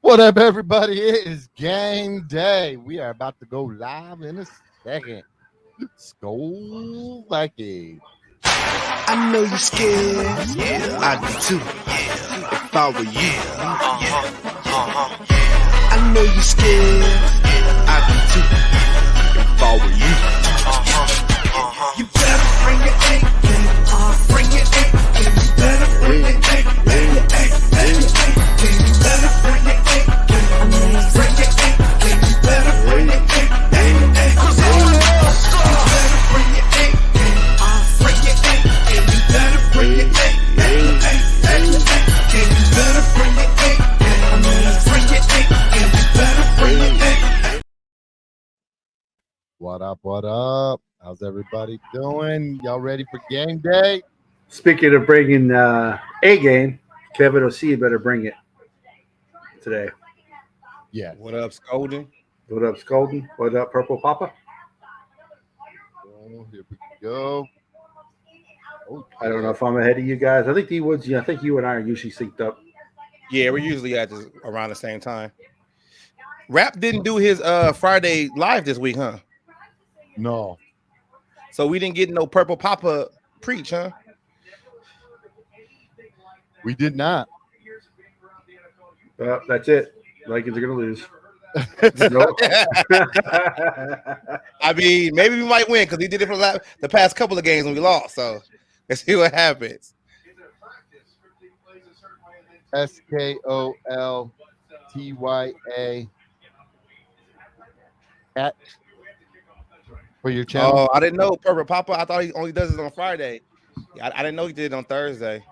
What up, everybody? It is game day. We are about to go live in a second. Skull Vikings. I know you're scared. Yeah, I'd be too. If I were you. I know you're scared. I'd be too. If I were you. You better bring your A game. Bring your A game. You better bring your A game. Bring your A game. You better bring your A game. Bring your A game. You better bring your A game. Cause all the girls you better bring your A game. Bring your A game. You better bring your A game. You better bring your A game. Bring your A game. You better bring your A. What up? What up? How's everybody doing? Y'all ready for game day? Speaking of bringing A game, Kevin O.C. better bring it today. Yeah. What up, Scolding? What up, Scolden? What up, Purple Papa? Oh, here we go. Okay. I don't know if I'm ahead of you guys. I think D Woods. I think you and I are usually synced up. Yeah, we're usually at this around the same time. Rap didn't do his Friday live this week, huh? No. So we didn't get no Purple Papa preach, huh? We did not. That's it. Vikings are gonna lose. I mean, maybe we might win because he did it for the past couple of games when we lost. So let's see what happens. SKOLTYA at for your channel. Oh, I didn't know Purple Papa. I thought he only does it on Friday. Yeah, I didn't know he did it on Thursday.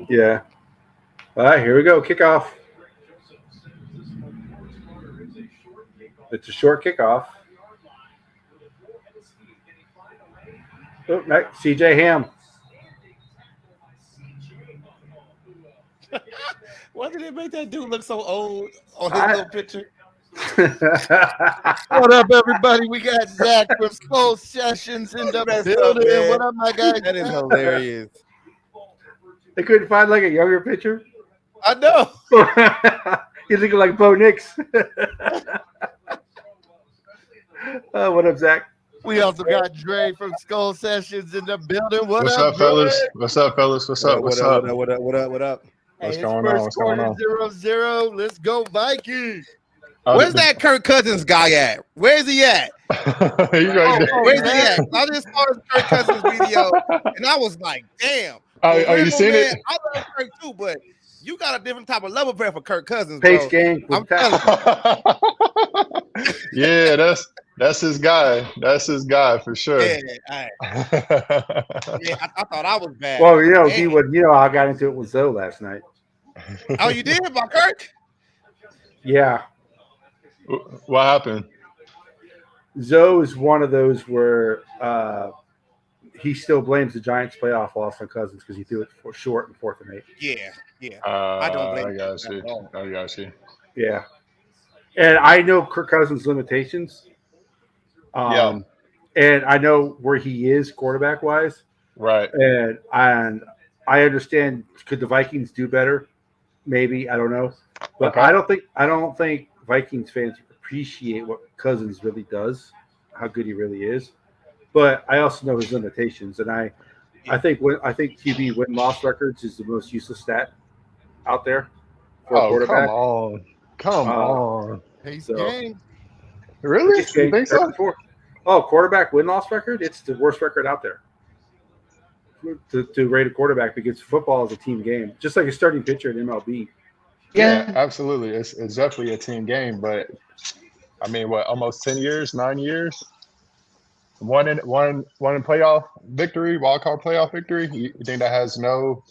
Yeah. All right, here we go. Kickoff. It's a short kickoff. Oh, next, CJ Ham. Why did it make that dude look so old on his little picture? What up, everybody? We got Zach from Skull Sessions in the building. man. What up, my guy? That is hilarious. They couldn't find like a younger picture. I know. He's looking like Bo Nix. What up, Zach? We also got Dre from Skull Sessions in the building. What's up, Dre? fellas? What's up, fellas? What's up? What's up? What up? What's Hey, going it's on? first What's going quarter, on? 0-0. Let's go, Vikings. Where's that Kirk Cousins guy at? Where's he at? You right there. Where's he at? I just saw his Kirk Cousins video, and I was like, damn. Oh, you Real, seen man, it? I love Kirk too, but you got a different type of level player for Kirk Cousins, bro. Pace game. I'm telling you. Yeah, that's his guy. That's his guy for sure. Yeah, I thought I was bad. Well, you know, Damn. D Wood, I got into it with Zoe last night. Oh, you did about Kirk? Yeah. What happened? Zoe is one of those where he still blames the Giants' playoff loss on Cousins because he threw it for short and 4th and 8. Yeah. I don't blame I got him you. at all. I got you. Yeah. And I know Kirk Cousins' limitations. Yeah. And I know where he is quarterback-wise. Right. And I understand, could the Vikings do better? Maybe. I don't know. But Okay. I don't think Vikings fans appreciate what Cousins really does, how good he really is. But I also know his limitations, and I think QB win-loss records is the most useless stat out there for a quarterback. Come on. Pace So- game. Really? You think so? Oh, quarterback win-loss record? It's the worst record out there to rate a quarterback because football is a team game, just like a starting pitcher in MLB. Yeah, absolutely. It's definitely a team game, but I mean, what? Almost 10 years, 9 years. One in playoff victory, wild card playoff victory. You think that has no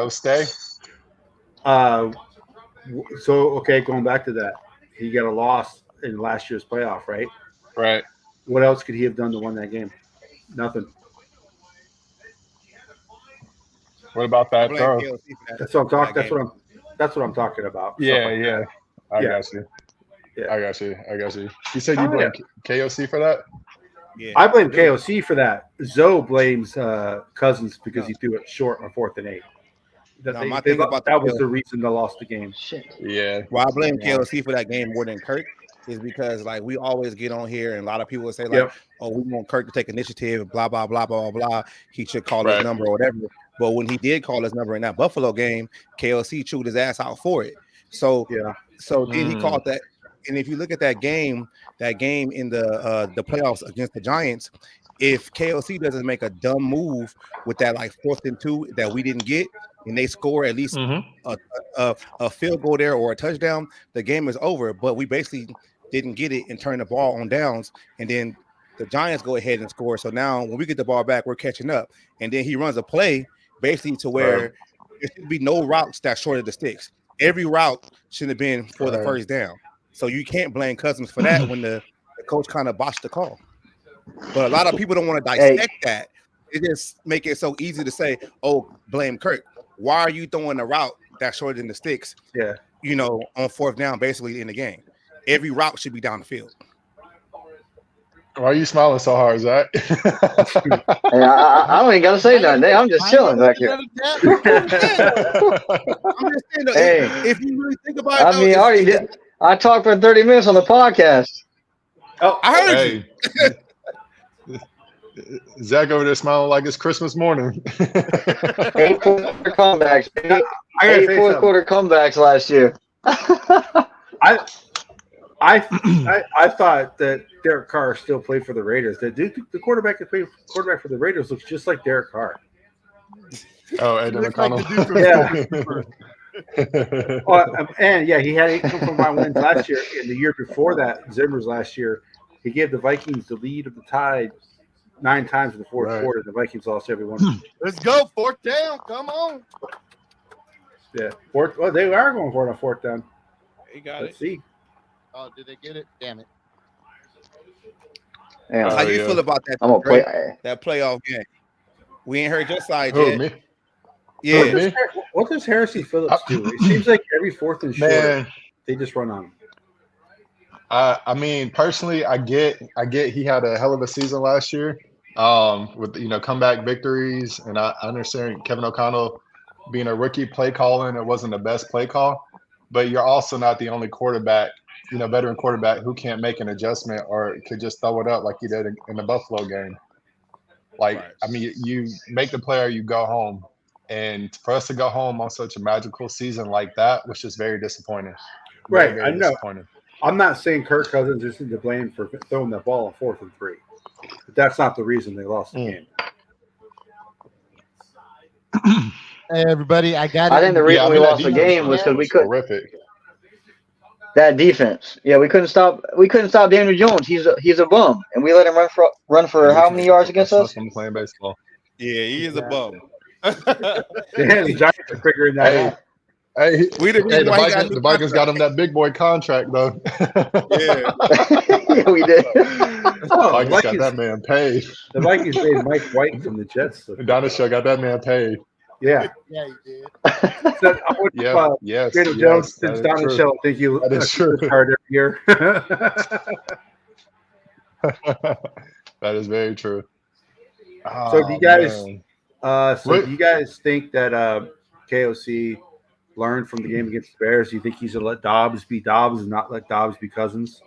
stay? So, okay, going back to that, he got a loss in last year's playoff, right? Right. What else could he have done to win that game? Nothing. What about that Blame throw? KLC for that. That's what I'm talking. That game. That's what I'm talking about. Stuff Yeah, like yeah. that. I Yeah. got you. Yeah. I got you. You said you Oh, blame KOC for that? Yeah, I blame KOC for that. Zoe blames Cousins because he threw it short on 4th and 8. No, my thing about That was the reason they lost the game. Shit. Yeah. why I blame Yeah. KLC for that game more than Kirk is because like we always get on here and a lot of people will say like, Yep. oh, we want Kirk to take initiative, blah blah blah blah blah. He should call his Right. number or whatever. But when he did call his number in that Buffalo game, KLC chewed his ass out for it. So Yeah. so then he called that. And if you look at that game in the playoffs against the Giants, if KLC doesn't make a dumb move with that like 4th and 2 that we didn't get, and they score at least a field goal there or a touchdown, the game is over. But we basically didn't get it and turn the ball on downs, and then the Giants go ahead and score. So now when we get the ball back, we're catching up. And then he runs a play basically to where there should be no routes that shorted the sticks. Every route should have been for the first down. So you can't blame Cousins for that when the coach kind of botched the call. But a lot of people don't want to dissect that. It just make it so easy to say, oh, blame Kirk. Why are you throwing a route that's shorter than the sticks? Yeah. You know, on 4th down, basically in the game. Every route should be down the field. Why are you smiling so hard, Zach? Hey, I don't even gotta say nothing. Hey, I'm just chilling back here. I'm just saying, though, Hey. if you really think about it, I mean, I already did. I talked for 30 minutes on the podcast. Oh, I heard you. Hey. Zach over there smiling like it's Christmas morning. 8 fourth-quarter comebacks. I gotta Eight say fourth-quarter comebacks last year. I thought that Derek Carr still played for the Raiders. The quarterback that played quarterback for the Raiders looks just like Derek Carr. Oh, Aiden Looks like the dude from McConnell. And yeah, he had 8 combined wins last year. And the year before that, Zimmer's last year, he gave the Vikings the lead of the Tide 9 times in the fourth quarter. The Vikings lost every one. Let's go. 4th down. Come on. Yeah, they are going for it on 4th down. You got Let's see. Oh, did they get it? Damn it. Yeah, How you feel about that? I'm gonna play. That playoff game. We ain't heard your side Who, yet. me? Yeah. Me? What does Harrison Phillips do? It seems like every 4th and short, Man, they just run on him. I mean, personally, I get he had a hell of a season last year, with comeback victories, and I understand Kevin O'Connell being a rookie play calling, it wasn't the best play call, but you're also not the only quarterback, veteran quarterback who can't make an adjustment or could just throw it up like you did in the Buffalo game. Like, I mean, you make the play or you go home. And for us to go home on such a magical season like that was just very disappointing. Right, Very I know. disappointing. I'm not saying Kirk Cousins isn't to blame for throwing that ball on 4th and 3, but that's not the reason they lost the game. Hey, everybody, I got it. I think the reason we lost the game was because we couldn't. Horrific. That defense, yeah, we couldn't stop. We couldn't stop Daniel Jones. He's a bum, and we let him run for how many yards against us? I'm playing baseball. Yeah, he is a bum. Yeah, the Giants are figuring that out. Hey, the the Vikings got him that big boy contract though. Yeah. Yeah, we did. Vikings got that man paid. The Vikings paid Mike White from the Jets. So. Donishaw got that man paid. Yeah. Yeah, he did. So, I would, Yes. Daniel yes, Jones that since is Donald true. Shell think you That is true. card every year. That is very true. So do you guys man. do you guys think that KOC learned from the game against the Bears? Do you think he's gonna let Dobbs be Dobbs and not let Dobbs be Cousins?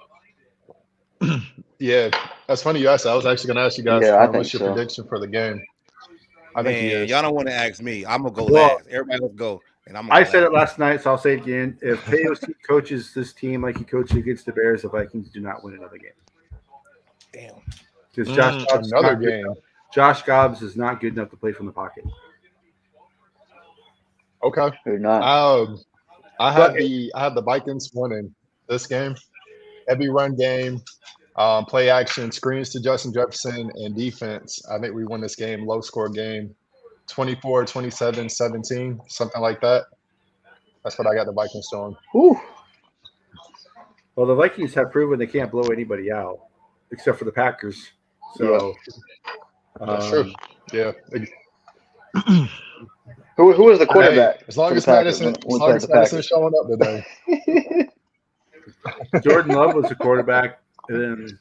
Yeah, that's funny you asked that. I was actually going to ask you guys, Yeah, I think what's your so. prediction for the game? I think he Man, is. y'all don't want to ask me. I'm gonna go Well, last. Everybody, let's go. And I'm. I said it last night, so I'll say it again. If KOC coaches this team like he coached against the Bears, the Vikings do not win another game. Damn. Because Josh Dobbs Another game. Josh Dobbs is not good enough to play from the pocket. Okay. They're not. I have the Vikings winning this game. Every run game, play action, screens to Justin Jefferson, and defense. I think we win this game, low score game, 24, 27, 17, something like that. That's what I got the Vikings doing. Whew. Well, the Vikings have proven they can't blow anybody out, except for the Packers. So That's true. Yeah. Who was the quarterback? Hey, as long for as the Packers Madison, when we played the Madison's Packers? showing up today. Jordan Love was the quarterback, and then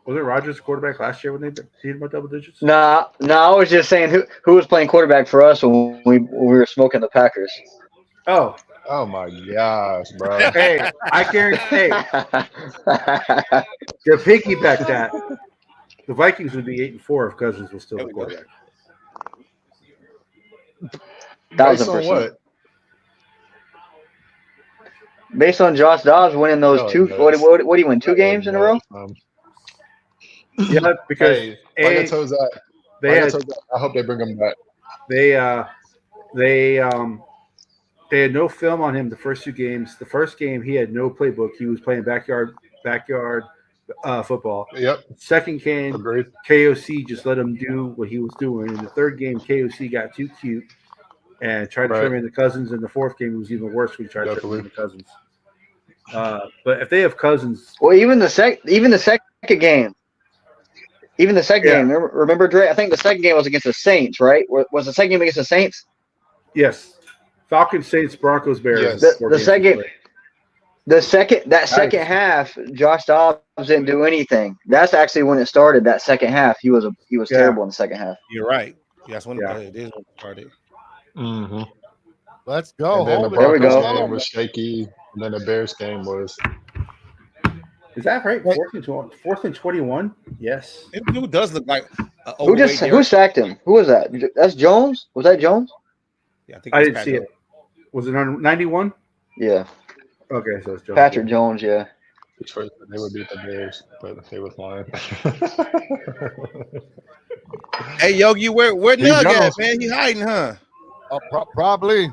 Wasn't Rodgers quarterback last year when they beat him by double digits? Nah. I was just saying who was playing quarterback for us when we were smoking the Packers. Oh, Oh my gosh, bro. hey, I guarantee. Hey, to piggyback that, the Vikings would be 8-4 if Cousins was still There the we go. quarterback. 1,000%. What? Based on Josh Dobbs winning those Y'all are two, nuts. what do you win? 2 Y'all are games in a row? nuts, Yeah, because Hey, like I told Zach, they I had told Zach, I hope they bring him back. they had no film on him the first 2 games. The first game he had no playbook. He was playing backyard football. Yep, Second game, agreed. KOC just let him do what he was doing. In the third game, KOC got too cute and tried to Right. turn into Cousins. In the fourth game, it was even worse when he tried to turn Definitely. into Cousins. But if they have Cousins, Well, even the second game. Even the second Yeah. game. Remember, Dre? I think the second game was against the Saints, right? Was the second game against the Saints? yes, Falcons, Saints, Broncos, Bears. Yes. The second half, Josh Dobbs didn't do anything. That's actually when it started. That second half, he was Yeah. terrible in the second half. You're right. That's when Yeah. it is when it started. Mm-hmm. Let's go. And then the Hold it. There we Broncos go. game was shaky, and then the Bears game was. Is that right? 4th and 21. Yes. This dude does look like Who sacked him? Who was that? That's Jones. Was that Jones? Yeah, I think I it's didn't see Patrick. it. Was it on 91? Yeah, Okay, so it's Jones. Patrick Jones. Yeah. Detroit, they would beat the Bears, but they were flying. Hey, Yogi, where He Nug at, knows. man? He hiding, huh? Probably.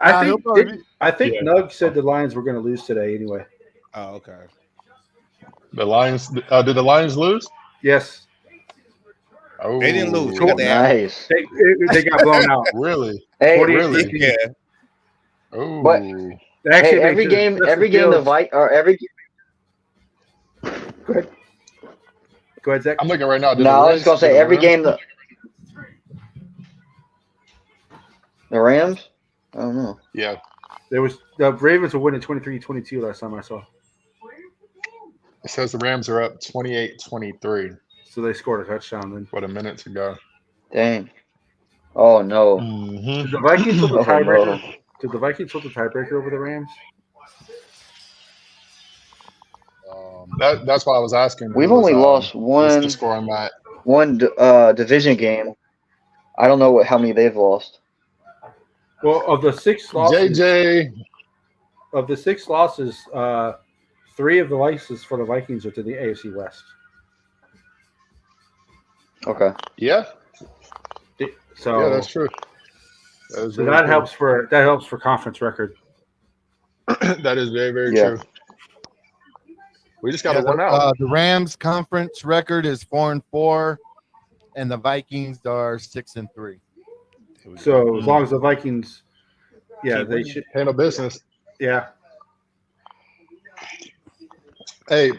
I he'll think probably Yeah. Nug said the Lions were going to lose today anyway. Oh, okay. The Lions, did the Lions lose? Yes, Oh, They didn't lose. They Cool. got their ass. Nice. they got blown out. Really? Hey, 48 Really? Yeah. Oh, But- They hey, actually every made game, Justin every game, Fields- or every. Go ahead, Zach. I'm looking right now. Did No, the I was Rams- gonna say did the every Rams- game. The Rams. I don't know. Yeah, The Ravens were winning 23-22 last time I saw. it says the Rams are up 28-23 So they scored a touchdown then. a minute to go. Dang. Oh no. Mm-hmm. Did the Vikings hold the Oh, tiebreaker? no. Did the Vikings hold the tiebreaker over the Rams? That's why I was asking. We've was, only lost what's one the score on that? division game. I don't know how many they've lost. Well, of the 6 losses, JJ. of the 6 losses, 3 of the losses for the Vikings are to the AFC West. Okay. Yeah, So yeah, that's true. That is So very that true. helps for conference record. That is very, very Yeah. true. We just got to win out. The Rams conference record is 4-4, and the Vikings are 6-3. So as long as the Vikings, yeah, Keep they winning. should. Handle business. Yeah, Hey,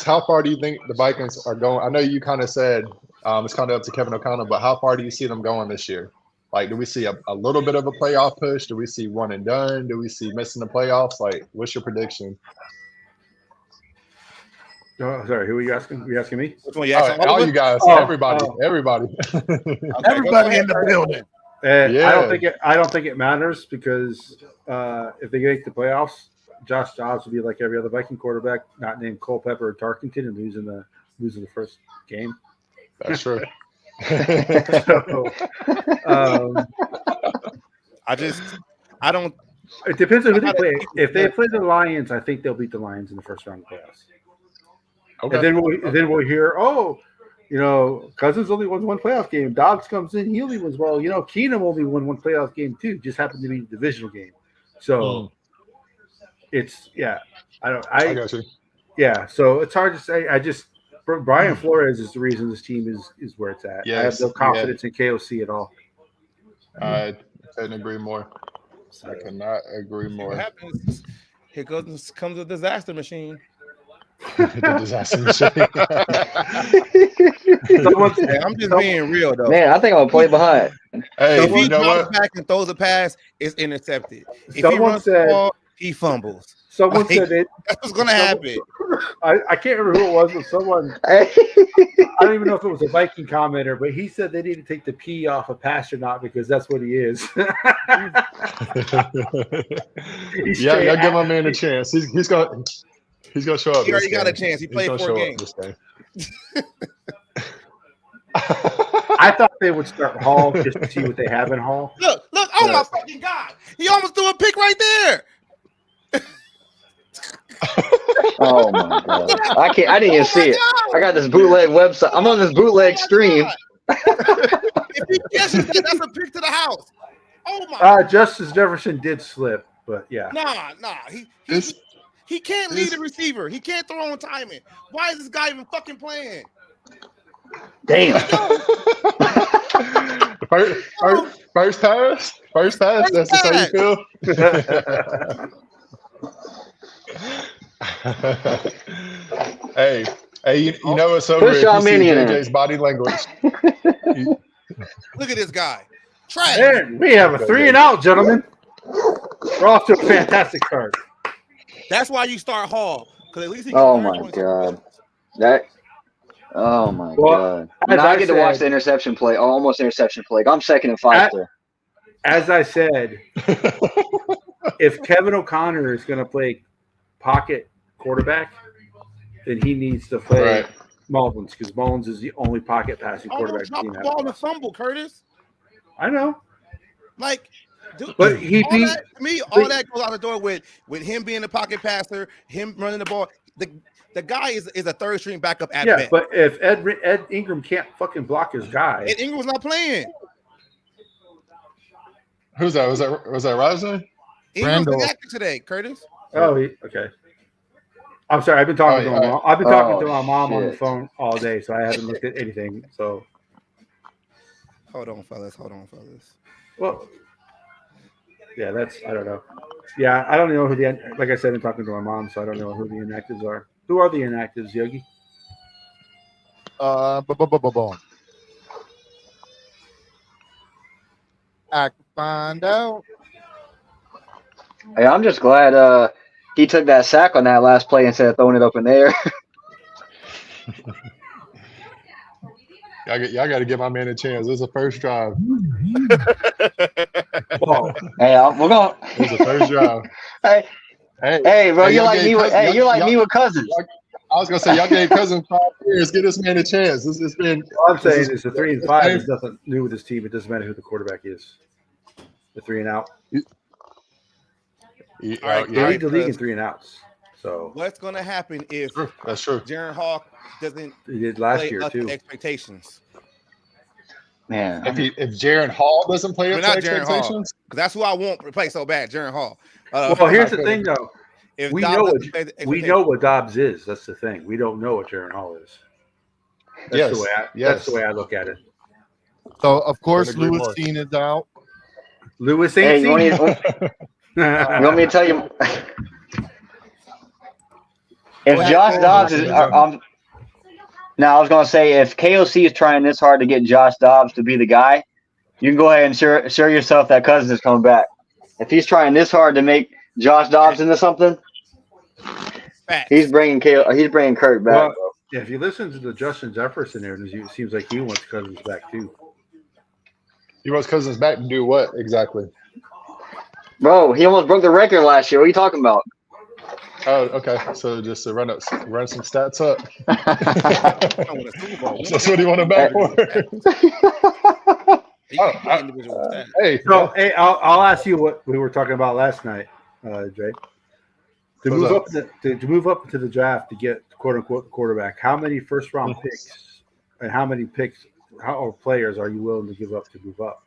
how far do you think the Vikings are going? I know you kind of said it's kind of up to Kevin O'Connell, but how far do you see them going this year? Like, do we see a little bit of a playoff push? Do we see one and done? Do we see missing the playoffs? Like, what's your prediction? oh, sorry, who are you asking? You asking me? Which one you All, asking? right, all you guys, Oh, everybody. Okay, Everybody in the building. Yeah. I don't think it matters because if they make the playoffs, Josh Dobbs will be like every other Viking quarterback, not named Culpepper or Tarkenton, and losing the first game. That's true. So, I don't. it depends on who they play. If they play the Lions, I think they'll beat the Lions in the first round of the playoffs. Okay. And then we'll hear, Cousins only won one playoff game. Dobbs comes in, he only wins. Well, Keenum only won one playoff game too. Just happened to be the divisional game. So it's I got you. yeah. So it's hard to say. Brian Flores is the reason this team is where it's at. I have Yes, no confidence in KOC at all. I couldn't agree more. I cannot agree What more. happens? Here comes a disaster machine. The disaster machine. Hey, I'm just being real though. Man, I think I'm gonna play behind. Hey, If he you know drops what? back and throws a pass, it's intercepted. If he Someone runs the said- ball, he fumbles. Someone said it. That's what's gonna happen. I can't remember who it was, but someone. I don't even know if it was a Viking commenter, but he said they need to take the P off of Pasternak because that's what he is. Yeah, y'all give my man a chance. He's gonna show up. He already this got a game. chance. He He's played gonna 4 show up games. this game. I thought they would start Hall just to see what they have in Hall. Look! Oh my fucking God! He almost threw a pick right there. Oh my god! I didn't even see it. I got this bootleg website. I'm on this bootleg stream. If he catches that, that's a pick to the house. Oh my! Justice Jefferson did slip, but yeah. Nah. He can't lead the receiver. He can't throw on timing. Why is this guy even fucking playing? Damn. First pass. That's just how you feel. Hey, you know it's over Push if you y'all see mini in JJ's body language. Look at this guy. Trash. And we have a 3-and-out, gentlemen. We're off to a fantastic start. That's why you start Hall, because at least he can Oh learn my 27 god. plays. Oh my Well, god. as Now I I get to watch said- the interception play. Almost interception play. I'm 2nd and 5 there. As I said, if Kevin O'Connor is going to play pocket quarterback, then he needs to play Right. Mullins because Mullins is the only pocket passing quarterback. Almost dropped the the team ball in the has. fumble, Curtis. I know, Like, dude, but he all beat. that, to me, all that goes out the door with him being the pocket passer, him running the ball. The guy is a third string backup at Yeah, best. but if Ed Ingram can't fucking block his guy, And Ingram's not playing. Who's that? Was that Rising? Ingram's Randall. inactive today, Curtis. okay. I'm sorry. I've been talking to my mom. I've been talking to my mom on the shit. phone all day, so I haven't looked at anything. So, Hold on, fellas. well, yeah, I don't know. Yeah, I don't know who like I said, I'm talking to my mom, so I don't know who the inactives are. Who are the inactives, Yogi? Boom. I can find out. Hey, I'm just glad he took that sack on that last play instead of throwing it up in there. Y'all got to give my man a chance. This is the first drive. Well, Hey, we're going. This is the first drive. Hey, bro, you're y'all like gave me. You're like me with Cousins. I was gonna say y'all gave Cousins 5 years. Give this man a chance. It's been. all I'm saying is the this 3 and this 5 game- is nothing new with this team. It doesn't matter who the quarterback is. The 3-and-out. Yeah, All right, They yeah, lead the league in 3-and-outs. So What's going to happen if true. That's true. Jaron Hall doesn't they did last play year up to too. expectations? Man, If Jaron Hall doesn't play I up mean, to not Jaron Hall, expectations, because that's who I want to play so bad, Jaron Hall. Well, here's the thing, though. If We Dobbs know doesn't play the we expectations- know what Dobbs is. That's the thing. We don't know what Jaron Hall is. That's Yes, the way yes. that's the way I look at it. So of course Couldn't agree Lewis more. Dean is out. Lewis hey, ain't you seen. want me to tell you? If ahead, Josh go Dobbs on, is, Lorenzo. now I was gonna say if KOC is trying this hard to get Josh Dobbs to be the guy, you can go ahead and assure yourself that Cousins is coming back. If he's trying this hard to make Josh Dobbs into something, Facts. he's bringing Kurt back. Well, bro. yeah, if you listen to the Justin Jefferson interviews, it seems like he wants Cousins back too. he wants Cousins back to do what exactly? Bro, he almost broke the record last year. What are you talking about? Oh, okay. So just to run some stats up. I want a Super Bowl. That's what he wanted back for. He can get individual stats. Hey, So, hey, I'll ask you what we were talking about last night, Jay. To What's move up into the draft to get quote unquote quarterback, how many first round picks and how many picks or players are you willing to give up to move up?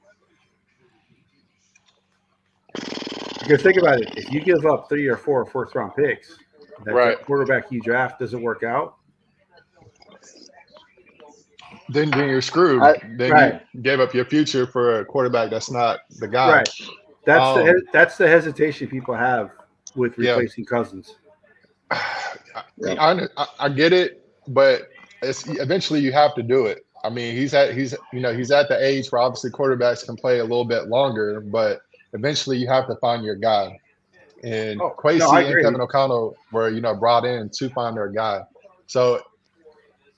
Because think about it, if you give up 3 or 4 first round picks, that Right. quarterback you draft doesn't work out. then you're screwed. Then right. you gave up your future for a quarterback that's not the guy. Right. That's the hesitation people have with replacing Cousins. I get it, but eventually you have to do it. I mean, he's at the age where obviously quarterbacks can play a little bit longer, but eventually you have to find your guy. And Oh, Quasi no, I and agree. Kevin O'Connell were, brought in to find their guy. So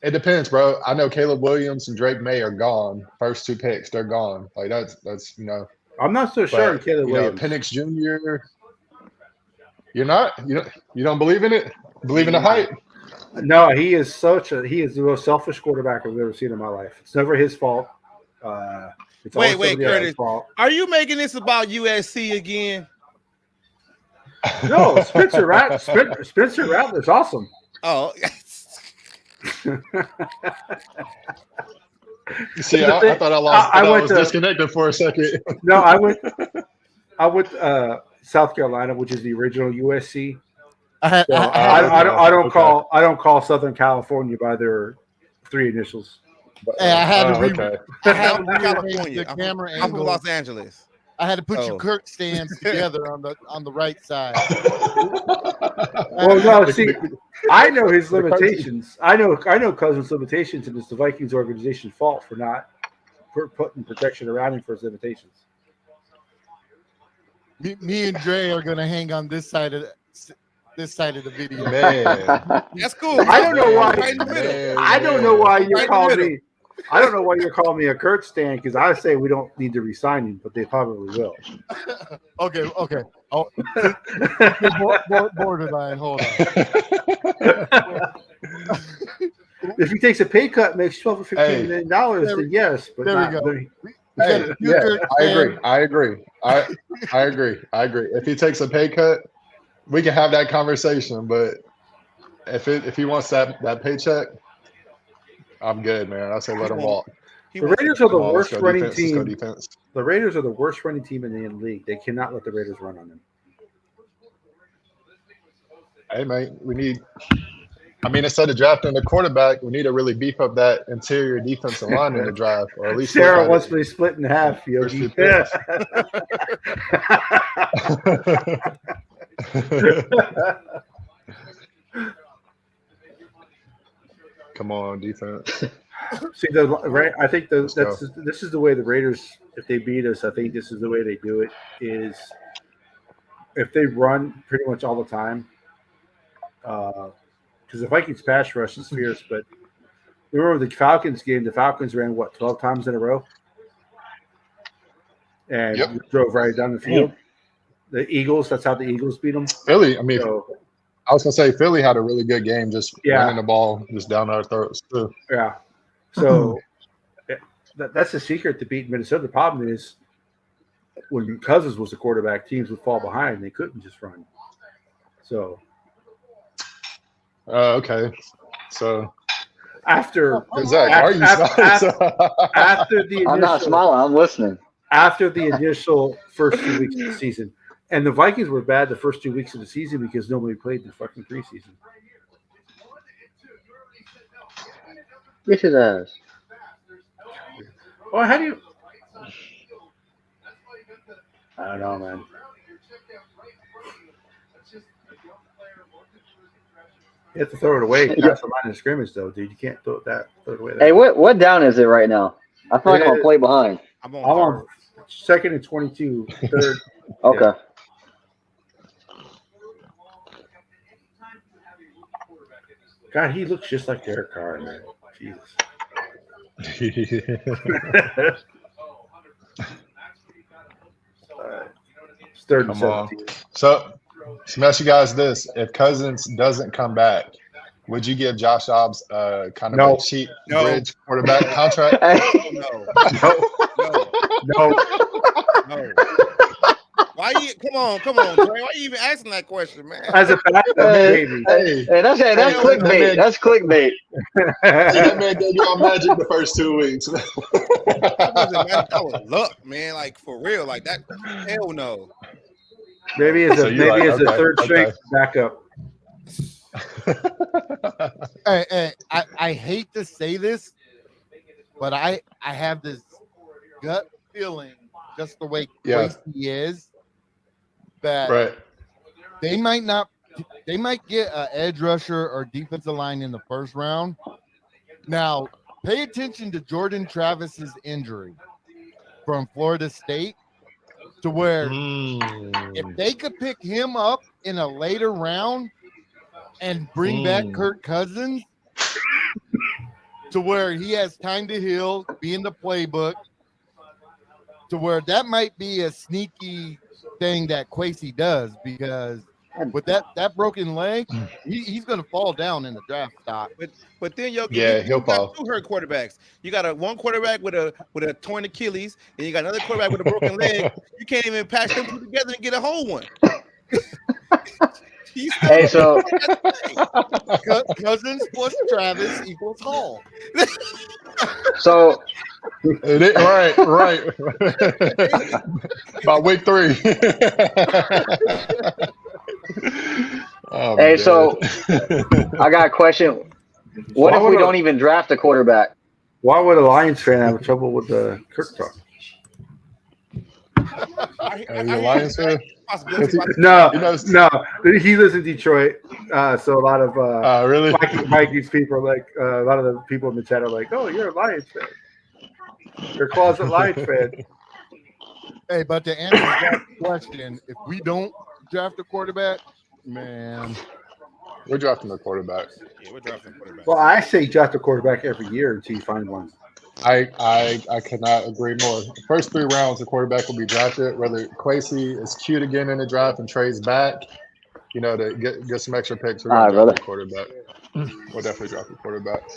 it depends, bro. I know Caleb Williams and Drake May are gone. First 2 picks, they're gone. Like that's I'm not so sure on But Caleb Williams. Penix Jr. You're not. You don't believe in it. Believe in the hype. No, he is the most selfish quarterback I've ever seen in my life. It's never his fault. It's always Wait, somebody else's Curtis. fault. Are you making this about USC again? No, Spencer Rattler's awesome. Oh, See, I thought I lost. I was disconnected for a second. No, I went South Carolina, which is the original USC. I don't call Southern California by their 3 initials. Hey, I had to okay. I had to California. the camera I'm from angle. Los Angeles. I had to put you Kirk stands together on the right side. Well, no, see, I know his limitations. I know Cousins' limitations, and it's the Vikings organization's fault for not putting protection around him for his limitations. Me and Dre are gonna hang on this side of the video. Man, That's cool. I don't know why. Right in the middle. I don't know why you're Right in the calling middle. me. I don't know why you're calling me a Kurt stan, because I say we don't need to resign him, but they probably will. Okay. Oh, borderline. Hold on. If he takes a pay cut, makes $12 or $15 million, then yes. But there not, we go. but hey, yeah, I agree. I agree. If he takes a pay cut, we can have that conversation. But if he wants that paycheck, I'm good, man. I say let him walk. The Raiders are the worst running Let's go team. defense. The Raiders are the worst running team in the league. They cannot let the Raiders run on them. Hey, mate, instead of drafting a quarterback, we need to really beef up that interior defensive line in the draft, or at least Sarah wants me split in half, Yogi. Come on, defense. See, I think this is the way the Raiders, if they beat us, I think this is the way they do it, is if they run pretty much all the time, because the Vikings pass rush is fierce, but remember the Falcons game, the Falcons ran, 12 times in a row? And drove right down the field. The Eagles, that's how the Eagles beat them. Philly, I was going to say Philly had a really good game just running the ball just down our throats, too. Yeah. So that's the secret to beat Minnesota. The problem is when Cousins was the quarterback, teams would fall behind. They couldn't just run. So. Okay. So. After Zach, why are you after the initial, I'm not smiling. I'm listening. After the initial first 2 weeks of the season. And the Vikings were bad the first 2 weeks of the season because nobody played the fucking preseason. Get his ass. Oh, how do you? I don't know, man. You have to throw it away past the line of scrimmage, though, dude. You can't throw it away. Hey, what down is it right now? I feel like I'm gonna play behind. I'm on second and 22, third. Okay. Yeah. God, he looks just like Derek Carr, man. Jesus. It's third and 17. So, let me ask you guys this: if Cousins doesn't come back, would you give Josh Dobbs kind of a cheap bridge quarterback contract? No. Why you? Come on, Dre. Why you even asking that question, man? As a backup, maybe. Hey, that's clickbait. That's clickbait. That man gave you all magic the first 2 weeks. That wasn't magic. That was luck, man. Like for real. Like that. Hell no. Maybe as a third string backup. Hey, I hate to say this, but I have this gut feeling, just the way he is, that they might get an edge rusher or defensive line in the first round. Now, pay attention to Jordan Travis's injury from Florida State. to where if they could pick him up in a later round and bring back Kirk Cousins to where he has time to heal, be in the playbook, to where that might be a sneaky thing that Kwesi does, because with that broken leg, he's going to fall down in the draft stock. But then Yogi, Yeah, you he'll got fall. 2 hurt quarterbacks. You got one quarterback with a torn Achilles, and you got another quarterback with a broken leg. You can't even patch them 2 together and get a whole one. Hey, so Cousins plus Travis equals Hall. so Right. About week 3. hey, so I got a question. What if we don't even draft a quarterback? Why would a Lions fan have trouble with the Kirk talk? Are you a Lions fan? No. He lives in Detroit, so a lot of really? Vikings people are like, a lot of the people in the chat are like, "Oh, you're a Lions fan. You're a closet Lions fan." Hey, but to answer that question, if we don't draft a quarterback, man, we're drafting a quarterback. Yeah, we're drafting a quarterback. Well, I say draft a quarterback every year until you find one. I cannot agree more. The first 3 rounds, the quarterback will be drafted. Whether Kwesi is cute again in the draft and trades back, to get some extra picks, we're going to draft a quarterback. We'll definitely draft a quarterback.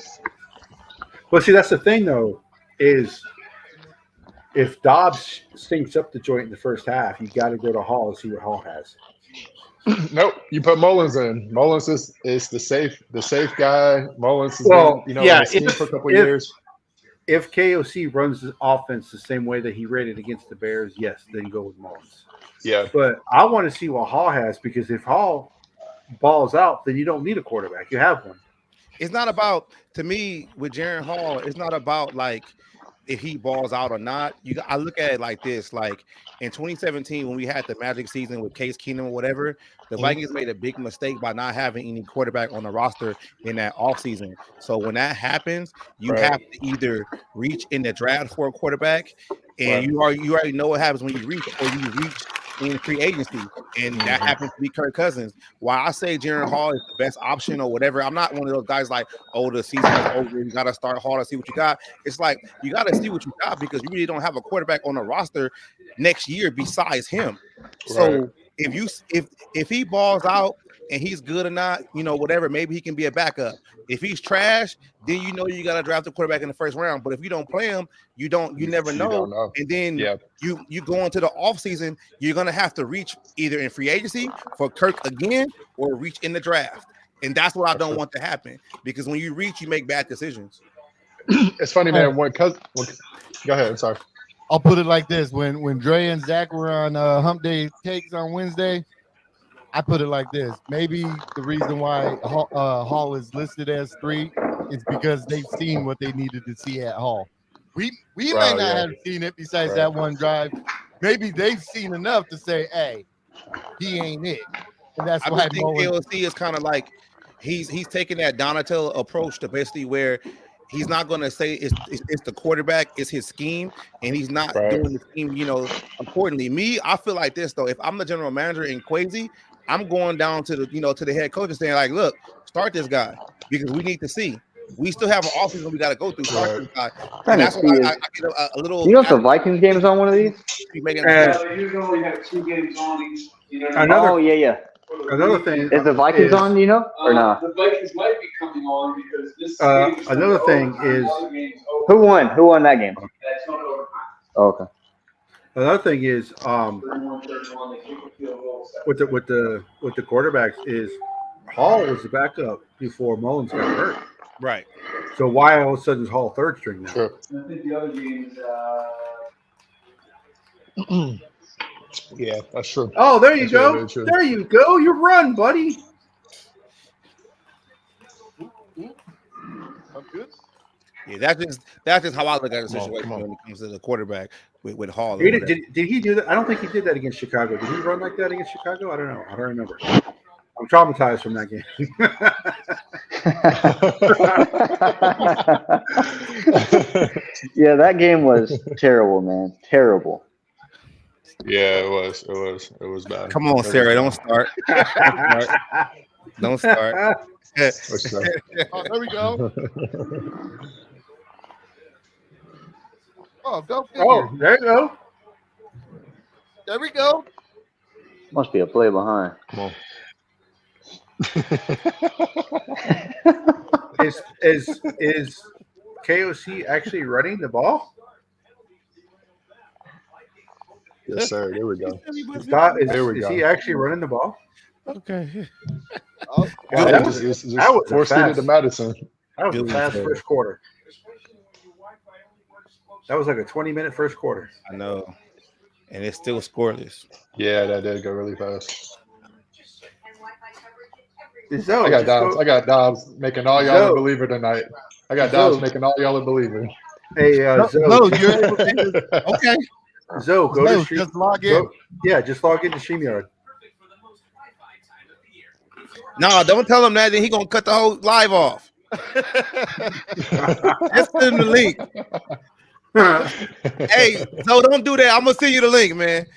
Well, see, that's the thing, though, is if Dobbs stinks up the joint in the first half, you got to go to Hall and see what Hall has. Nope, you put Mullins in. Mullins is the safe guy. Mullins has been in the scheme for a couple of years. If KOC runs the offense the same way that he ran it against the Bears, yes, then go with Mullins. Yeah. But I want to see what Hall has, because if Hall balls out, then you don't need a quarterback. You have one. It's not about, to me, with Jaren Hall, it's not about like if he balls out or not. I look at it like this, like in 2017 when we had the magic season with Case Keenum or whatever, the Vikings made a big mistake by not having any quarterback on the roster in that offseason. So when that happens, you have to either reach in the draft for a quarterback, and you already know what happens when you reach, or you reach in free agency, and that happens to be Kirk Cousins. While I say Jaren Hall is the best option or whatever, I'm not one of those guys like, oh, the season is over, you got to start Hall to see what you got. It's like you got to see what you got, because you really don't have a quarterback on the roster next year besides him. So if he balls out and he's good or not, whatever, maybe he can be a backup. If he's trash, then you got to draft a quarterback in the first round. But if you don't play him, you never know. And then you go into the offseason, you're gonna have to reach either in free agency for Kirk again or reach in the draft. And that's what I don't want to happen, because when you reach, you make bad decisions. It's funny, man. Go ahead. I'm sorry. I'll put it like this: when Dre and Zach were on Hump Day Takes on Wednesday, I put it like this: maybe the reason why Hall is listed as 3 is because they've seen what they needed to see at Hall. We might not have seen it besides that one drive. Maybe they've seen enough to say, "Hey, he ain't it." And that's why I think KOC is kind of like he's taking that Donatello approach to basically where he's not going to say it's the quarterback, it's his scheme, and he's not doing the scheme, accordingly. Me, I feel like this though. If I'm the general manager in Kwesi, I'm going down to the head coach and saying like, look, start this guy, because we need to see. We still have an offseason we got to go through. Start this guy. And that's why I get a little. You know, if the Vikings game is on one of these. Usually only have 2 games on each. Another thing is the Vikings on, or not? The Vikings might be coming on because this. Another thing is who won? Who won that game? That's not overtime. Oh, okay. Another thing is with the quarterbacks is Hall was the backup before Mullins got hurt. Right. So why all of a sudden is Hall third string now? Sure. I think the other game is. Yeah, that's true. Oh, there you go. There you go. You run, buddy. I'm good. Yeah, that's just how I look at the situation when it comes to the quarterback with Hall. Did he do that? I don't think he did that against Chicago. Did he run like that against Chicago? I don't know. I don't remember. I'm traumatized from that game. Yeah, that game was terrible, man. Terrible. Yeah, it was bad. Come on, Sarah, don't start. Don't start. What's that? Oh, there we go. Oh, go figure. Oh, there you go. There we go. Must be a play behind. Come on. Is KOC actually running the ball? Yes, sir. There we go. Is we go. he actually running the ball? Okay. Oh, Wow, That that was was just that was a forced it into fast- Madison. that was a Good fast one. first quarter. That was like a 20-minute first quarter. I know. And it's still scoreless. Yeah, that did go really fast. Zoe, I got just Dobbs. go- I got Dobbs making all y'all a believer tonight. I got Dobbs Zoe. making all y'all a believer. Hey, no, Zoe, you're able to. Okay. Zoe, go No, to Stream. just log in. Yeah, just log into StreamYard. No, don't tell him that. Then he gonna cut the whole live off. Just send him the link. Hey, so don't do that. I'm gonna send you the link, man.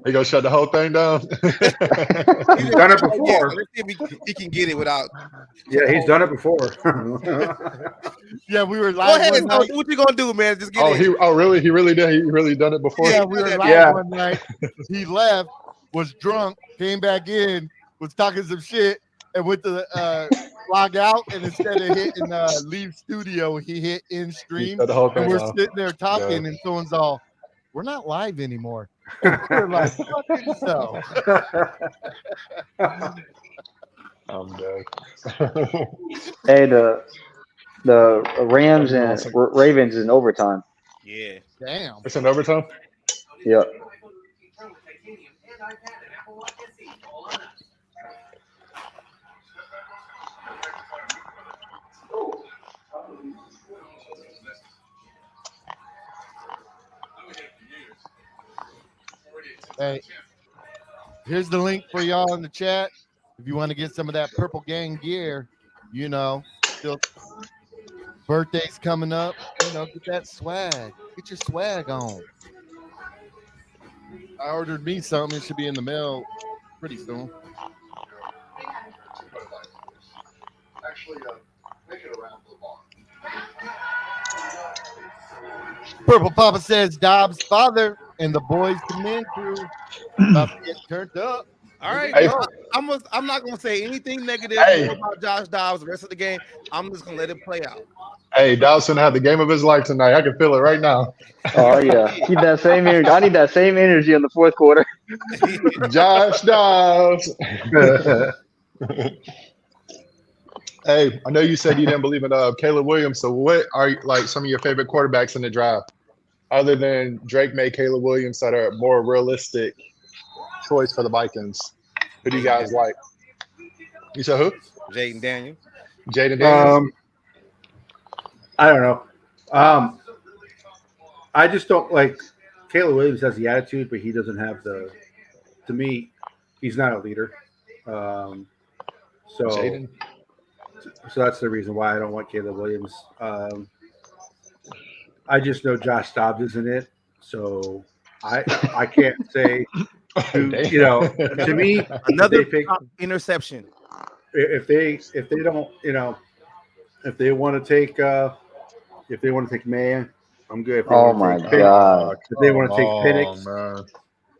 He gonna shut the whole thing down. He's done it before. Let's see if he can get it without. Yeah, he's done it before. Yeah, we were Go live ahead. one So night. what you gonna do, man? Just get Oh, in. he really did. He really done it before. Yeah, we were live Yeah. one night. He left, was drunk, came back in, was talking some shit, and went to log out. And instead of hitting leave studio, he hit in He stream. shut the whole And thing we're off. sitting there talking, and someone's all, "We're not live anymore." And we're like, "Fucking so." I'm dead. Hey, the Rams and Ravens is in overtime. Yeah. Damn. It's in overtime. Yep. Hey, here's the link for y'all in the chat. If you want to get some of that Purple Gang gear, you know, still birthday's coming up. You know, get that swag. Get your swag on. I ordered me something. It should be in the mail pretty soon. Purple Papa says Dobbs' father and the boys command crew about to get turned up. All right. Hey. Well, I'm not gonna say anything negative Hey. about Josh Dobbs the rest of the game. I'm just gonna let it play out. Hey, Dawson had the game of his life tonight. I can feel it right now. Oh yeah. Keep that same energy. I need that same energy in the fourth quarter. Josh Dobbs. Hey, I know you said you didn't believe in Caleb Williams. So what are like some of your favorite quarterbacks in the draft, other than Drake May, Caleb Williams, that are more realistic choice for the Vikings? Who do you guys like? You said who? Jaden Daniel. Jaden Daniels. I don't know. I just don't like Caleb Williams has the attitude, but he doesn't have the. To me, he's not a leader. So Jaden. So that's the reason why I don't want Caleb Williams. I just know Josh Dobbs isn't it, so I can't say. You know, to me, Another they pick, interception. if they don't, you know, if they want to take May, I'm good. If they Oh wanna my take God. If they want to take Oh, Penix, man.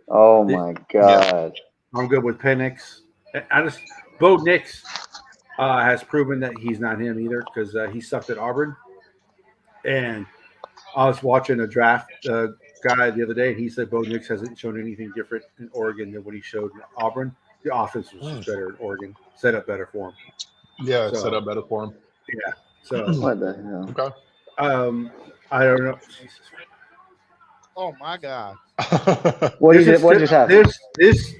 Oh my God. I'm good with Penix. Bo Nix has proven that he's not him either because he sucked at Auburn. And I was watching a draft guy the other day, and he said Bo Nix hasn't shown anything different in Oregon than what he showed in Auburn. The offense was just better in Oregon, set up better for him. Yeah, So- set up better for him. Yeah. So What the hell? Okay. I don't know. Oh my God. What This did is- what just happened?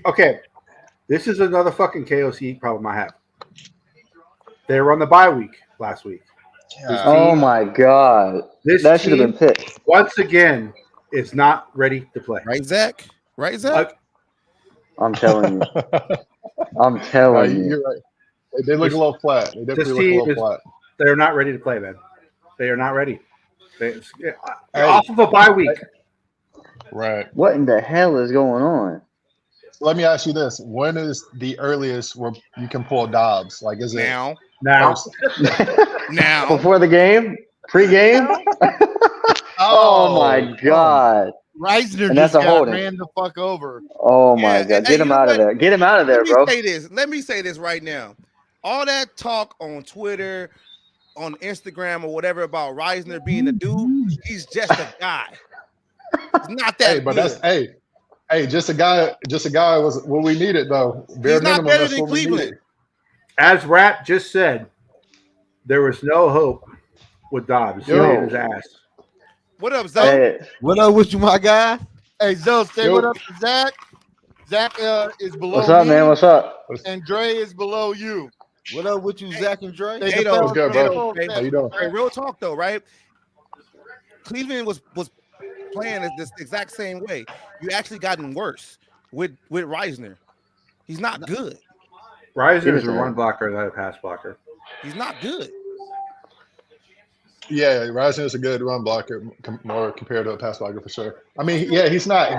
Okay. This is another fucking KOC problem I have. They were on the bye week last week. This Oh team- my God. This That should have team, been picked. once again, is not ready to play. Right, Zach? Right, Zach? I'm telling you. I'm No, telling you. you're right. They look a little flat. They definitely look a team little is- flat. They're not ready to play, man. They are not ready. Off of a bye week. Right. What in the hell is going on? Let me ask you this: when is the earliest where you can pull Dobbs? Like, is it Now, Now, first? now, Before the game? Pre-game? Oh Oh, my God. Reisner And that's just a got holding. ran the fuck over. Oh my yeah. God. Hey, Get you him know out of what? there. Get him out of Let there, me bro. say this. Let me say this right now. All that talk on Twitter, on Instagram, or whatever about Reisner being a dude, he's just a guy. He's not hey, that but that's good. hey, just a guy. Just a guy was what we needed though. Bare He's not minimum. better That's than what we Cleveland. needed. as Rap just said, there was no hope with Dobbs. He ate Yo. his ass. What up, Zoe? Hey, What up with you, my guy? Hey, Zoe, say what Yo, up to Zach. Zach is what's below up, man? me, What's up? and Dre is below you. What up with you, Hey, Zach and Dre? Say the Gato, what's fellas good, from the bro? Gato, full hey, How you session. doing? hey, real talk though, right? Cleveland was playing this exact same way. You actually gotten worse with Reisner. He's not good. Give Reisner me is a some. run blocker, not a pass blocker. He's not good. Yeah, Rising is a good run blocker, more compared to a pass blocker for sure. I mean, yeah, he's not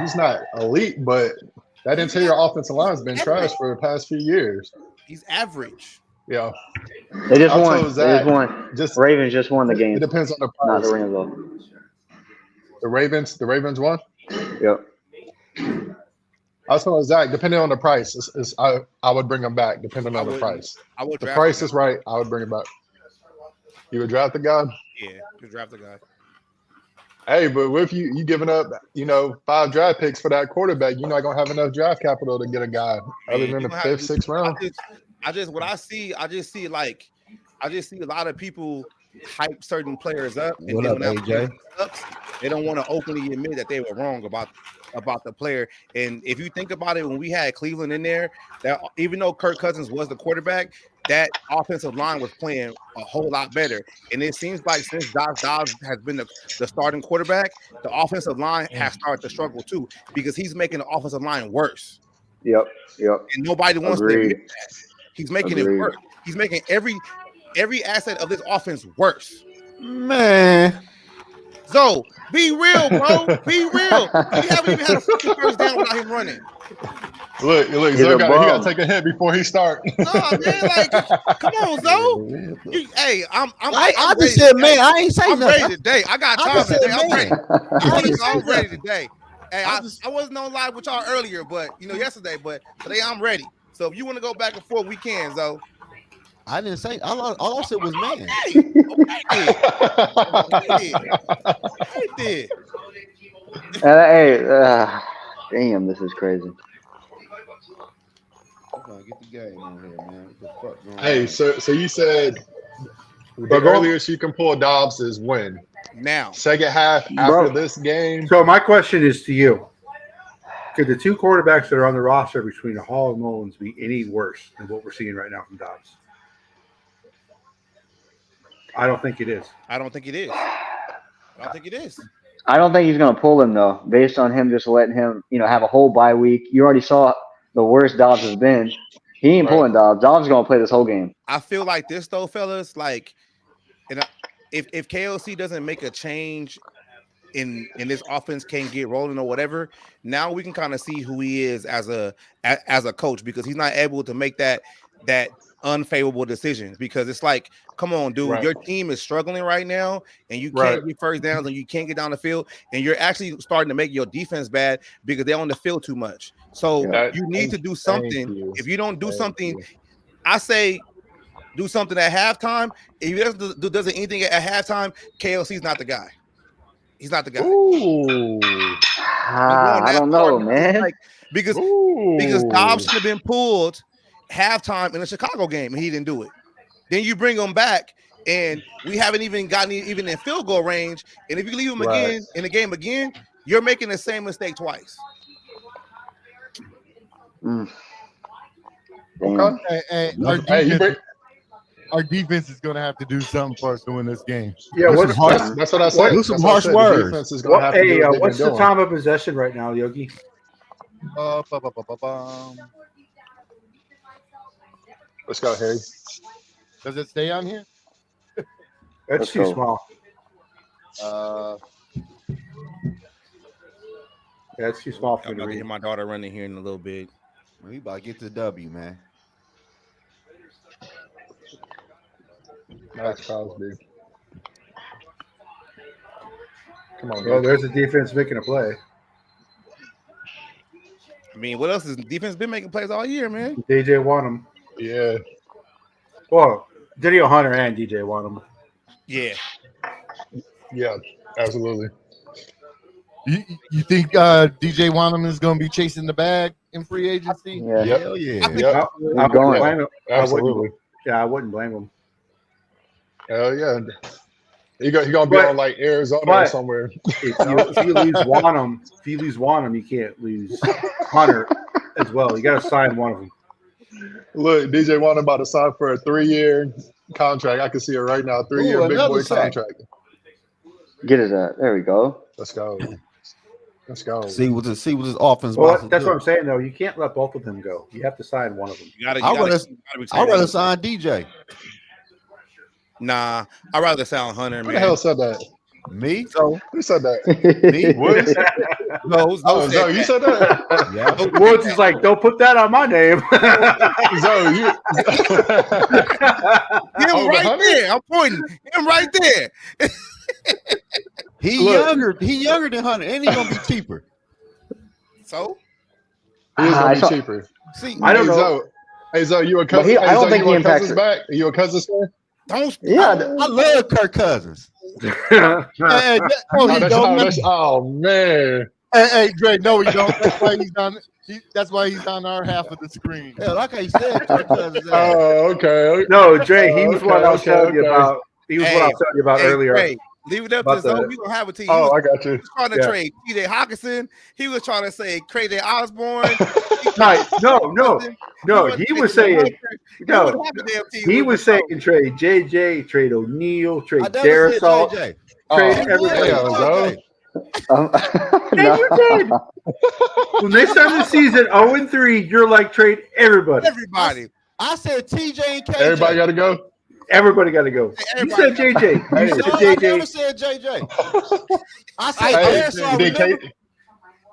elite, but that He's interior offensive line has been average. trash for the past few years. He's average. Yeah, They just I told won. They just Zach, won. just Ravens just won the it game, depends on the not the price. Rams though. The Ravens won. Yep. I was telling Zach, depending on the price, I would bring him back depending I on the wouldn't. price. I would The draft the price guy. is right, I would bring him back. You would draft the guy. Yeah, just draft the guy. Hey, but what if you giving up, 5 draft picks for that quarterback? You're not gonna have enough draft capital to get a guy other Man, than you the gonna have to fifth, do. sixth round. I just what I see. I just see a lot of people hype certain players up, and What then up, when that player AJ? sucks, they don't want to openly admit that they were wrong about the player. And if you think about it, when we had Cleveland in there, that even though Kirk Cousins was the quarterback, that offensive line was playing a whole lot better. And it seems like since Josh Dobbs has been the starting quarterback, the offensive line has started to struggle too because he's making the offensive line worse. Yep. Yep. And nobody wants to admit Agreed. that. He's making it Agreed. worse. He's making every asset of this offense worse. Man, So be real, bro. Be real. We haven't even had a fucking first down without him running. Look, He's Zoe a he got to bum. take a hit before he start. Nah, man, like, come on, Zo. Hey, I'm I ready just said, today. man, I ain't say I'm nothing. ready today. I got I time just said, today. I'm ready. man. I ain't say I'm ready nothing. today. Hey, I I just, wasn't on live with y'all earlier, but yesterday, but today I'm ready. So if you want to go back and forth, we can, Zo. I didn't say. All I said was, man. Okay, okay, then. Okay, then. Hey, damn, this is crazy. I'm trying to get the game on here, man. What the fuck going Hey, on? so you said the But going, earliest you can pull Dobbs is when? Now, Second half after bro. this game? So my question is to you: could the two quarterbacks that are on the roster between Hall and Mullins be any worse than what we're seeing right now from Dobbs? I don't think it is. I don't think it is. I don't think it is. I don't think he's gonna pull him though, based on him just letting him, have a whole bye week. You already saw the worst Dobbs has been. He ain't Right. pulling Dobbs. Dobbs is gonna play this whole game. I feel like this though, fellas. Like, if KOC doesn't make a change in this offense, can't get rolling or whatever, now we can kind of see who he is as a coach because he's not able to make that unfavorable decisions because it's like, come on, dude, Right. your team is struggling right now and you Right. can't get first downs and you can't get down the field and you're actually starting to make your defense bad because they're on the field too much. So Yeah. you need to do Thank something. you. If you don't do Thank something, you. I say do something at halftime. If he doesn't anything at halftime, KLC's not the guy. He's not the guy. Ooh. I'm going I that don't far know, man. because Ooh. Dobbs should have been pulled halftime in the Chicago game and he didn't do it. Then you bring him back and we haven't even gotten even in field goal range. And if you leave him Right. again in the game again, you're making the same mistake twice. Mm. Okay. Hey, our defense is going to have to do something for us to win this game. Yeah. Use What's some harsh, That's what I said. use some That's what I harsh said. The words. defense is going to have to do what they've what's been the doing. time of possession right now, Yogi? Let's go, Harry. Does it stay on here? That's Let's too go. small. Yeah, it's too small for I'm me to about to hear read. my daughter running here in a little bit. We about to get to the W, man. Max Crosby. Come on, Well, dude. there's a defense making a play. I mean, what else has defense been making plays all year, man? DJ Wanham. Yeah. Well, Daniel Hunter and DJ Wanham. Yeah. Yeah. Absolutely. You think DJ Wanham is going to be chasing the bag in free agency? Yeah. Yep. Hell yeah. Yep. I wouldn't going. blame him. Absolutely. I wouldn't blame him. Hell yeah. He gonna be But- on like Arizona or but- somewhere. If you lose Wanham, you can't lose Hunter as well. You got to sign one of them. Look, DJ Wanham about to sign for a 3-year contract. I can see it right now. 3-year Ooh, big another boy sack. contract. Get it out. There we go. Let's go. Let's go. See what this offense. Well, about to that's do. what I'm saying, though. You can't let both of them go. You have to sign one of them. You gotta, I'd rather sign DJ. Nah, I'd rather sign Hunter, Who the man. hell said that? Me? Who said that? Me? Woods? No, Oh, Zoe, you said that? Yeah. Woods is like, don't put that on my name. Zoe, you. Him Over right Hunter? there. I'm pointing. Him right there. He Look. younger. He younger than Hunter, and he gonna be cheaper. So He is I going to saw- be cheaper. See, I don't Hey, know. Zoe. Hey, Zoe, you a But cousin? I Hey, don't Zoe, think you he a cousin's impacts back? You a cousin's fan? don't. Yeah. I love Kirk Cousins. Hey, Oh, he don't. oh, man. Hey, Dre, no, he don't. That's why he's on. That's why he's on our half of the screen. Hell, like I said, Kirk Cousins. Oh, okay. No, Dre, he was what I was Okay, telling you okay. about. He was what I was telling you about earlier. Ray, leave it up to About the- Zoe. We gonna have it to you. Oh, He I got you. was trying to Yeah. trade TJ Hawkinson. He was trying to say KJ Osborne. No, he was saying no. He was saying trade JJ, trade O'Neal, trade I never Darius said Salt, JJ. trade Oh, everybody. damn, Zoe. Yeah, you did. When they start the season 0-3, you're like trade everybody. Everybody. I said TJ and KJ. Everybody got to go. Everybody got to go. You said JJ. You Hey. said No, I never JJ. said JJ. I said Hey, Darius Salt, did remember?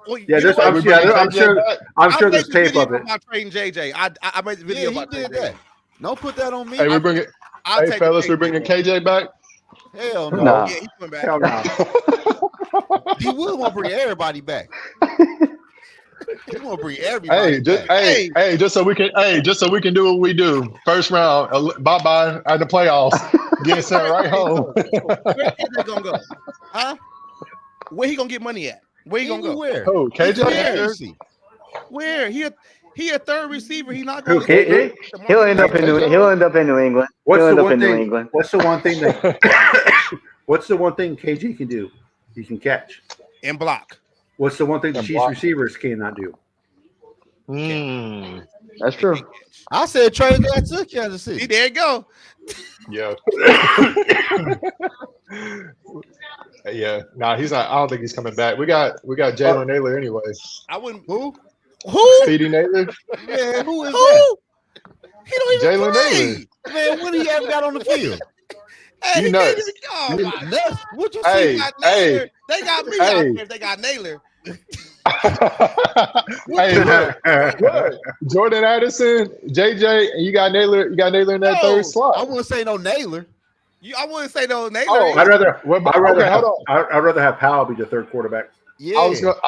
Well, Yeah, you there's, know I'm, what? we sure, bringing I'm KJ sure. back? I'm I sure made there's the tape video of it. about trading JJ. I made the Yeah, video he about did trading that. Don't put that on me. Hey, we bring it. I'll Hey, take fellas, the we're bringing KJ back. Hell no. Nah. Yeah, he's coming back. Hell no. He would want to bring everybody back. He want to bring everybody back. Just so we can do what we do. First round, bye bye at the playoffs. Get sent right home. Where KJ gonna go? Huh? Where he gonna get money at? Where he gonna go? Anywhere. Oh, KJ. Jersey. Where? He a third receiver. He not Who, going KJ? He'll end up in New England. What's He'll the end up one in New thing? England. What's the one thing that? What's the one thing KJ can do? He can catch. and block. What's the one thing the And Chiefs block. receivers cannot do? That's true. I said trade that to Kansas See, City. there you go. Yeah. Yeah. Nah, he's not. I don't think he's coming back. We got Jalen Naylor anyway. I wouldn't. Who? Speedy Naylor. Man, who is that? Who? He don't even Jalen play. Naylor. Man, what he haven't got on the field? Hey, You he nuts. can't even- oh, You my- Nuts. What you Hey, see? They got hey. Naylor. They got me Hey. out there. They got Naylor. Hey, look, Jordan Addison, JJ, and you got Naylor. You got Naylor in that No, third I slot. wouldn't say no Naylor. I wouldn't say no Naylor. Oh, I'd rather Okay, have, hold on. I'd rather have Powell be the third quarterback. Yeah. I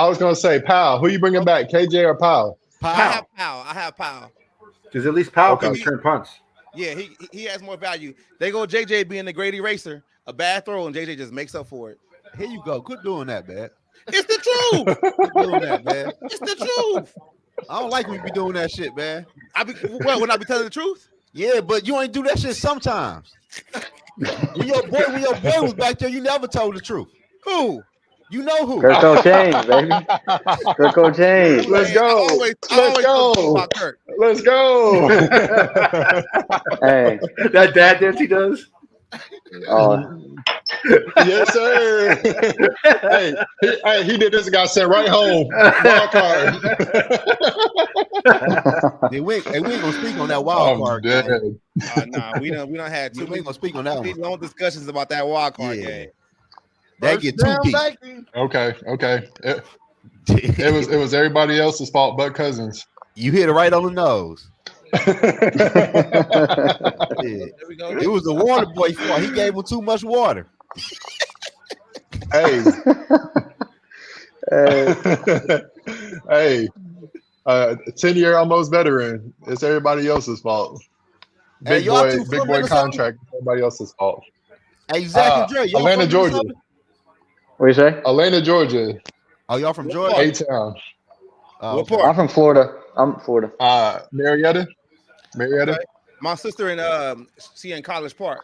was gonna say Powell. Who you bringing back, KJ or Powell? I have Powell. Because at least Powell Okay. can return punts. Yeah, he has more value. They go JJ being the great eraser, a bad throw, and JJ just makes up for it. Here you go. Quit doing that, man. It's the truth. Quit doing that, man. It's the truth. I don't like when you be doing that shit, man. When I be telling the truth? Yeah, but you ain't do that shit sometimes. When your boy was back there, you never told the truth. Who? You know who? Kirk don't change, baby. Kirk don't change. Let's go. I Let's always go. talk about Kirk. Let's go. Hey. That dad dance he does. Oh, Yes, sir. hey, he did this and got sent right home. Wild card. We ain't gonna speak on that wild I'm card dead. game. Nah, we don't have We too ain't many gonna speak on that one. long discussions about that wild card Yeah. game. That get too deep. Okay. It was everybody else's fault but Cousins. You hit it right on the nose. Hey, There we go. It was the water boy's fault. He gave him too much water. hey, 10-year almost veteran. It's everybody else's fault. Hey, Big y'all boy, two from big boy Minnesota? contract. Everybody else's fault. Hey, Zach and Dre, y'all Atlanta, from Georgia. Minnesota? What do you say? Atlanta, Georgia. Oh, y'all from Georgia? A-Town. Oh, What okay. part? I'm from Florida. Marietta. Okay. My sister in she in College Park.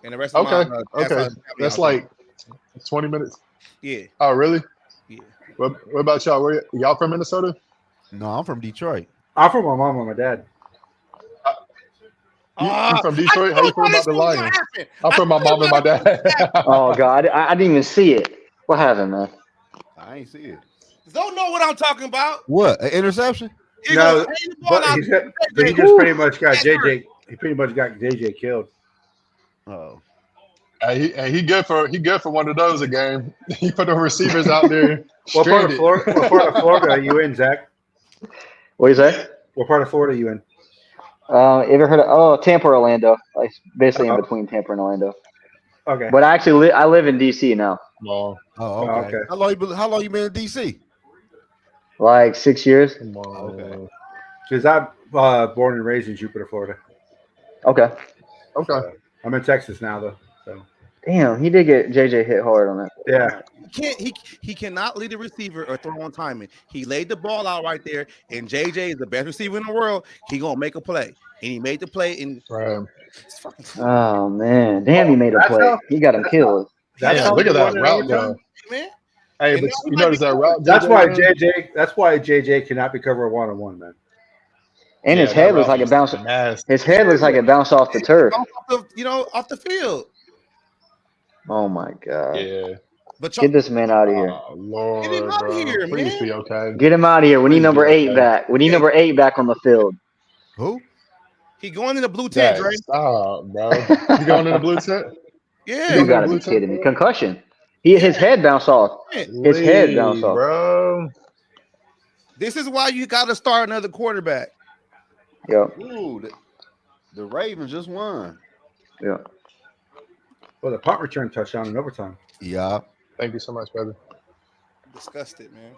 And the rest of Okay. my Okay. That's like 20 minutes. Yeah. Oh, really? Yeah. What about y'all? Where y'all from Minnesota? No, I'm from Detroit. I'm from my mom and my dad. You from Detroit? How you feel about the Lions? I'm from my mom and my dad. Oh God, I didn't even see it. What happened, man? I ain't see it. Don't know what I'm talking about. What? An interception? He No, goes, "Hey, the ball out." but he just pretty much got JJ. He pretty much got JJ killed. Oh. He good for one of those a game. He put the receivers out there. What part of stranded. Florida? What part of Florida are you in, Zach? What do you say? What part of Florida are you in? Ever heard of Tampa, or Orlando? Like basically in between Tampa and Orlando. Okay. But I actually I live in DC now. Come Oh, okay. okay. How long you been in DC? Like 6 years. on. Okay. Because I'm born and raised in Jupiter, Florida. Okay. Okay. I'm in Texas now, though. So Damn, he did get JJ hit hard on that. yeah, He cannot lead a receiver or throw on timing. He laid the ball out right there, and JJ is the best receiver in the world. He gonna make a play, and he made the play. And Right. Oh man, damn, he made a that's play. how- He got him killed. that's Yeah, how look we at that won in route overtime. though. man, Hey, And but now he you might notice be that cool. route? That's JJ why ran? JJ. That's why JJ cannot be covered 1-on-1, man. And Yeah, his that head looks route like it was bounced. nasty. His head looks like it bounced off the turf. Off the field. Oh my God. Yeah. But Get this man out of here. Oh Get him Lord, out bro. here, Please man. be okay. Get him out of here. We need Please number be 8 okay. back. We need number 8 back on the field. Who? He going in the blue tent, Zach, Dre. stop, bro. You going in the blue tent? Yeah. You You going in the gotta blue be tent? kidding me. Concussion. His head bounced off. His head bounced Leave, off. bro. This is why you got to start another quarterback. Yep. Ooh, the Ravens just won. Yeah. Well, the punt return touchdown in overtime. Yeah. Thank you so much, brother. Disgusted, man.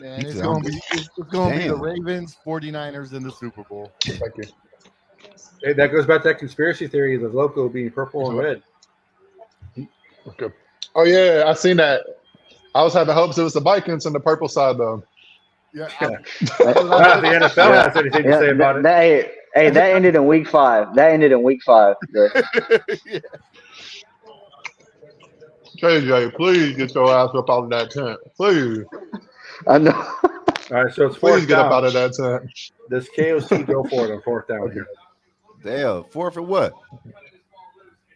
Man, He it's said, gonna I'm- be it's gonna be the Damn. Ravens, 49ers in the Super Bowl. Thank you. Hey, that goes back to that conspiracy theory of the logo being purple and red. Okay. Oh yeah, I seen that. I was having hopes it was the Vikings on the purple side though. Yeah, Not if the NFL has anything to say about it. That ended in week 5. That ended in week 5. JJ, please get your ass up out of that tent. Please. I know. All right, so it's Please fourth get up down. out of that tent. Does KOC go for it on fourth down here? Damn. Fourth and what?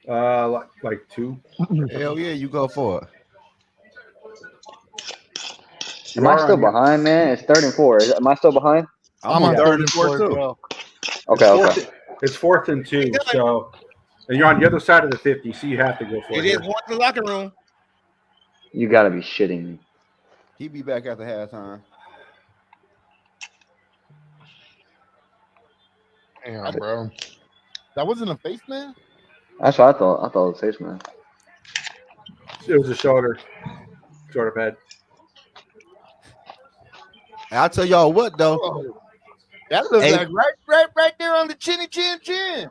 Like 2. Hell yeah, you go for it. Am I still behind, man? It's 3rd and 4. Am I still behind? I'm on on 3rd and 4 as too. well. Okay. It's 4th and 2. So and you're on the other side of the 50, so you have to go for It it. is Here. going to the locker room. You gotta be shitting me. He be back after halftime. Damn, bro. That wasn't a face man? That's what I thought. I thought it was face man. It was a shoulder pad. And I'll tell y'all what though. Oh, that looks Hey. like right there on the chinny chin.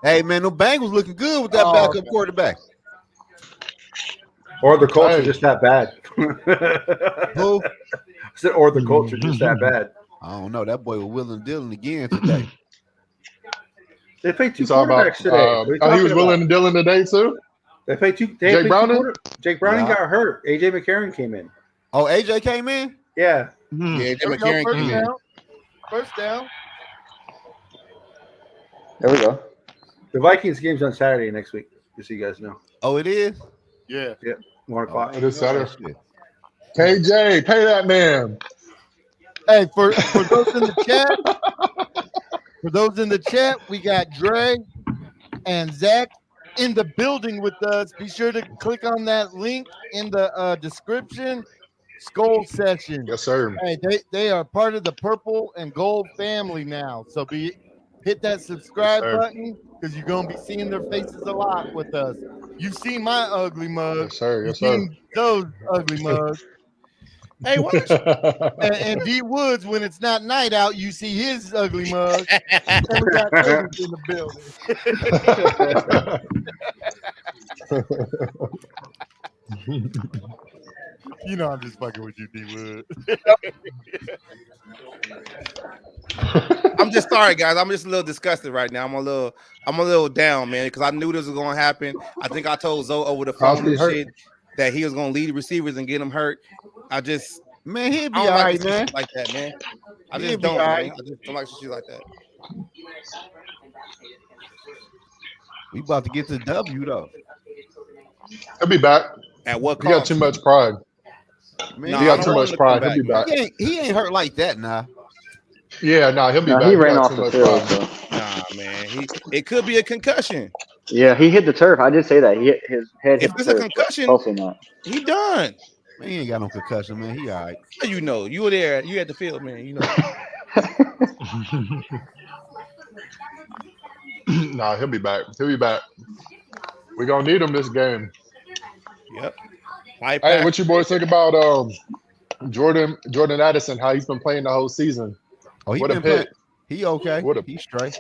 Hey man, them Bengals looking good with that backup okay. quarterback. Or the Colts are Hey. just that bad. Who? I said, or the Colts are just that bad. I don't know. That boy was willing dealing again today. They played 2 You talking about? quarterbacks today. What are you He talking was about? willing and dealing today too. They played 2. They Jake played Browning? Jake Browning Yeah. got hurt. AJ McCarron came in. Oh, AJ came in? Yeah. Yeah, There we go, first down. First down. There we go. The Vikings game's on Saturday next week, just so you guys know. Oh, it is? Yeah. 1 o'clock. It is Saturday. Shit. KJ, pay that man. Hey, for those in the chat, we got Dre and Zach in the building with us. Be sure to click on that link in the description Skull Session. Yes, sir. Hey, they are part of the purple and gold family now. So hit that subscribe sir. button because you're gonna be seeing their faces a lot with us. You've seen my ugly mug. Yes, sir. You've Yes, sir. seen those ugly mugs. Hey, what? And D Woods, when it's not night out, you see his ugly mug. And we got Curtis in the building. You know I'm just fucking with you, D Woods. I'm just sorry, guys. I'm just a little disgusted right now. I'm a little down, man, because I knew this was gonna happen. I think I told Zoe over the phone and shit that he was gonna lead receivers and get him hurt. Man, he'll be I don't all like right, to see man. shit like that, man. I He'll just be don't, all man. right. I just don't like shit like that. We about to get to W though. He'll be back. At what He got cost? too much pride. Man, Nah, He I got don't too want much him to pride. come He'll be back, back. he ain't hurt like that now. Yeah, no, he'll be No, back. he ran got off too the much field. pride. So. Nah, man. It could be a concussion. Yeah, he hit the turf. I did say that. His head hit If the it's a turf. concussion, Hopefully not. he done. Man, he ain't got no concussion, man. He all right. How you know? You were there. You had the field, man. You know. Nah, he'll be back. He'll be back. We're gonna need him this game. Yep. Hey, what you boys think about Jordan Addison? How he's been playing the whole season? Oh, he What a been playing. pick! He okay. What a He's straight.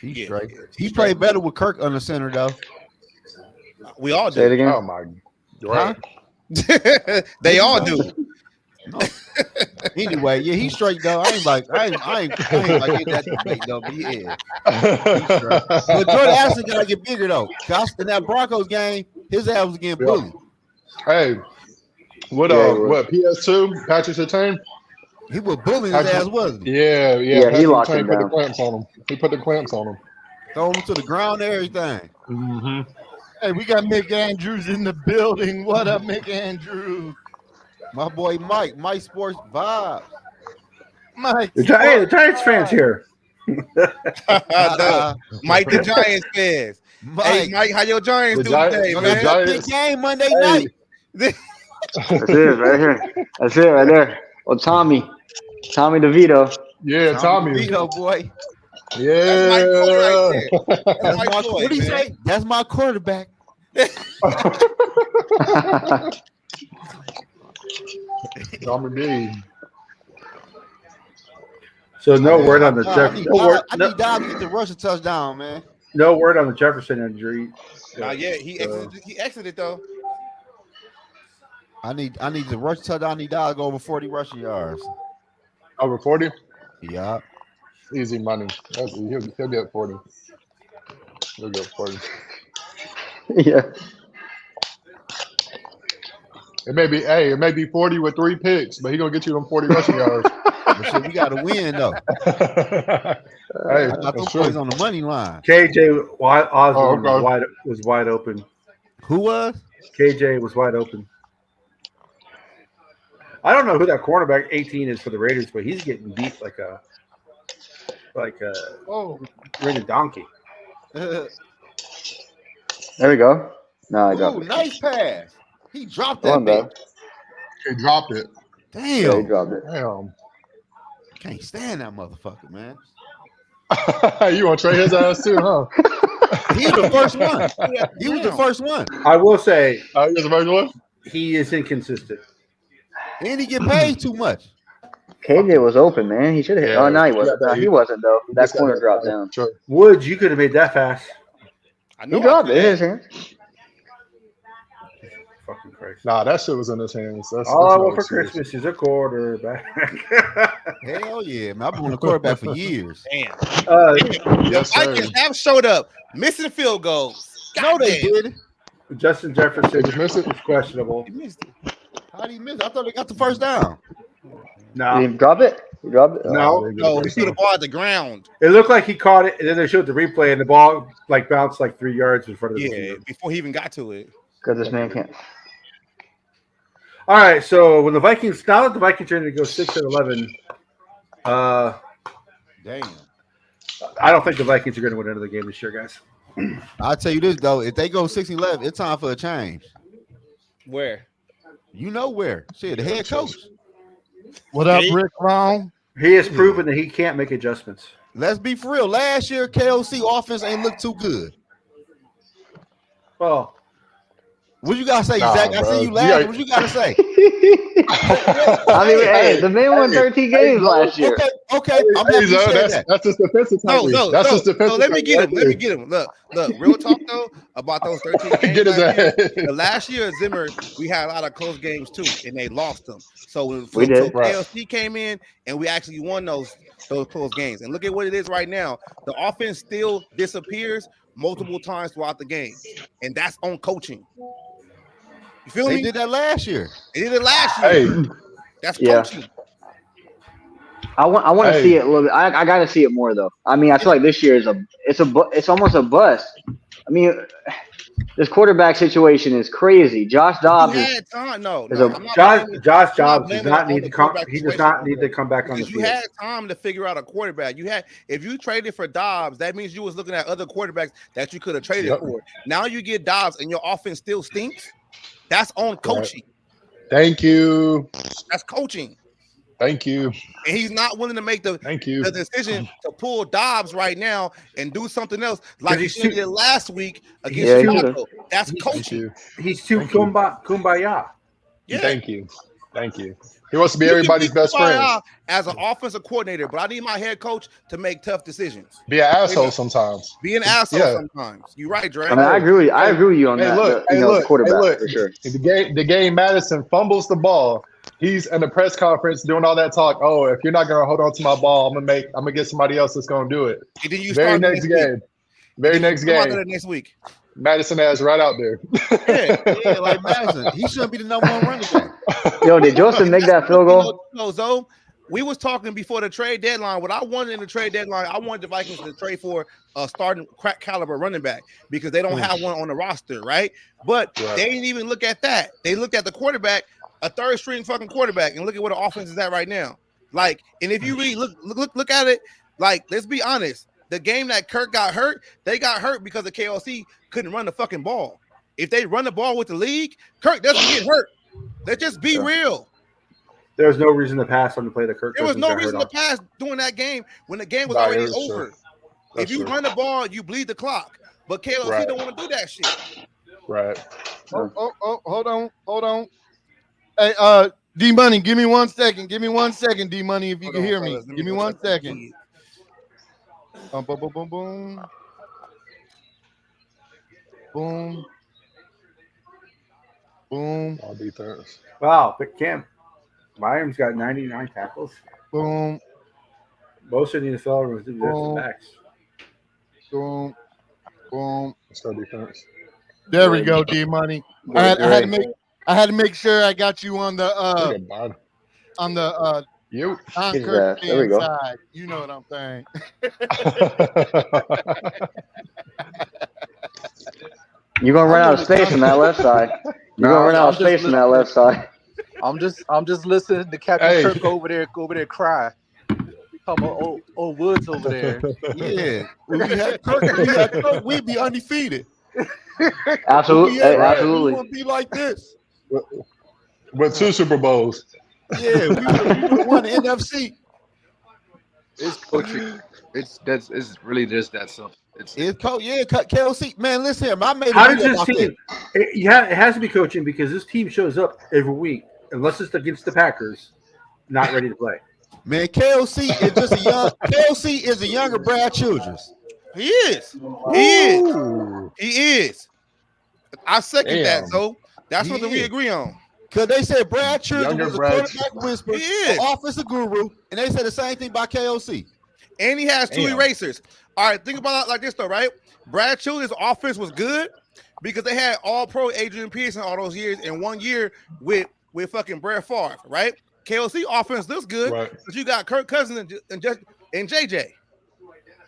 He's Yeah, straight. yeah, He he's played better with Kirk on the center though. We all Say it do. again. Oh my, right? They all do. No. Anyway, yeah, he's straight though. I ain't like in that debate though, but yeah. But Jordan Addison gotta get bigger though. Cause in that Broncos game, his ass was getting bullied. Hey, what PS2 Patrick Surtain? He was bullying his ass, wasn't he? Yeah. Yeah, he Patrick locked Surtain him put the down. clamps on him. He put the clamps on him. Throw him to the ground and everything. Mm-hmm. Hey, we got Mick Andrews in the building. What up, Mick Andrews? My boy Mike Sports Vibes. Mike. The Giants fans here. Mike the Giants fans. Hey, Mike, how your Giants do today, man? Big game Monday night. That's it right here. That's it right there. Oh, Tommy DeVito. Yeah, Tommy. DeVito, boy. Yeah. That's my boy right there. That's my, what do you say? That's my quarterback. Tommy B. So no word on the Jefferson. I need Dobbs to get the rushing touchdown, man. No word on the Jefferson injury. Not yet. He exited though. I need the rushing touchdown. I need Dobbs to go over 40 rushing yards. Over 40? Yeah. Easy money. He'll get 40. He'll get 40. Yeah. It may be 40 with 3 picks, but he's gonna get you them 40 rushing yards. But shit, we gotta win though. Hey, I got those boys on the money line. KJ Osborne okay. was wide open. Who was? KJ was wide open. I don't know who that cornerback 18 is for the Raiders, but he's getting beat like a ring a donkey. There we go. No, I got Ooh, it. nice pass. He dropped Come that on, bitch. he dropped it. Yeah, he Damn. dropped it. Damn. Can't stand that motherfucker, man. You want to trade his ass too, huh? He was the first one. He was the first one. I will say He was the first one? he is inconsistent. And he get paid too much. KJ was open, man. He should have hit. Yeah, Oh, no, he wasn't. No, he wasn't, though. He That just got corner that dropped ball. down. Sure. Woods, you could have made that fast. I He know. dropped it in his hands. Fucking Christ. Nah, that shit was in his hands. All I no want for excuse. Christmas is a quarterback. Hell yeah, man. I've been on the quarterback for years. Damn. Yes, The sir. Vikings have showed up, missing field goals. No, they did. Justin Jefferson Did you miss it? is questionable. He missed it. How did he miss it? I thought they got the first down. No, Did he drop it? He dropped it? No. No, he threw the ball at the ground. it looked like he caught it, and then they showed the replay, and the ball like bounced like 3 yards in front of the Yeah, receiver. before he even got to it. Because this man can't. All right, so when the Vikings now that the Vikings are going to go 6-11, Damn. I don't think the Vikings are going to win another game this year, guys. I'll tell you this though, if they go 6-11, it's time for a change. Where? You know where? Shit, the head coach. What up, Rick Long? He has proven that he can't make adjustments. Let's be for real. Last year, KOC offense ain't looked too good. Well, What you gotta say, Nah, Zach? I bro. see you laughing. What you gotta say? I mean, hey, the man won 13 games last year. Okay. I'm happy you said that. That's his defensive No, technique. That's his defensive so let me get him. technique Let me right get him. Look. Real talk though about those 13 games. Get his last year. ass. The last year at Zimmer, we had a lot of close games too, and they lost them. So We did. So KLC came in, and we actually won those close games. And look at what it is right now. The offense still disappears multiple times throughout the game, and that's on coaching. You feel They me? did that last year. They did it last year. Hey, That's Yeah. coaching. I want to Hey. see it a little bit. I got to see it more though. I mean, I feel like this year is it's almost a bust. I mean, this quarterback situation is crazy. Josh Dobbs You is had time. No, is no. a- I'm not Josh blaming- Josh I'm not Jobs does blaming not it need on to the come. quarterback He does situation. not need to come back on the Because you field. had time to figure out a quarterback. You had, if you traded for Dobbs, that means you was looking at other quarterbacks that you could have traded Yep. for. Now you get Dobbs and your offense still stinks. That's on coaching. thank you. That's coaching. Thank you. And he's not willing to make the Thank you. decision to pull Dobbs right now and do something else like he he's should have too- did last week against Yeah, he Chicago. That's Thank coaching. you. He's too Thank you. kumbaya. Yeah. Thank you. Thank you. He wants to be You can everybody's best friend. kumbaya as an offensive coordinator, but I need my head coach to make tough decisions. Be an asshole sometimes. Be an asshole Yeah. sometimes. You're right, Dre. I mean, I agree with you. I agree with you on Hey, that. look. You Hey, know, look. quarterback Hey, look. for sure. The game Madison fumbles the ball. He's in the press conference doing all that talk. Oh, if you're not gonna hold on to my ball, I'm gonna get somebody else that's gonna do it. And then you Very start next game. Very next Come out game. there next week. Madison ass right out there. Yeah, like Madison. He shouldn't be the number one running back. Yo, did Joseph make that field goal? No, Zoe, we was talking before the trade deadline. What I wanted in the trade deadline, I wanted the Vikings to trade for a starting crack caliber running back because they don't have one on the roster, right? But they didn't even look at that. They looked at the quarterback, a third string fucking quarterback, and look at where the offense is at right now. Like, and if you really look at it, like, let's be honest. The game that Kirk got hurt, they got hurt because the KLC couldn't run the fucking ball. If they run the ball with the league, Kirk doesn't get hurt. Let's just be real. There's no reason to pass on the play that Kirk. There was Cousins no got reason hurt to pass during that game when the game was Nah, already it was over. true. That's If you true. run the ball, you bleed the clock. But KLC Right. don't want to do that shit. Right. Oh, hold on. Hey, D Money, give me 1 second. Give me 1 second, D Money, if you Hold can on, hear fellas. me. Let Give me go 1 check the second. feed. Boom, boom, boom, boom, boom. Boom, All defense. Wow, but Cam Byram's got 99 tackles. boom, Most of the NFL runs do Oh. defensive backs. boom, boom. Let's go defense. There we go, D Money. I had to make sure I got you on the Look at Bond. You. non-Kirk There we go. side. You know what I'm saying. You're gonna run out of space on that left side. You're gonna run out of space on that left side. I'm just listening to Captain Hey. Kirk over there cry. Talking about old Woods over there. Yeah. When we had Kirk, we'd be undefeated. Absolutely, We absolutely. wouldn't be like this. With 2 Super Bowls. Yeah, we would won the NFC. It's coaching. It's really just that simple. It's KLC. Man, listen here. I made a How does video this about team? It has to be coaching because this team shows up every week, unless it's against the Packers, not ready to play. Man, KLC is just a young. KLC is a younger Brad Childress. He is. He is. He is. I second that, Damn. so that's He something we is. agree on. Because they said Brad Childress Younger was a Brad. quarterback whisperer, He is. an offensive guru, and they said the same thing about KLC. And he has 2 Damn. erasers. All right, think about it like this though, right? Brad Childress' offense was good because they had all-pro Adrian Peterson all those years in 1 year with fucking Brett Favre, right? KLC offense looks good, Right. but you got Kirk Cousins and JJ.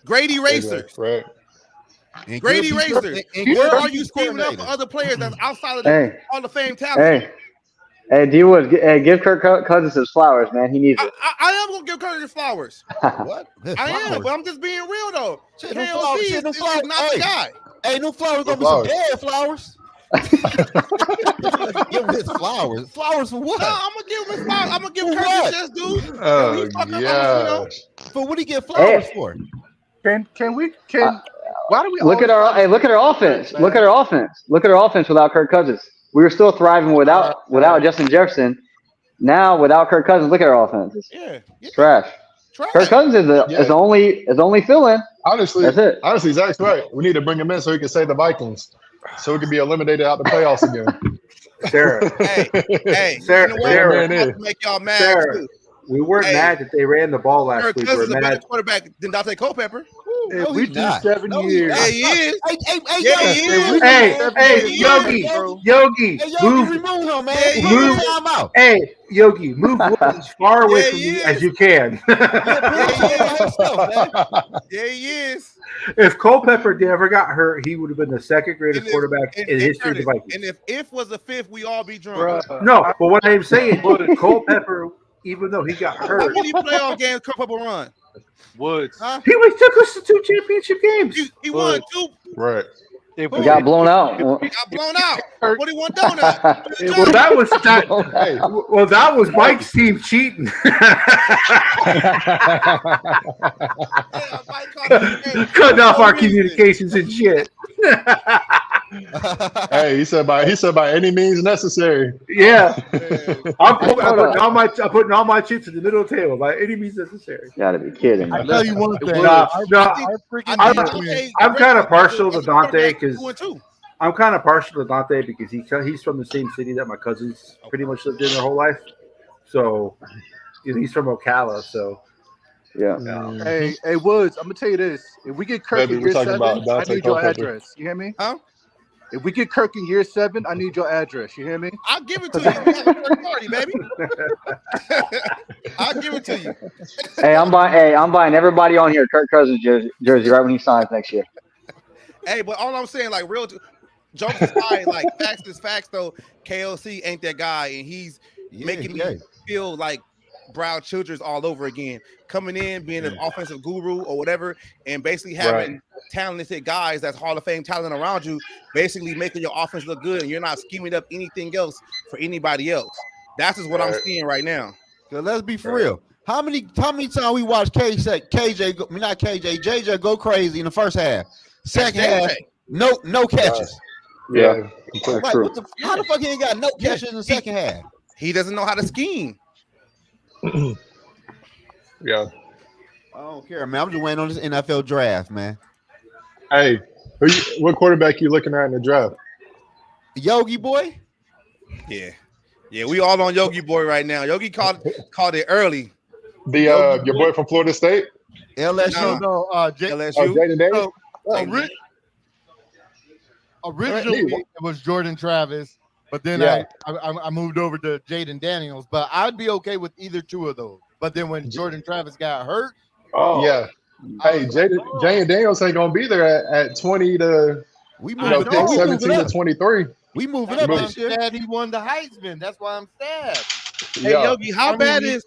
Great erasers. Right. And Great good erasers. defense- and Where good are you scheming up for coordinators. other players that's outside of the Hey, Hall of Fame talent? hey, D Woods, give Kirk Cousins his flowers, man. He needs it. I am gonna give Curtis flowers. What? I am, but I'm just being real though. Shit, them KLC flowers, is shit, them is flowers. not the guy. Hey, no flowers gonna be Flowers. some dead flowers. Give him his flowers. Flowers for what? No, I'm gonna give him his flowers. I'm gonna give For Kirk what? his just dude. Oh yeah. For what he get flowers for? Can why do we Look at always our look at our offense. Look at our offense. Look at our offense without Kirk Cousins. We were still thriving without Justin Jefferson. Now without Kirk Cousins, look at our offense. Yeah. Trash. Kirk Cousins is the only fill-in. Honestly, That's it. honestly, Zach's right. We need to bring him in so he can save the Vikings, so we can be eliminated out the playoffs again. Sarah, Hey, Sarah, you know what? Sarah, I'm about to make y'all mad Sarah, too. we weren't mad that they ran the ball last Kirk week. Cousins We're is a better mad. quarterback than Dante Culpepper. if we he's do not. 7 No, he's years? not. Yeah, he is. Hey, Yeah, Yogi, he is. Hey, Yogi, Yogi, Hey, Yogi, move. remove him, man. Yeah, Put him move. in timeout. Hey, Yogi, move Woods as far away Yeah, from he me is. as you can. Yeah, put him by himself, man. Yeah, he is. If Culpepper never got hurt, he would have been the second greatest And if- quarterback and- in and history of the Curtis, Vikings. And if was the fifth, we all be drunk. Bruh, No, but what I'm saying, Culpepper, even though he got How hurt, many playoff games Culpepper run? Woods. Huh? he took us to 2 championship games. He won 2. Right. If We got blown out. Got blown out. 41 donuts. Well, that was that. Hey. Well, that was Mike's team cheating. Cutting off our communications and shit. Hey, he said by any means necessary. Yeah, I'm putting all my chips in the middle of the table by any means necessary. Gotta be kidding. I tell you one thing. No, I'm kind of partial to Dante because I'm kind of partial to Dante because he's from the same city that my cousins pretty much lived in their whole life. So he's from Ocala. So Yeah. Hey, Woods, I'm gonna tell you this. If we get Kirk Baby, in we're year talking 7, about I Dante need your Culpepper. address. You hear me? Huh? If we get Kirk in year 7, I need your address. You hear me? I'll give it to you. We have a third party, baby. I'll give it to you. Hey, I'm buying everybody on here Kirk Cousins jersey right when he signs next year. Hey, but all I'm saying, like, jokes aside, like, facts is facts, though. KLC ain't that guy, and he's making me feel like Brown Childress all over again. Coming in, being an offensive guru or whatever, and basically having talented guys that's Hall of Fame talent around you, basically making your offense look good, and you're not scheming up anything else for anybody else. That's just what I'm seeing right now. So let's be for real. How many times we watched JJ go crazy in the first half? Second half, no catches. Yeah, that's like, true. How the fuck he ain't got no catches in the second half? He doesn't know how to scheme. Yeah. I don't care, man. I'm just waiting on this NFL draft, man. Hey, what quarterback you looking at in the draft? Yogi boy? Yeah, we all on Yogi boy right now. Yogi called it early. Your boy from Florida State? LSU? LSU. Jaden Daniels? Originally, it was Jordan Travis, but then I moved over to Jaden Daniels. But I'd be okay with either two of those. But then when Jordan Travis got hurt, yeah. Hey, Jaden Daniels ain't gonna be there at 20 to 17 to 23. We moving up this year. Sad he won the Heisman. That's why I'm sad. Hey Yogi, how bad is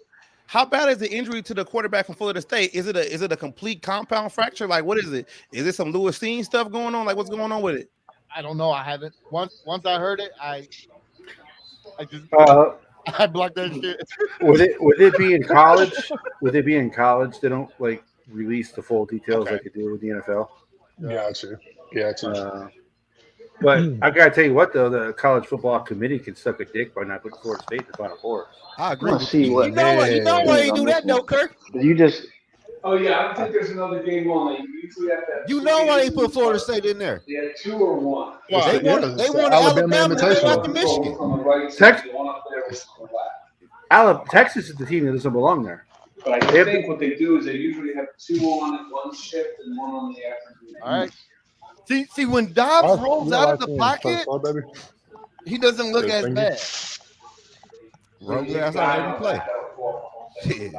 the injury to the quarterback from Florida State? Is it a complete compound fracture? Like, what is it? Is it some Lewis Steen stuff going on? Like, what's going on with it? I don't know. I haven't. Once I heard it, I just I blocked that shit. Would it be in college? Would it be in college? They don't like release the full details like they do with the NFL. Gotcha. But I gotta tell you what though, the college football committee can suck a dick by not putting Florida State in the Final Four. I agree. Let's see what. You know why you do that though, Kirk? You just. Oh yeah, I think there's another game on. They usually have that. You know why they put Florida State in there? They had 2 or 1. They want Alabama after Michigan. From the right Tex- side, the one up there was from the left. Texas is the team that doesn't belong there. But I think what they do is they usually have 2 on at one shift and 1 on the afternoon. All right. See when Dobbs rolls out of the pocket, he doesn't look as bad. That's how they play. Shit.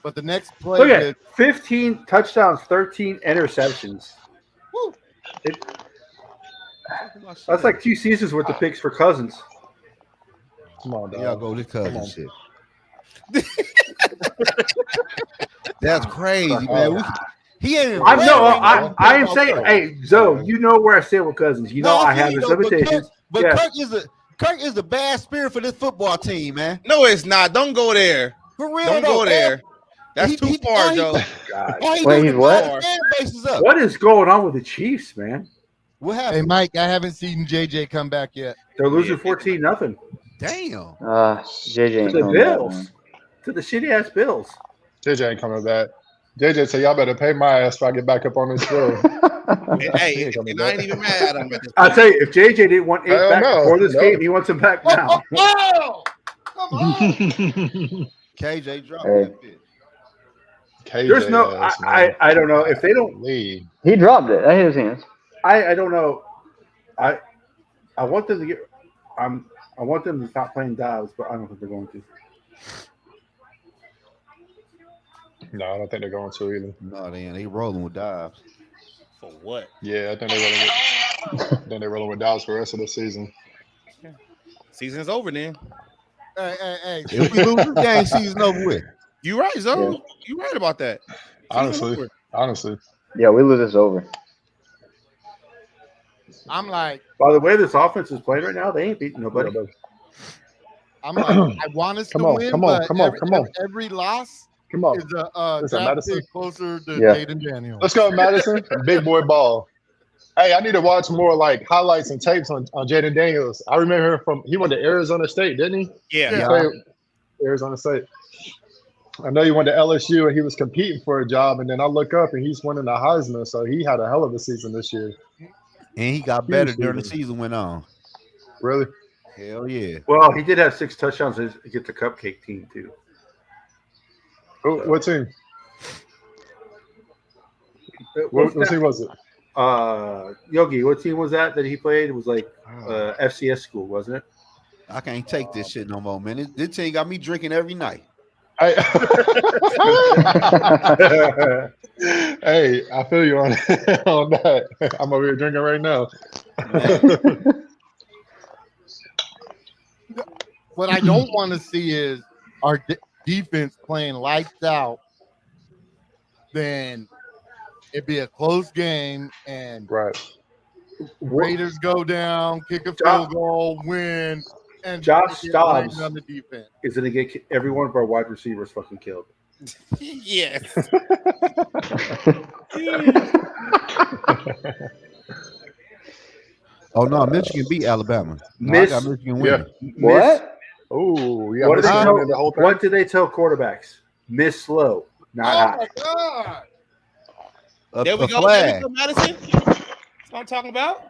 But the next play, Look at 15 touchdowns, 13 interceptions. Woo. That's like 2 seasons worth of picks for Cousins. Come on, dog. Y'all go this cousin shit. That's crazy, man. He ain't. I know. I am about saying, Kirk. hey, Zoe, you know where I stand with Cousins. You know I have his limitations. But Yes. Kirk is the bad spirit for this football team, man. No, it's not. Don't go there. For real, Don't go there. That's too far, Joe. Wait, he's what? Fan bases up. What is going on with the Chiefs, man? What Hey, happened? Mike, I haven't seen JJ come back yet. They're losing 14-0 Damn. JJ to ain't the coming back, Bills, man. to the shitty ass Bills. JJ ain't coming back. JJ said, y'all better pay my ass if I get back up on this field. Hey, and I ain't even mad at him. I'll tell you, if JJ didn't want 8 back before this game, he wants him back now. Oh, come on. KJ dropped Hey. that bitch. KJ There's no, ass, I don't know if they don't. lead. He dropped it. I hit his hands. I don't know. I want them to get. I want them to stop playing Dobbs, but I don't think they're going to. No, I don't think they're going to either. No, they rolling with Dobbs. For what? Yeah, I think they're rolling with Dallas for the rest of the season. Season's over then. Hey. If we lose this game, season over with. You right, Zoe. Yeah. You right about that. Season's over. Honestly. Yeah, we lose this over. I'm like, By the way, this offense is playing right now. They ain't beating nobody. I want us to win, but every loss Come on. is a draft Madison? pick closer to Yeah. Jaden Daniels. Let's go, Madison. Big boy ball. Hey, I need to watch more like highlights and tapes on Jaden Daniels. I remember him he went to Arizona State, didn't he? Yeah. He played Arizona State. I know he went to LSU and he was competing for a job, and then I look up and he's winning the Heisman, so he had a hell of a season this year. And he got better during the season went on. Really? Hell yeah. Well, he did have 6 touchdowns against the Cupcake team too. What team? What team was it? Yogi, what team was that he played? It was like FCS school, wasn't it? I can't take this shit no more, man. This team got me drinking every night. Hey, I feel you on that. I'm over here drinking right now. What I don't want to see is our defense playing lights out. Then it'd be a close game, and Raiders go down, kick a field goal, win, and Josh Dobbs on the defense is going to get every one of our wide receivers fucking killed. Yes. Oh no, Michigan beat Alabama. No, I got Michigan winning. What? Oh, yeah. What did they tell quarterbacks? Miss slow, not high. God. There we go. There we go, Madison. That's what I'm talking about.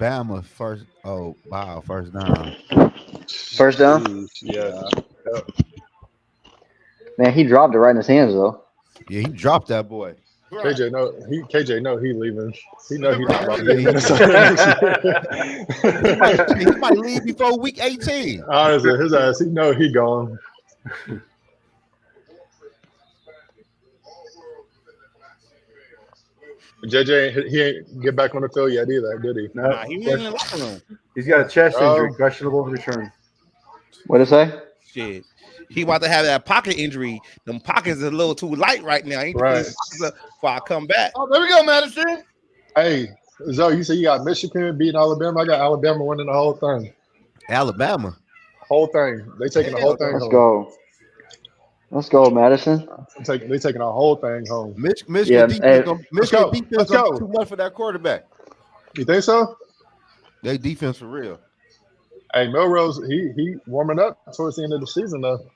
Bama first. Oh wow, first down. First down? Yeah. Man, he dropped it right in his hands though. Yeah, he dropped that boy. KJ he leaving. He know he not about He might leave before week 18. Honestly, his ass, he know he gone. JJ, he ain't get back on the field yet either, did he? No, He was in the locker room. he's got a chest injury, questionable return. What did it say? Shit. He about to have that pocket injury. Them pockets are a little too light right now. He Right. Before I come back. Oh, there we go, Madison. Hey, Zoe, you say you got Michigan beating Alabama. I got Alabama winning the whole thing. Alabama. Whole thing. They taking the whole thing Let's home. go. Let's go, Madison. They taking the whole thing home. Michigan defense, Michigan defense is too much for that quarterback. You think so? They defense for real. Hey, Melrose, he warming up towards the end of the season though.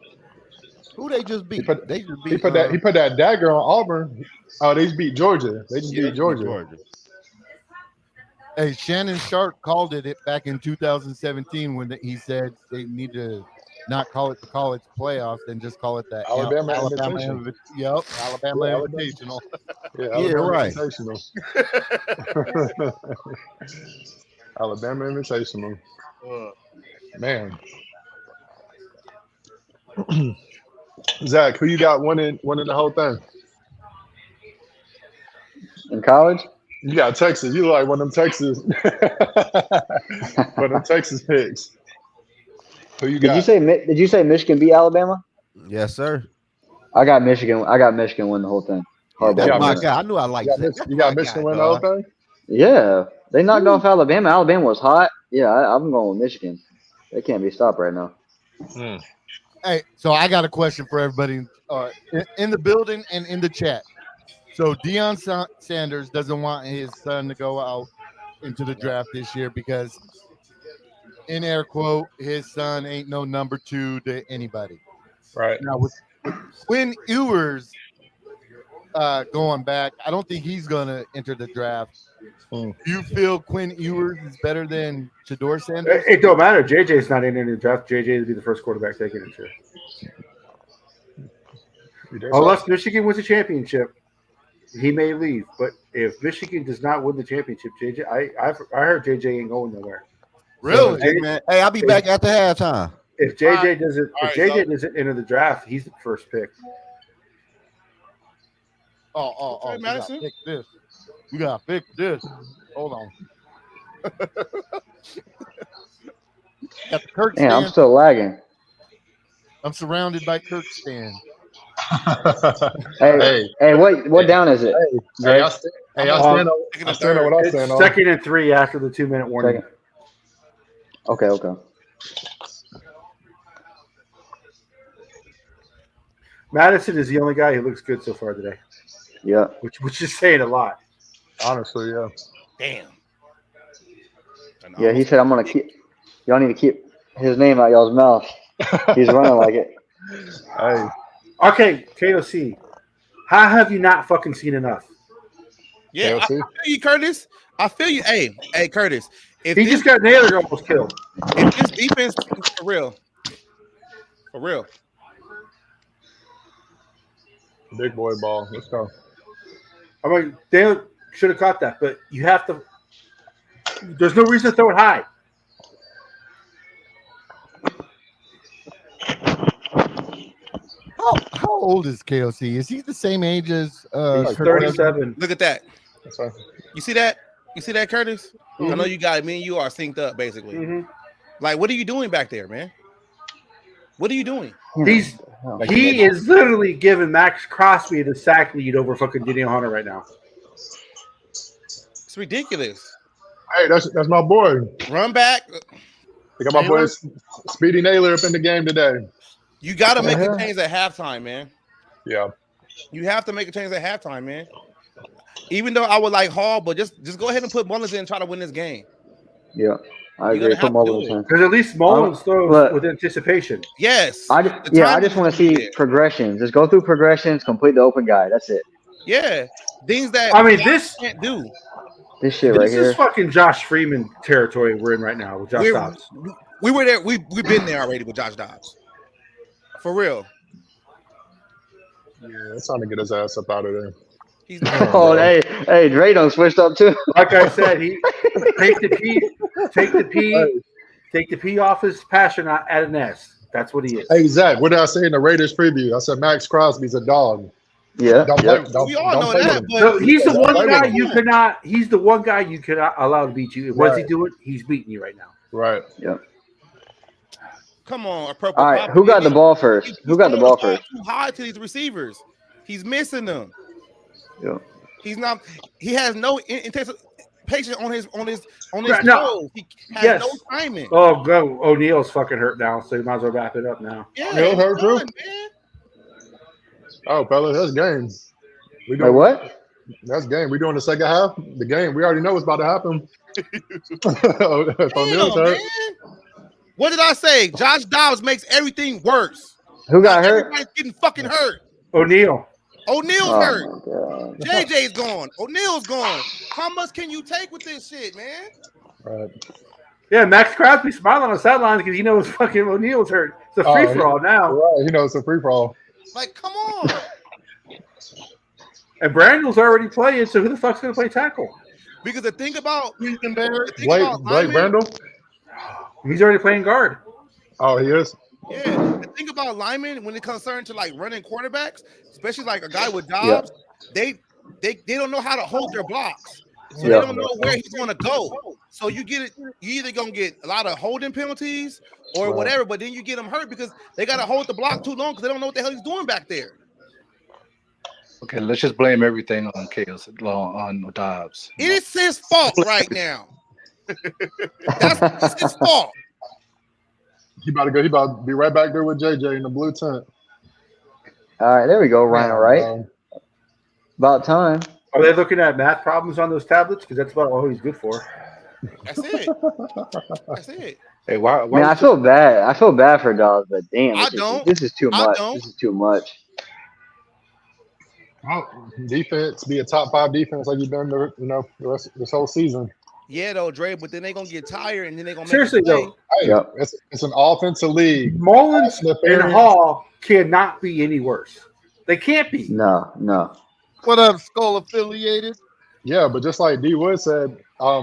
Who they just beat? They just beat. He put that dagger on Auburn. Oh, they just beat Georgia. They just beat Georgia. Hey, Shannon Sharp called it back in 2017 when he said they need to not call it the college playoffs and just call it the Alabama Alabama Invitational. Alabama Yeah, Invitational. Yeah, right. Invitational. Alabama Invitational. Man. Zach, who you got winning the whole thing? In college? You got Texas. You look like one of them Texas. One of them Texas picks. Who you got? Did you say Michigan beat Alabama? Yes, sir. I got Michigan. I got Michigan win the whole thing. Yeah, that's Harbaugh. my guy. I knew I liked that. You got Michigan win the whole thing? Yeah, they knocked off Alabama. Alabama was hot. Yeah, I'm going with Michigan. They can't be stopped right now. Hey, so I got a question for everybody in the building and in the chat. So Deion Sanders doesn't want his son to go out into the draft this year because, in air quote, his son ain't no number 2 to anybody. Right. Now with Quinn Ewers going back, I don't think he's gonna enter the draft. Do you feel Quinn Ewers is better than Shador Sanders? It don't matter. JJ's not in the draft. JJ will be the first quarterback taken this year. Unless Michigan wins a championship, he may leave. But if Michigan does not win the championship, JJ, I heard JJ ain't going nowhere. Really? Hey, man. Hey, I'll be back after halftime. If JJ doesn't enter the draft, he's the first pick. Oh, Madison? We gotta fix this. Hold on. Got the Kirk Damn, I'm stand. still lagging. I'm surrounded by Kirk stand. Hey, what down is it? Hey, I stand on what I stand on. Second and 3 after the 2-minute warning. Okay. Madison is the only guy who looks good so far today. Yeah. Which is saying a lot. Honestly, yeah. Damn. Yeah, he said, y'all need to keep his name out y'all's mouth. He's running like it. Hey. Okay, KOC. How have you not fucking seen enough? Yeah, I feel you, Curtis. I feel you. Hey, Curtis. If he just got Naylor almost killed. If this defense for real. Big boy ball. Let's go. I mean, Naylor should have caught that, but you have to. There's no reason to throw it high. How old is KOC? Is he the same age as He's 37? Look at that. You see that? You see that, Curtis? I know you got me and you are synced up, basically. Like, what are you doing back there, man? What are you doing? He is literally giving Max Crosby the sack lead over fucking Daniel Hunter right now. It's ridiculous. Hey, that's my boy. Run back. I got my boy Speedy Naylor up in the game today. You got to make a change at halftime, man. Yeah. You have to make a change at halftime, man. Even though I would like Hall, but just go ahead and put Mullins in and try to win this game. Yeah, I agree. Put Mullins in. Because at least Mullins throws with anticipation. Yes. I just want to see progressions. Just go through progressions, complete the open guy. That's it. Yeah. Things that this can't do. This shit right here. This is fucking Josh Freeman territory we're in right now with Josh Dobbs. We were there. We've been there already with Josh Dobbs. For real. Yeah, it's time to get his ass up out of there. Hey, Dre done switched up too. Like I said, he take the P off his passion at an S. That's what he is. Hey Zach, what did I say in the Raiders preview? I said Max Crosby's a dog. Yeah, we all know that. So he's the one guy you cannot. He's the one guy you cannot allow to beat you. What's he doing? He's beating you right now. Right. Yeah. Come on, all right. Who got the ball first? Who got the ball first? Too high to these receivers. He's missing them. Yeah. He's not. He has no patience on his No. toes. He has no timing. Oh, go! O'Neal's fucking hurt now, so you might as well wrap it up now. Yeah, O'Neal hurt too. man. Oh, fella, that's game. Wait, what? That's game. We doing the second half. The game. We already know what's about to happen. O'Neal's hurt. Man. What did I say? Josh Dobbs makes everything worse. Who got hurt? Everybody's getting fucking hurt. O'Neal's hurt. JJ's gone. O'Neal's gone. How much can you take with this shit, man? Right. Yeah, Max Crosby smiling on the sidelines because he knows fucking O'Neal's hurt. It's a free for all now. Right. He knows it's a free for all. Like, come on. And Brandon's already playing, so who the fuck's gonna play tackle? Because the thing about Blake Brandel. He's already playing guard. Oh, he is. Yeah, the thing about linemen when it comes to like running quarterbacks, especially like a guy with Dobbs, they don't know how to hold their blocks, so they don't know where he's going to go. So you either gonna get a lot of holding penalties or whatever, but then you get them hurt because they got to hold the block too long because they don't know what the hell he's doing back there. Okay, let's just blame everything on Chaos on Dobbs. It is his fault right now. It's his fault. He about to go. He about to be right back there with JJ in the blue tent. All right, there we go. Ryan, all right. Bro. About time. Are they looking at math problems on those tablets? Because that's about all he's good for. That's it. That's it. Hey, why Man, I feel bad. I feel bad for Dobbs, but damn, this is too I much. don't. This is too much. Well, defense, be a top 5 defense like you've been, this whole season. Yeah, though, Dre, but then they're going to get tired and then they're going to Seriously, though. Hey, Yep. it's an offensive league. Mullins and Hall cannot be any worse. They can't be. No. What up, Skull affiliated? Yeah, but just like D Wood said,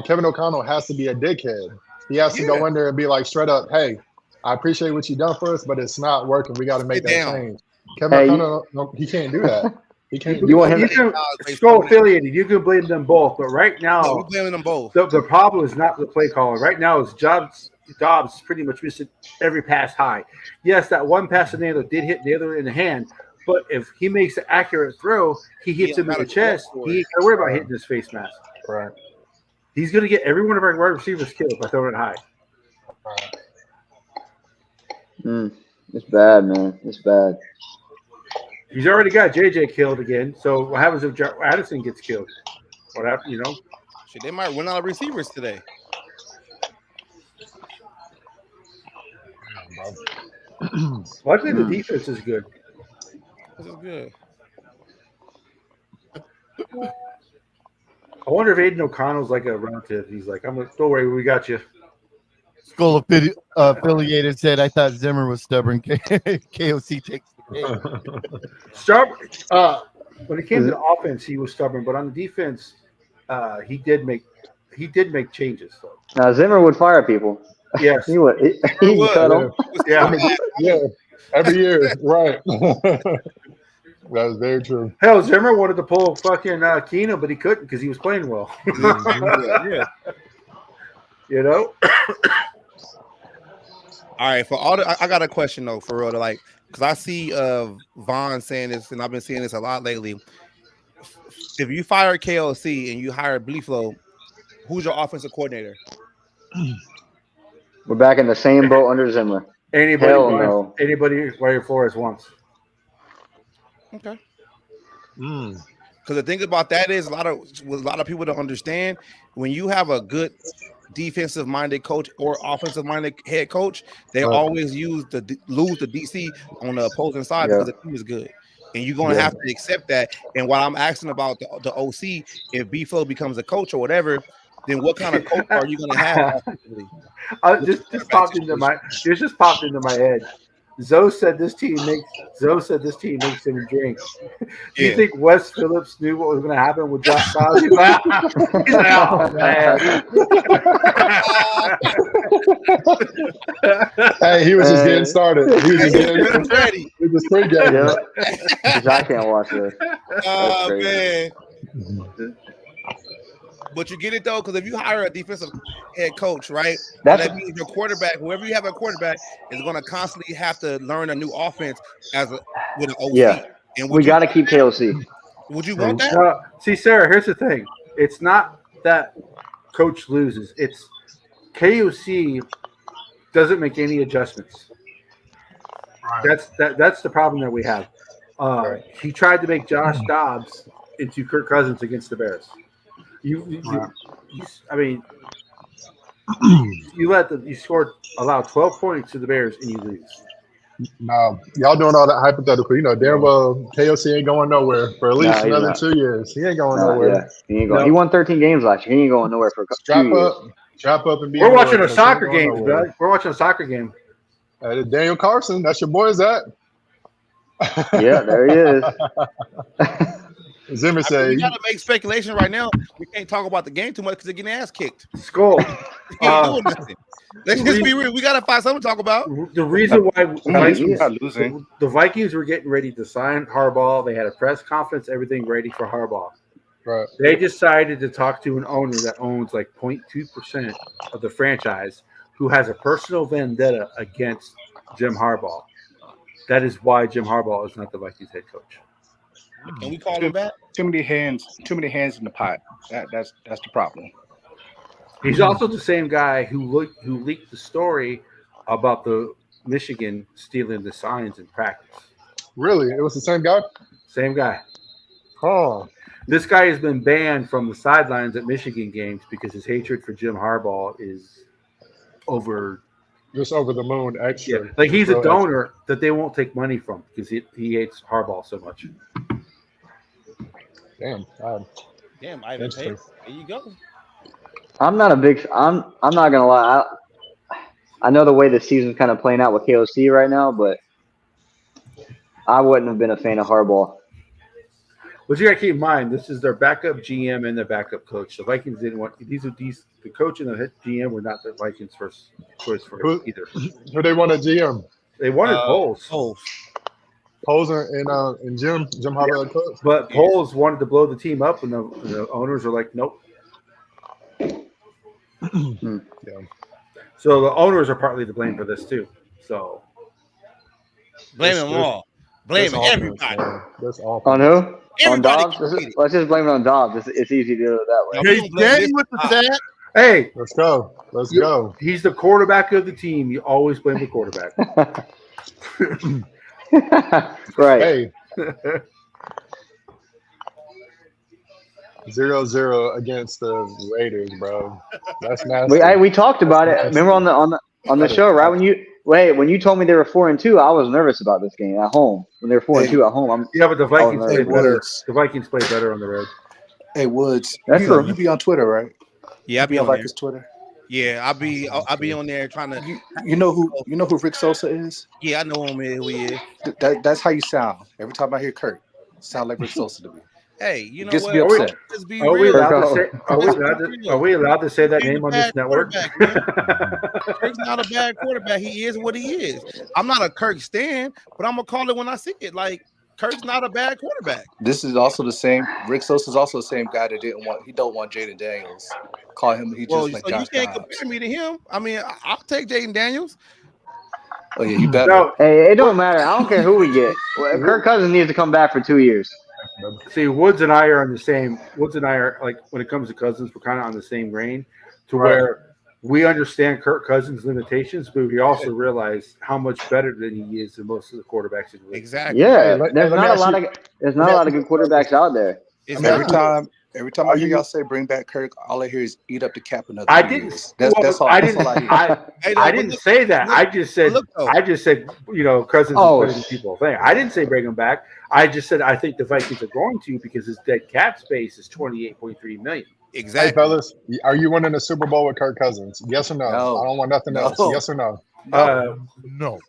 Kevin O'Connell has to be a dickhead. He has to go in there and be like straight up, hey, I appreciate what you done for us, but it's not working. We got to make that change. Kevin O'Connell, he can't do that. He can't do that. You can Skull affiliated. You can blame them both, but right now, we're blaming them both. The problem is not the play caller. Right now, is Dobbs is pretty much missing every pass high. Yes, that one pass to Naylor did hit Naylor in the hand, but if he makes an accurate throw, he hits him in the chest. He ain't got to worry about hitting his face mask. Right. He's going to get every one of our wide receivers killed by throwing it high. It's bad, man. It's bad. He's already got JJ killed again. So what happens if Addison gets killed? What happens? Shit, they might run out of receivers today. Well, I think the defense is good. This is good. I wonder if Aiden O'Connell's like a relative. He's like, don't worry, we got you. Skull affiliated said, I thought Zimmer was stubborn. KOC takes the game. Stubborn. When it came to the offense, he was stubborn, but on the defense, he did make changes. Though. Now Zimmer would fire people. Yes, he would. He would cut them. Yeah, every year, right. That was very true. Hell, Zimmer wanted to pull fucking Keenum, but he couldn't because he was playing well. Yeah. All right, for all I got a question though, for real, like, because I see Vaughn saying this, and I've been seeing this a lot lately. If you fire KOC and you hire Bleeflo, who's your offensive coordinator? We're back in the same boat under Zimmer. Anybody Wire Flores wants. Okay. Because the thing about that is a lot of people don't understand when you have a good defensive minded coach or offensive minded head coach, they always lose the DC on the opposing side because the team is good. And you're going to have to accept that. And while I'm asking about the OC, if B-Flow becomes a coach or whatever, then what kind of coach are you going to have? Just popped into my head. Zoe said this team makes him drink. Do you think Wes Phillips knew what was going to happen with Josh Dobbs? He's like, oh man. Hey, he was just getting started. He was just getting ready. He was pre-game. I can't watch this. Oh man. But you get it though, because if you hire a defensive head coach, right, that means your quarterback, whoever you have a quarterback, is going to constantly have to learn a new offense with an OC. Yeah, and we got to keep KOC. Would you want that? See, Sarah, here's the thing: it's not that coach loses; it's KOC doesn't make any adjustments. Right. That's the problem that we have. He tried to make Josh Dobbs into Kirk Cousins against the Bears. Allow 12 points to the Bears and you lose. No, y'all doing all that hypothetical. Darren well, KOC ain't going nowhere for at least another 2 years. He ain't going nowhere. Yeah. He ain't going. He won 13 games last year. He ain't going nowhere for strap up and be. We're watching a soccer game, bro. We're watching a soccer game. Daniel Carson, that's your boy, is that? Yeah, there he is. Zimmer said, "We gotta make speculation right now. We can't talk about the game too much because they're getting ass kicked." Skull. Let's just be real. We gotta find something to talk about. The reason why the Vikings were getting ready to sign Harbaugh, they had a press conference, everything ready for Harbaugh. Right. They decided to talk to an owner that owns like 0.2% of the franchise, who has a personal vendetta against Jim Harbaugh. That is why Jim Harbaugh is not the Vikings head coach. Can we call him back? Too many hands in the pot. That's the problem. He's also the same guy who leaked the story about the Michigan stealing the signs in practice. Really? It was the same guy? Same guy. Oh. This guy has been banned from the sidelines at Michigan games because his hatred for Jim Harbaugh is just over the moon extra. Yeah, like he's a donor that they won't take money from because he hates Harbaugh so much. Damn. Damn, Ivan Pace. There you go. I'm not gonna lie. I know the way the season's kind of playing out with KOC right now, but I wouldn't have been a fan of Harbaugh. But you got to keep in mind, this is their backup GM and their backup coach. The Vikings didn't want the coach and the GM were not the Vikings' first choice for either. Who they wanted GM? They wanted Poles. Poles and Jim Harbaugh coach. But Poles wanted to blow the team up, and the owners were like, nope. Yeah. So the owners are partly to blame for this too. So blame them all. Blame everybody. That's awful. On who? Everybody on Dobbs? Let's just blame it on Dobbs. It's easy to do it that way. He's Danny with the stat. Hey, let's go. Let's go. He's the quarterback of the team. You always blame the quarterback. Right. Hey. 0-0 against the Raiders, bro. That's nasty. We talked about it. Remember on the show, right? When you told me they were 4-2, I was nervous about this game at home. When they were 4-2 at home, but the Vikings play better. The Vikings play better on the road. Hey Woods, that's true. You be on Twitter, right? Yeah, I be on Vikings Twitter. Yeah, I'll be on there trying to. You know who Rick Sosa is? Yeah, I know him. Who he is. That's how you sound every time I hear Kurt. Sound like Rick Sosa to me. Hey, you know Gets what? Me upset. Are we allowed to say that name on this network? Kirk's not a bad quarterback. He is what he is. I'm not a Kirk stan, but I'm gonna call it when I see it. Like Kirk's not a bad quarterback. This is also the same. Rick Sosa is also the same guy that don't want Jaden Daniels. Call him. He just like Josh you can't Dobbs. compare me to him. I mean, I'll take Jaden Daniels. Oh yeah, you better. No. Hey, it don't matter. I don't care who we get. Kirk Cousins needs to come back for 2 years. See, Woods and I are on the same. Woods and I are like when it comes to Cousins, we're kind of on the same grain, to where we understand Kirk Cousins' limitations, but we also realize how much better than he is than most of the quarterbacks in the league. Exactly. Yeah, there's not a lot of good quarterbacks out there. Every time I hear y'all say bring back Kirk, all I hear is eat up the cap another. I didn't. That's all. I didn't say that. I just said. Cousins is better than people think. I didn't say bring him back. I just said I think the Vikings are going to because his dead cap space is $28.3 million. Exactly. Hey, fellas, are you winning a Super Bowl with Kirk Cousins? Yes or no? I don't want nothing else. Yes or no? No.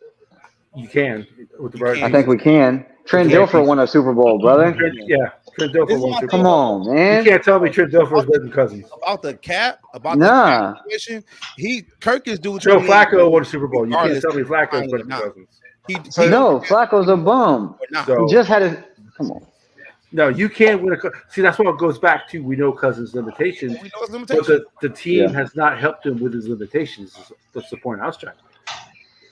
You can. With the I think we can. Trent Dilfer won a Super Bowl, brother. Trent Dilfer won. Come on, man. You can't tell me Trent Dilfer is better than Cousins. About the cap, the cap situation, Kirk is doing. Joe Flacco won a Super Bowl. You can't tell me Flacco is better than Cousins. No, Flacco's a bum. So, he just had his. Come on. No, you can't win a. See, that's what it goes back to. We know Cousins' limitations. But the team has not helped him with his limitations. That's the point I was trying to make.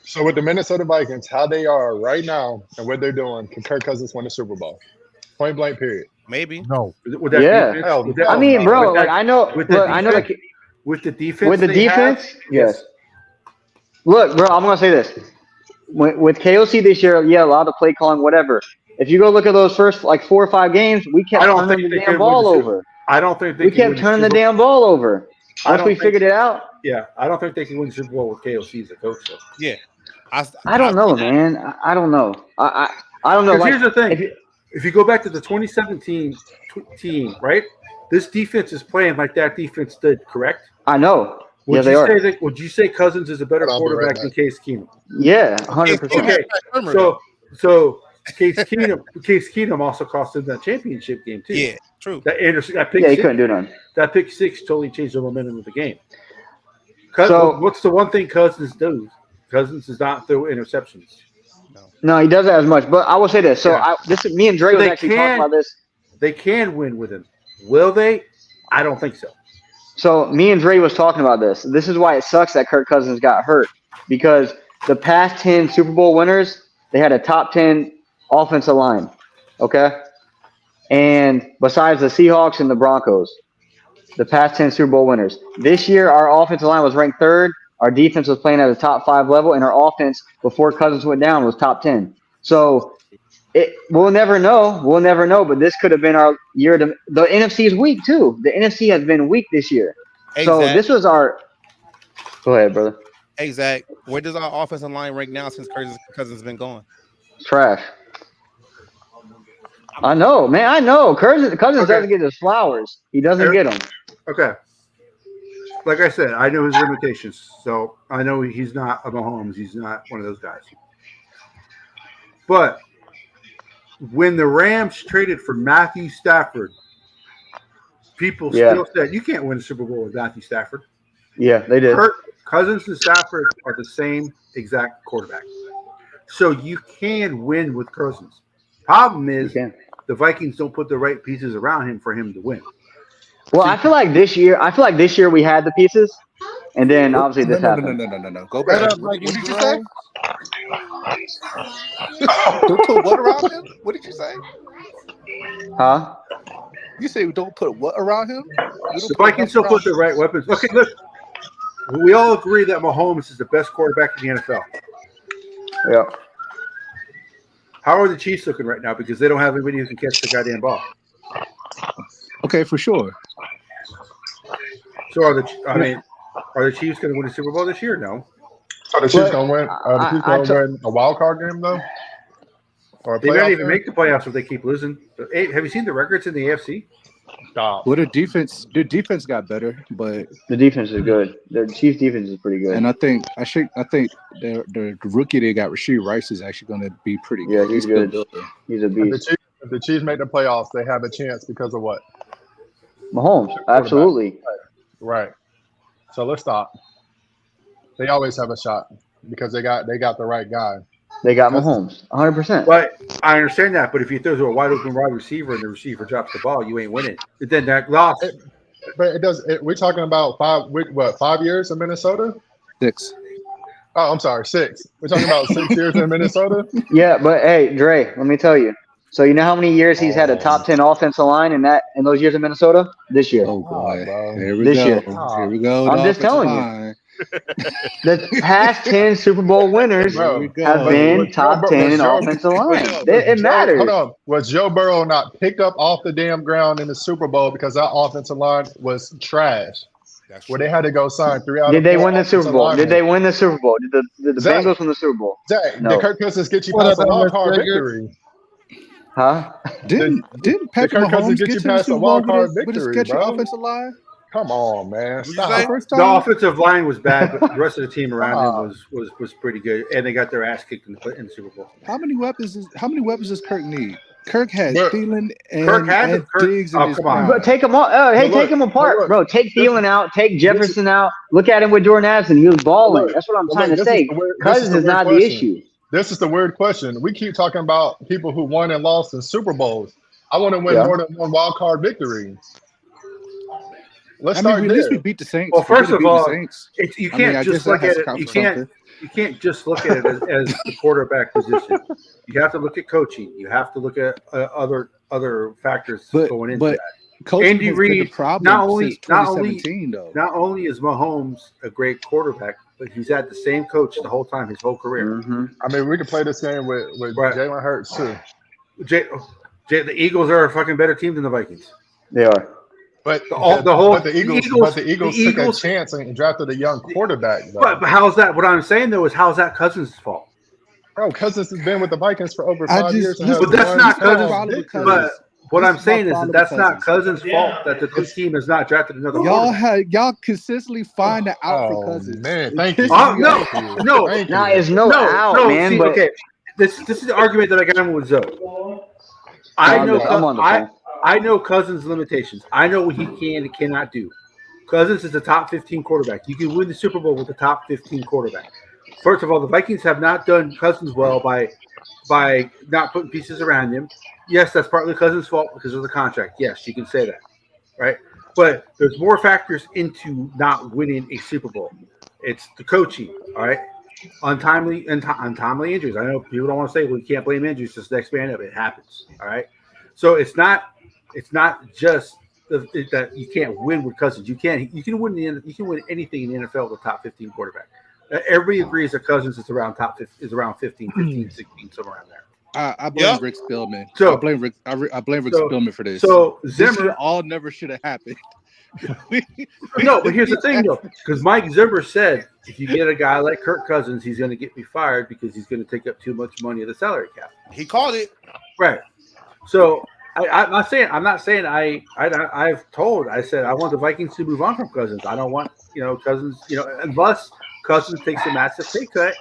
So with the Minnesota Vikings, how they are right now and what they're doing, can Kirk Cousins win a Super Bowl? Point blank, period. Maybe. No. With that defense, I mean, bro, like I know. With the defense. With the defense, yes. Look, bro, I'm gonna say this. With KOC this year, a lot of play calling, whatever. If you go look at those first 4 or 5 games, we kept turning the damn ball over. I don't think we kept turning the damn ball over. Once we figured it out. Yeah, I don't think they can win the Super Bowl with KOC as a coach. Though. Yeah, I don't know, man. I don't know. I don't know. Here's the thing: if you go back to the 2017 team, right? This defense is playing like that defense did, correct? I know. Would you say Cousins is a better quarterback than Case Keenum? Yeah, 100%. Okay, so Case Keenum also cost him that championship game too. Yeah, true. That pick he couldn't do nothing. That pick 6 totally changed the momentum of the game. What's the one thing Cousins does? Cousins does not throw interceptions. No, he doesn't as much. But I will say this. So me and Dre was actually talking about this. They can win with him. Will they? I don't think so. So me and Dre was talking about this. This is why it sucks that Kirk Cousins got hurt, because the past 10 Super Bowl winners, they had a top 10 offensive line. Okay? And besides the Seahawks and the Broncos, the past 10 Super Bowl winners. This year, our offensive line was ranked third. Our defense was playing at a top 5 level, and our offense before Cousins went down was top 10. So we'll never know. We'll never know. But this could have been our year. The NFC is weak too. The NFC has been weak this year. So this was our. Go ahead, brother. Hey Zach, where does our offensive line rank now since Cousins has been gone? Trash. I know, man. I know. Cousins doesn't get his flowers. He doesn't get them. Okay. Like I said, I know his limitations. So I know he's not a Mahomes. He's not one of those guys. But when the Rams traded for Matthew Stafford, people still said, you can't win a Super Bowl with Matthew Stafford. Yeah, they did. Cousins and Stafford are the same exact quarterback. So you can win with Cousins. Problem is, the Vikings don't put the right pieces around him for him to win. Well, I feel like this year we had the pieces, and then obviously this happened. No. Go back. What did you say? Don't put what around him? What did you say? Huh? You say don't put what around him? The Vikings still put the right weapons. Okay, look. We all agree that Mahomes is the best quarterback in the NFL. Yeah. How are the Chiefs looking right now? Because they don't have anybody who can catch the goddamn ball. Okay, for sure. So are the Chiefs going to win the Super Bowl this year? No. So the Chiefs going to win? The Chiefs going to win a wild card game though? Or they might even make the playoffs if they keep losing. Hey, have you seen the records in the AFC? Stop. Well, their defense got better, but the defense is good. The Chiefs' defense is pretty good. And I think the rookie they got, Rashee Rice, is actually going to be pretty good. Yeah, he's good. He's a beast. If the Chiefs make the playoffs, they have a chance because of what? Mahomes, absolutely. Right. So let's stop. They always have a shot because they got the right guy. They got Mahomes, 100%. But I understand that. But if you throw to a wide open wide receiver and the receiver drops the ball, you ain't winning. Then that loss. But it does. We're talking about 5 years in Minnesota? 6. Oh, I'm sorry, 6. We're talking about 6 years in Minnesota. Yeah, but hey, Dre, let me tell you. So you know how many years he's had a top 10 offensive line in those years in Minnesota? This year. Oh boy, here we go. I'm just telling you. The past 10 Super Bowl winners have been top 10 in offensive line. It matters. Hold on. Was Joe Burrow not picked up off the damn ground in the Super Bowl because that offensive line was trash? Where they had to go sign 3 out of 4. Did they win the Super Bowl? Did they win the Super Bowl? Did the Zach, Bengals win the Super Bowl? Zach, No. Did Kirk Cousins get you past a wild card victory? Huh? Didn't Patrick Mahomes get you past a wild card victory, with his sketchy offensive line? Come on, man. Stop. The offensive line was bad, but the rest of the team around him was pretty good, and they got their ass kicked in the Super Bowl. How many weapons does Kirk need? Kirk has Thielen and Diggs. Oh, come on. But take them all. Take them apart, bro. Take Thielen out. Take Jefferson out. Look at him with Jordan Addison. He was balling. That's what I'm trying to say. Cousins is not the issue. This is the weird question. We keep talking about people who won and lost in Super Bowls. I want to win more than one wild card victory. Let's start there. At least we beat the Saints. Well, first of all, you can't just look at it. You can't just look at it as the quarterback position. You have to look at coaching. You have to look at other factors going into that. Andy Reid, not only is Mahomes a great quarterback, but he's had the same coach the whole time, his whole career. Mm-hmm. I mean, we can play this game with Jalen Hurts too. The Eagles are a fucking better team than the Vikings. They are. But the Eagles took a chance and drafted a young quarterback. But how's that? What I'm saying though is, how's that Cousins' fault? Bro, Cousins has been with the Vikings for over 5 years. But that's not Cousins. But what I'm saying is that's not Cousins' fault that the team has not drafted another. Y'all consistently find an out for Cousins. Man, thank you. No, it's no out, man. See, but okay, this is the argument that I got with Zoe. I know Cousins' limitations. I know what he can and cannot do. Cousins is a top 15 quarterback. You can win the Super Bowl with a top 15 quarterback. First of all, the Vikings have not done Cousins well by not putting pieces around him. Yes, that's partly Cousins' fault because of the contract. Yes, you can say that, right? But there's more factors into not winning a Super Bowl. It's the coaching, all right? Untimely injuries. I know people don't want to say, well, you can't blame injuries. Just next man up. It happens, all right? So it's not It's not just that you can't win with Cousins. You can win anything in the NFL with a top 15 quarterback. Everybody agrees that Cousins is around 15, 16, somewhere around there. I blame Rick Spielman. So, I blame Rick Spielman for this. So Zimmer all never should have happened. No, but here's the thing though, because Mike Zimmer said if you get a guy like Kirk Cousins, he's going to get me fired because he's going to take up too much money of the salary cap. He called it right. So I'm not saying I said I want the Vikings to move on from Cousins. I don't want Cousins unless Cousins takes a massive pay cut.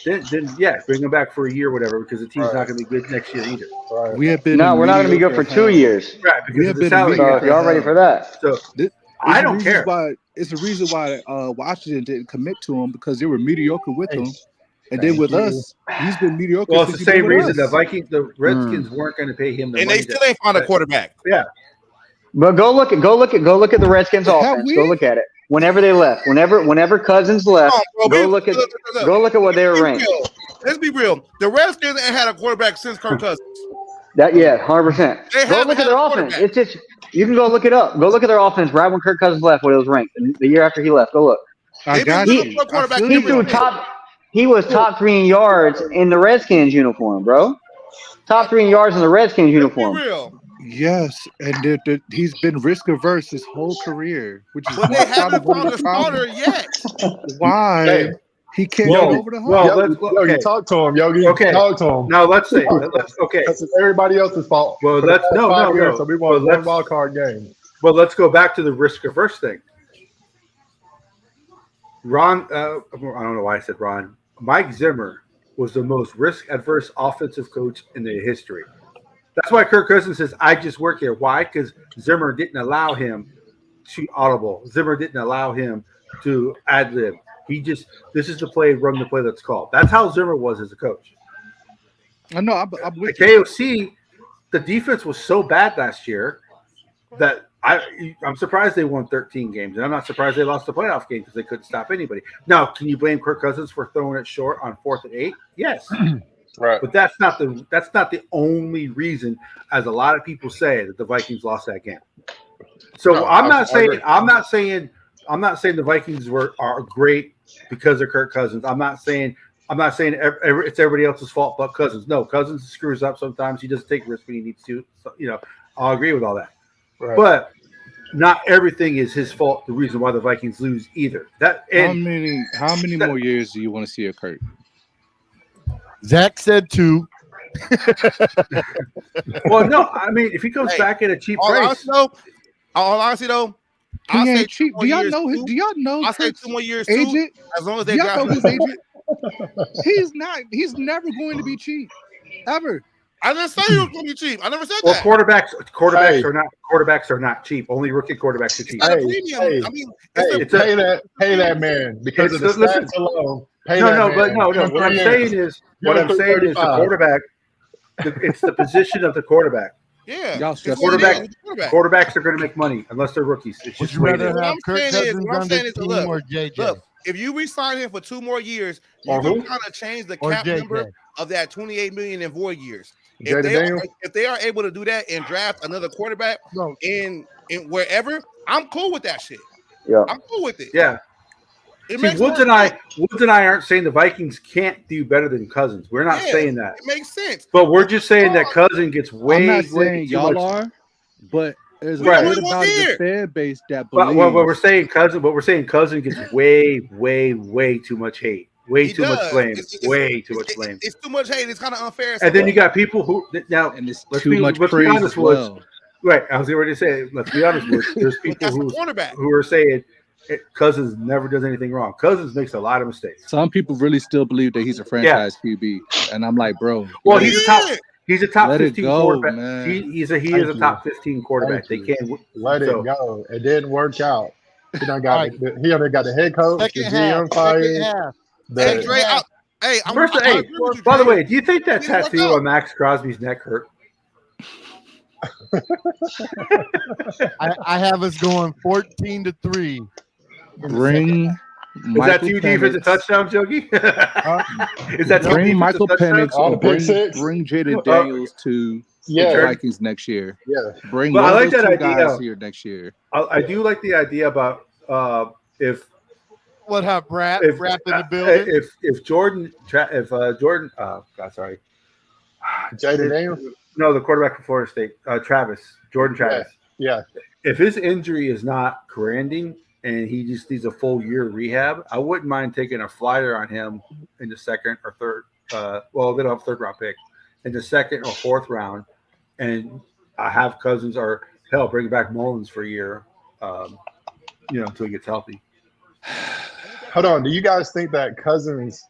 Then yeah, bring him back for a year or whatever because the team's not going to be good next year either. Right. We're not going to be good for 2 years. Right, because of the salary. So if y'all ready for that, so I don't care. It's the reason why Washington didn't commit to him because they were mediocre with him, and then with us, he's been mediocre. Well, it's the same reason the Redskins weren't going to pay him, and they still ain't found a quarterback. Yeah, but go look at the Redskins offense. Go look at it. Whenever they left, whenever Cousins left, go look at what they were ranked. Let's be real. The Redskins ain't had a quarterback since Kirk Cousins. 100%. Go look at their offense. It's just you can go look it up. Go look at their offense right when Kirk Cousins left, when it was ranked, and the year after he left. Go look. He was top 3 in yards in the Redskins uniform, bro. Top 3 in yards in the Redskins uniform. Yes, and he's been risk averse his whole career, which is but they haven't found a starter yet. Why? Hey. He can't get over the hump. Yogi, talk to him, Yogi. Okay. Talk to him. Now let's say, okay. That's everybody else's fault. Well, let's no. So we won one wild card game. Well, let's go back to the risk averse thing. Ron, I don't know why I said Ron. Mike Zimmer was the most risk adverse offensive coach in the history. That's why Kirk Cousins says, "I just work here." Why? Because Zimmer didn't allow him to audible. Zimmer didn't allow him to ad lib. This is the play, run the play that's called. That's how Zimmer was as a coach. I know. I'm with the KOC, the defense was so bad last year that I'm surprised they won 13 games, and I'm not surprised they lost the playoff game because they couldn't stop anybody. Now, can you blame Kirk Cousins for throwing it short on 4th and 8? Yes, right. But that's not the only reason, as a lot of people say, that the Vikings lost that game. So no, I'm not saying the Vikings are great because of Kirk Cousins. I'm not saying it's everybody else's fault but Cousins. No, Cousins screws up sometimes. He doesn't take risks when he needs to. So, I'll agree with all that. Right. But not everything is his fault. The reason why the Vikings lose either. How many more years do you want to see occur? Zach said 2. Well, no, I mean if he comes back at a cheap price. All honesty though, I'll say cheap. Do y'all know? I'll say 2 more years agent? too. As long as they got his agent. He's never going to be cheap. Ever. I didn't say he was going to be cheap. I never said that. Well, quarterbacks are not cheap. Only rookie quarterbacks are cheap. Pay that man because of the stats alone. No. What I'm saying is the quarterback. It's the position of the quarterback. Yeah, quarterbacks are going to make money unless they're rookies. It's just Would you rather have Kirk Cousins on the team or JJ? Look, if you re-sign him for 2 more years, you can kind of change the cap number of that $28 million in void years. If they are able to do that and draft another quarterback in wherever, I'm cool with that shit. Yeah, I'm cool with it. Yeah. Woods and I aren't saying the Vikings can't do better than Cousins. We're not saying that. It makes sense. But we're just saying that Cousins gets way. I'm not saying y'all are, but there's a bit about the fan base that believes. But we're saying Cousins gets way too much hate. Way too much blame. Way too much blame. It's too much hate. It's kind of unfair. And then you got people who now and it's too much praise be honest as well. Right. I was already saying. Let's be honest. There's people who are saying Cousins never does anything wrong. Cousins makes a lot of mistakes. Some people really still believe that he's a franchise QB, and I'm like, bro. Well, he's a top 15 quarterback. He is a top 15 quarterback. They can't let it go. It didn't work out. He only got the head coach, the GM fired. Hey, Dre, by the way, do you think that tattoo on Max Crosby's neck hurt? I have us going 14-3. Bring Is that two defensive touchdowns, Yogi? Is that bring Michael Penix All or the pick six? bring Jaden Daniels to the Vikings next year? Yeah. Bring But one I like of those that two guys idea. here next year. I do like the idea about if What up, Brap? Brap in the building. If Jordan Jordan God sorry. Jaden Daniels? No, the quarterback for Florida State, Jordan Travis. Yeah. If his injury is not correcting and he just needs a full year of rehab, I wouldn't mind taking a flyer on him in the second or third. Well, they don't have third round pick in the second or fourth round, and I have Cousins or hell bring back Mullins for a year, until he gets healthy. Hold on. Do you guys think that Cousins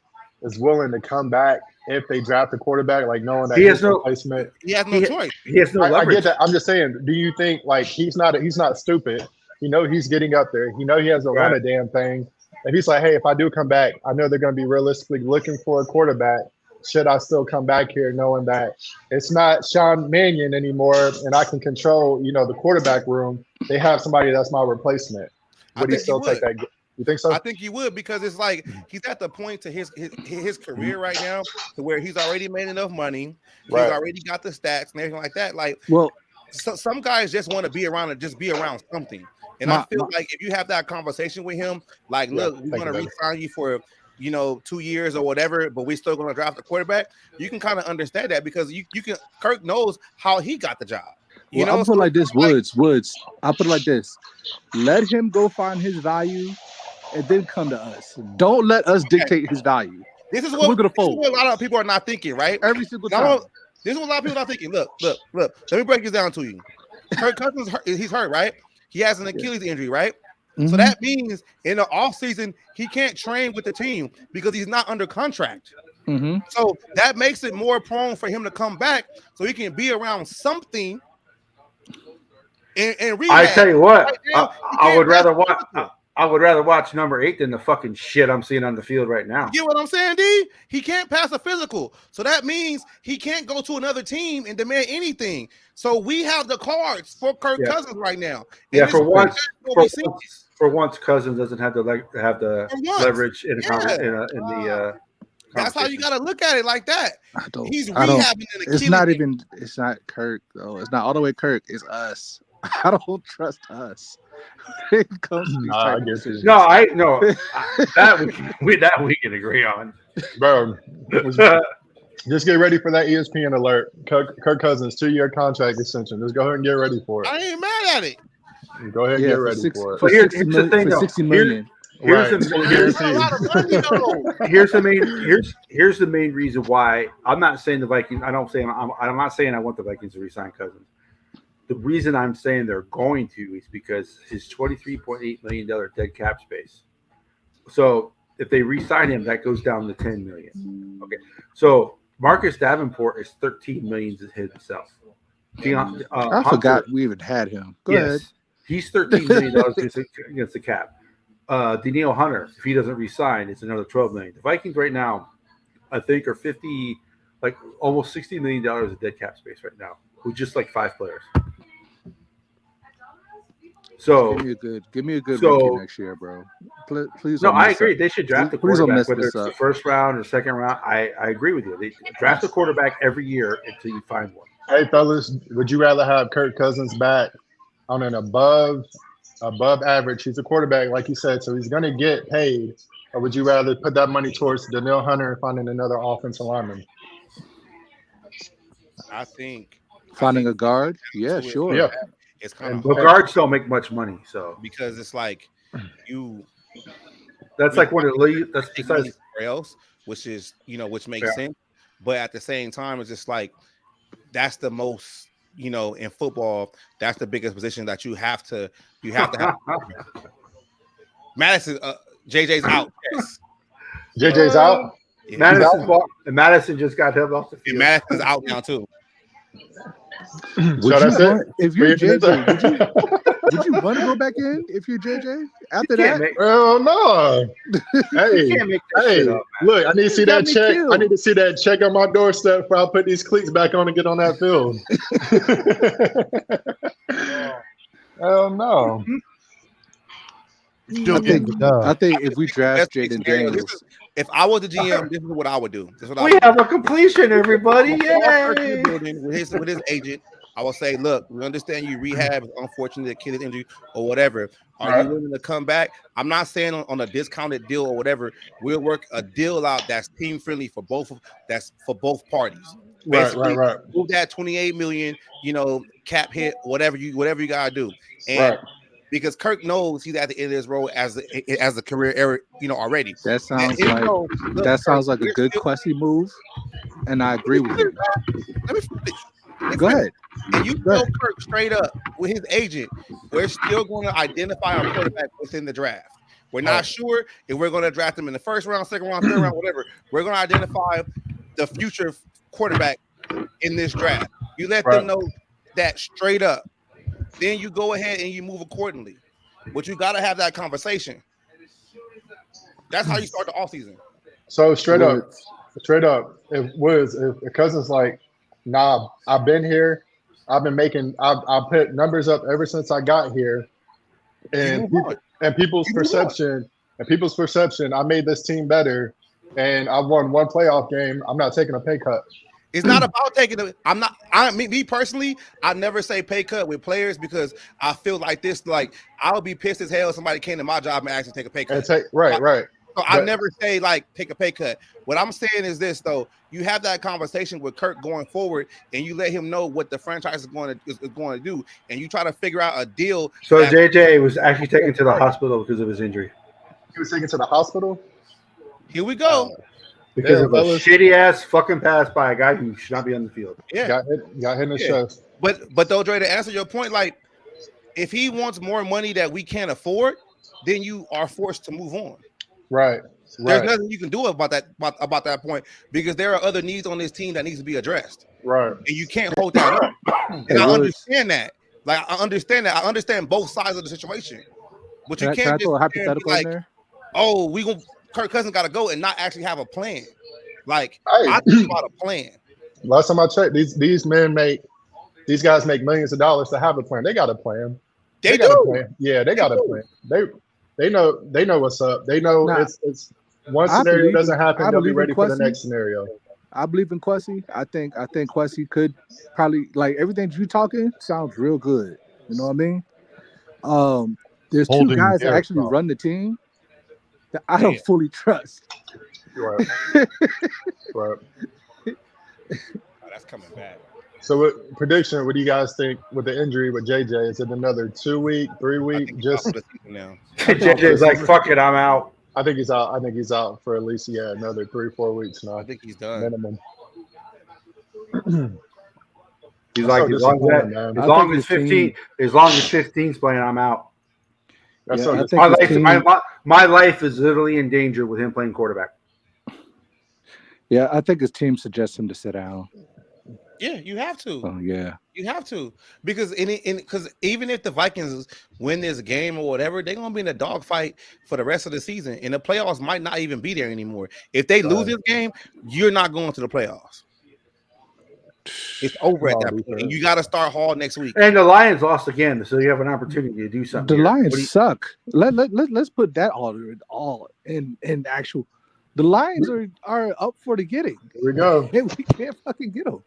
is willing to come back if they draft a quarterback, like knowing that He has his no replacement? He has no choice. He has no I leverage. get that. I'm just saying. Do you think like he's not stupid? You know he's getting up there. You know he hasn't won a damn thing. And he's like, hey, if I do come back, I know they're going to be realistically looking for a quarterback. Should I still come back here knowing that it's not Sean Mannion anymore and I can control, the quarterback room? They have somebody that's my replacement. Would he still take that? You think so? I think he would, because it's like he's at the point to his career right now to where he's already made enough money. He's already got the stats and everything like that. Like, well, some guys just want to be around and just be around something. And I feel like if you have that conversation with him, like, look, we want to re-sign you for 2 years or whatever, but we still going to draft a quarterback. You can kind of understand that because you can. Kirk knows how he got the job. I'll put it like this, Woods. I'll put it like this. Let him go find his value and then come to us. Don't let us dictate his value. This is what a lot of people are not thinking, right? Every single time. This is what a lot of people are not thinking. Look. Let me break this down to you. Kirk Cousins, he's hurt, right? He has an Achilles injury, right? Mm-hmm. So that means in the offseason, he can't train with the team because he's not under contract. Mm-hmm. So that makes it more prone for him to come back so he can be around something and rehab. I tell you what, right now, I would rather watch. I would rather watch number 8 than the fucking shit I'm seeing on the field right now. You get what I'm saying, D? He can't pass a physical. So that means he can't go to another team and demand anything. So we have the cards for Kirk Cousins right now. And for once, Cousins doesn't have the leverage in the that's how you got to look at it like that. He's rehabbing an Achilles. It's not Kirk, though. It's not all the way Kirk. It's us. I don't trust us. That we can agree on, bro. Just get ready for that ESPN alert. Kirk Cousins 2-year contract extension. Just go ahead and get ready for it. I ain't mad at it. Go ahead and get ready for it. But here's the thing, though. $60 million. Here's the main reason why I'm not saying the Vikings. I'm not saying I want the Vikings to resign Cousins. The reason I'm saying they're going to is because his $23.8 million dead cap space. So if they re-sign him, that goes down to $10 million. Okay. So Marcus Davenport is $13 million to himself. I forgot we even had him. Go ahead. He's $13 million against the cap. Danielle Hunter, if he doesn't re-sign, it's another $12 million. The Vikings right now, I think, are almost $60 million of dead cap space right now, with just like 5 players. So give me a good rookie next year, bro. Please. No, I agree. They should draft a quarterback, whether it's the first round or second round. I agree with you. They draft a quarterback every year until you find one. Hey, fellas, would you rather have Kirk Cousins back on an above average? He's a quarterback, like you said, so he's going to get paid. Or would you rather put that money towards Danielle Hunter and finding another offensive lineman? I think finding a guard. Yeah, sure. Yeah. It's kind of guards don't make much money, so because it's like you. That's like one of the that's besides else, which is which makes sense, but at the same time, it's just like that's the most in football. That's the biggest position that you have to have. Madison, JJ's out. Yes. JJ's out. Yeah. Madison just got held off the field. And Madison's out now too. If you're JJ, would you want to go back in if you're JJ after that? Well, no. Hey, look, I need to see that check. I need to see that check on my doorstep before I put these cleats back on and get on that field. Hell no. Still getting the dub. I think if we draft Best case Jaden scenario, Daniels, if I was the GM, this is what I would do. This is what I We would have a completion, everybody! Yay! Yay! With his agent, I will say, look, we understand you rehab is unfortunate, the kid is injured or whatever. Are you willing to come back? I'm not saying on a discounted deal or whatever. We'll work a deal out that's team friendly for both parties. Basically, move that 28 million, cap hit, whatever you gotta do. And because Kirk knows he's at the end of his road as a career error, already. That sounds like a good Quessy move, and I agree with you. Let me finish. Go ahead. And you tell Kirk straight up with his agent, we're still going to identify our quarterback within the draft. We're not sure if we're going to draft him in the first round, second round, third round, whatever. We're going to identify the future quarterback in this draft. You let them know that straight up. Then you go ahead and you move accordingly. But you got to have that conversation. That's how you start the offseason. So straight up, if Cousins like, nah, I've been here, I've put numbers up ever since I got here, and people's perception, I made this team better, and I won one playoff game. I'm not taking a pay cut. It's not about taking it. Me personally, I never say pay cut with players because I feel like this. Like I would be pissed as hell if somebody came to my job and asked me to take a pay cut. Right. So I never say like take a pay cut. What I'm saying is this though: you have that conversation with Kirk going forward, and you let him know what the franchise is going to do, and you try to figure out a deal. So JJ was actually taken to the hospital because of his injury. He was taken to the hospital. Here we go. Because of a shitty ass fucking pass by a guy who should not be on the field. Yeah, got hit in the chest. But though, Dre, to answer your point, like if he wants more money that we can't afford, then you are forced to move on. Right. There's nothing you can do about that point because there are other needs on this team that needs to be addressed. Right. And you can't hold that up. And I understand that. Like I understand that. I understand both sides of the situation. But you can't just hypothetical like, in there? oh, Kirk Cousins got to go and not actually have a plan. Like I think about a plan. Last time I checked, these guys make millions of dollars to have a plan. They got a plan. They got do. a plan. Yeah, they got a plan. They know what's up. They know it's one scenario doesn't happen, they'll be ready for the next scenario. I believe in Quessy. I think Quessy could probably, like, everything you talking sounds real good. You know what I mean? There's two guys that actually run the team that I don't fully trust. Right. Oh, that's coming back. So, prediction? What do you guys think with the injury with JJ? Is it another 2 week, 3 week? Just now. JJ's like, fuck it, I'm out. I think he's out. I think he's out for at least another 3-4 weeks now. I think he's done. Minimum. He's like, as long as 15's playing, I'm out. My life is literally in danger with him playing quarterback. Yeah, I think his team suggests him to sit down. Yeah, you have to. Oh, yeah. You have to. Because because even if the Vikings win this game or whatever, they're going to be in a dogfight for the rest of the season. And the playoffs might not even be there anymore. If they lose this game, you're not going to the playoffs. It's over at that point. And you got to start Hall next week. And the Lions lost again, so you have an opportunity to do something. The Lions suck. Let's put that all in actual. The Lions are up for the getting. Here we go. And we can't fucking get them.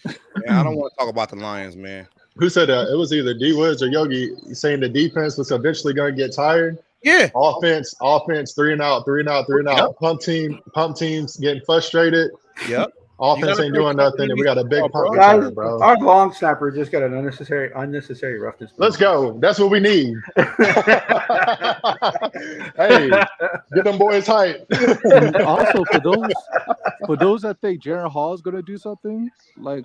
Yeah, I don't want to talk about the Lions, man. Who said that? It was either D Woods or Yogi saying the defense was eventually going to get tired. Yeah. Offense, 3 and out. Yep. Pump teams getting frustrated. Yep. Offense ain't doing nothing, and we got a big pump return, bro. Our long snapper just got an unnecessary roughness. Let's go. That's what we need. Hey, get them boys hype. Also, for those that think Jaron Hall is gonna do something, like,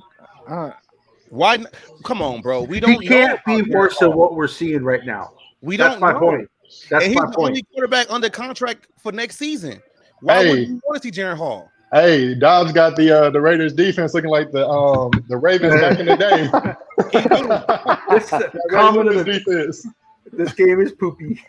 why? Come on, bro. We don't. He can't be worse than what we're seeing right now. That's my point. That's and my he's the point. only quarterback under contract for next season. Why would you want to see Jaron Hall? Hey, Dobbs got the Raiders defense looking like the Ravens back in the day. This game is poopy.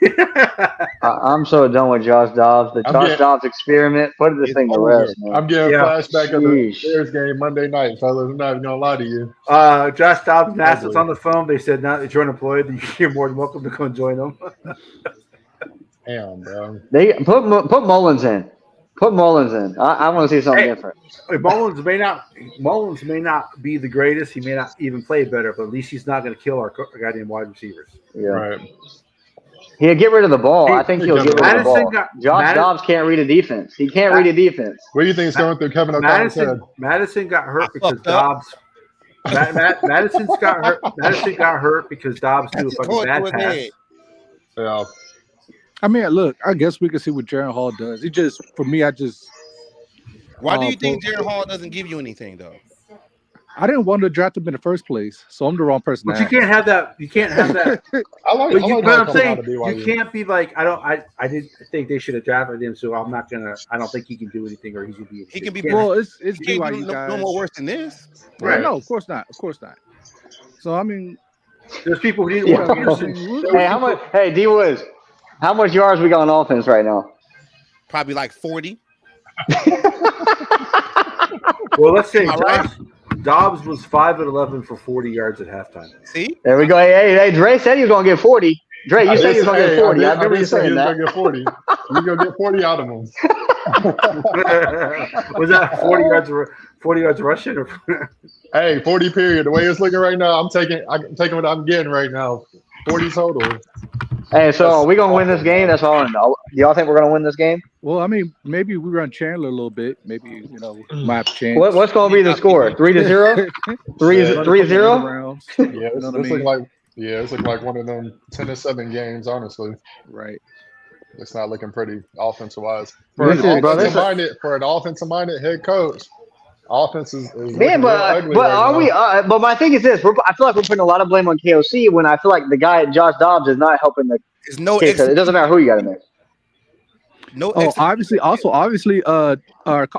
I'm so done with Josh Dobbs. The Josh Dobbs experiment. Put this thing to rest, man. I'm getting flashback of the Sheesh. Bears game Monday night, fellas. I'm not even gonna lie to you. Josh Dobbs, Nassau's on the phone. They said now that you're unemployed, you're more than welcome to come join them. Damn, bro. They put Mullins in. Put Mullins in. I want to see something different. Mullins may not be the greatest. He may not even play better, but at least he's not going to kill our goddamn wide receivers. Yeah. Right. He'll get rid of the ball. I think he'll get rid of the ball. Josh Dobbs can't read a defense. He can't read a defense. What do you think is going through Kevin O'Connor's head? Madison got hurt because Dobbs. Madison got hurt because Dobbs threw a fucking bad pass. Yeah. I mean, look, I guess we can see what Jaron Hall does. He just, for me, Why do you think Jaron Hall doesn't give you anything, though? I didn't want to draft him in the first place, so I'm the wrong person. But you can't have that. You can't have that. I'm saying you can't be like I didn't think they should have drafted him, so I'm not gonna. I don't think he can do anything, or he can be. He can be. Well, it's BYU guys. No more worse than this. Right? No, of course not. Of course not. So I mean, there's people who didn't want. Hey, how much? Hey, D Wiz, how much yards we got on offense right now? Probably like 40. Well, let's say Dobbs was 5-11 for 40 yards at halftime. See? There we go. Hey, Dre said he was going to get 40. Dre, you said he was going to get 40. I remember you saying that. Get 40. You're going to get 40 out of him. Was that 40 yards rushing? Or hey, 40 period. The way it's looking right now, I'm taking what I'm getting right now. 40 total. Hey, so are we going to win this game? That's all I know. Do y'all think we're going to win this game? Well, I mean, maybe we run Chandler a little bit. Maybe, might have a chance. What's going to be the score? 3-0? 3-0? Yeah, it's looking like one of them 10-7 games, honestly. Right. It's not looking pretty offensive-wise. For an offensive-minded head coach, offense is man, but are we? But my thing is this: I feel like we're putting a lot of blame on KOC when I feel like the guy Josh Dobbs is not helping the. Case. It doesn't matter who you got in there. Obviously, our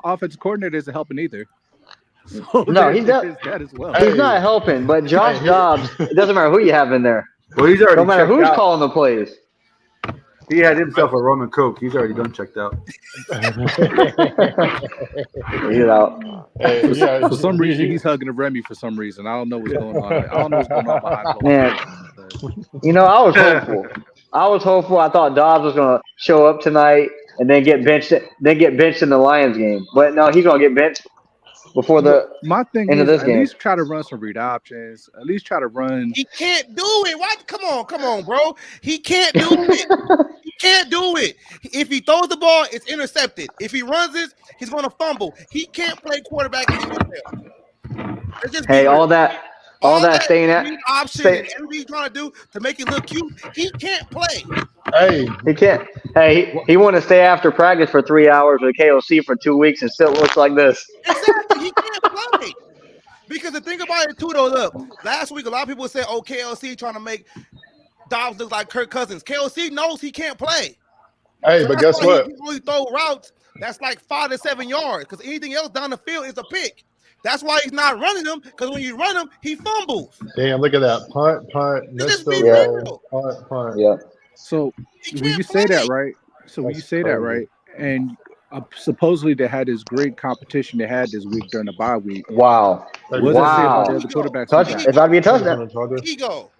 offensive coordinator isn't helping either. So no, he's not. That as well. He's not helping, but Josh Dobbs. It doesn't matter who you have in there. Well, he's already. No matter who's calling the plays. He had himself a rum and coke. He's already done checked out. He's out. For some reason, he's hugging a Remy. For some reason, I don't know what's going on. I don't know what's going on behind the Man, I was hopeful. I thought Dobbs was going to show up tonight and then get benched. In the Lions game. But no, he's going to get benched before the my thing end is, of this at game. least try to run some read options. At least try to run. He can't do it. What? Come on, bro. He can't do it. He can't do it. If he throws the ball, it's intercepted. If he runs it, he's going to fumble. He can't play quarterback in the NFL. Hey, all that staying at option and everything he's trying to do to make it look cute, he can't play. Hey, he can't. Hey, he want to stay after practice for 3 hours with KOC for 2 weeks and still looks like this. Exactly, he can't play. Because the thing about it too, though, look, last week a lot of people said, "Oh, KLC trying to make Dobbs look like Kirk Cousins." KLC knows he can't play. Hey, so but guess what? He only throw routes that's like 5 to 7 yards because anything else down the field is a pick. That's why he's not running them, because when you run him, he fumbles. Damn, look at that. Punt, missed the punt. Yeah. So when you say that, right? And supposedly they had this great competition they had this week during the bye week. Wow. What does it say about the other quarterbacks? It's about to be a touchdown. Ego.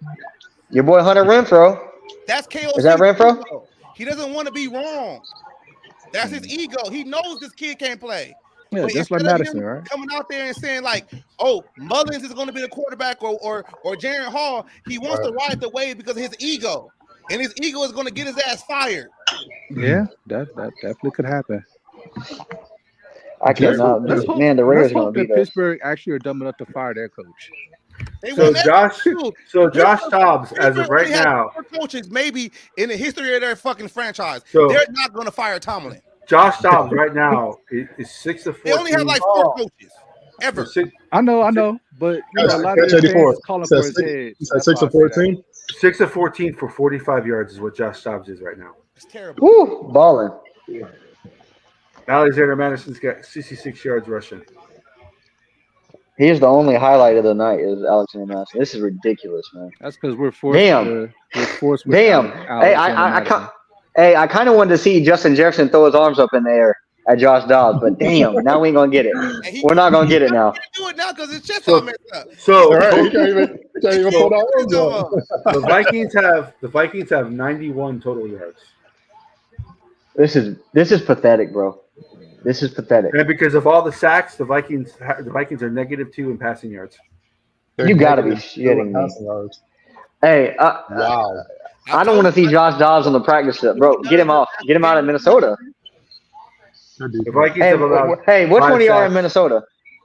Your boy Hunter Renfro. That's KOC. Is that Renfro? He doesn't want to be wrong. That's his ego. He knows this kid can't play. Yeah, but just like Madison, right? Coming out there and saying like, "Oh, Mullins is going to be the quarterback," or Jaron Hall, he wants to ride the wave because of his ego, and his ego is going to get his ass fired. Yeah, that definitely could happen. I cannot. Man, the Raiders are going to be there. Pittsburgh actually are dumb enough to fire their coach. So Josh Dobbs, as of right now, coaches maybe in the history of their fucking franchise, they're not going to fire Tomlin. Josh Dobbs right now is 6 of 14. They only have like 4 coaches ever. I know, but a lot of fans calling for his head. 6 of 14. 6 of 14 for 45 yards is what Josh Dobbs is right now. It's terrible. Woo, balling. Alexander Madison's got 66 yards rushing. Here's the only highlight of the night is Alexander Madison. This is ridiculous, man. That's because we're forced. Damn. We're forced with Damn. Hey, Alexander Madison. I kind of wanted to see Justin Jefferson throw his arms up in the air at Josh Dobbs, but damn, now we ain't gonna get it. We're not gonna get it now. Do it now because his chest all messed up. So Right, you can't even put arms up. the Vikings have 91 total yards. This is pathetic, bro. This is pathetic. And because of all the sacks, the Vikings are -2 in passing yards. They're You gotta be negative shitting me. passing yards. Hey, Wow. I don't want to see Josh Dobbs on the practice field, bro. Get him off. Get him out of Minnesota. The Vikings have allowed Hey, which 5 one of y'all are in sacks. Minnesota?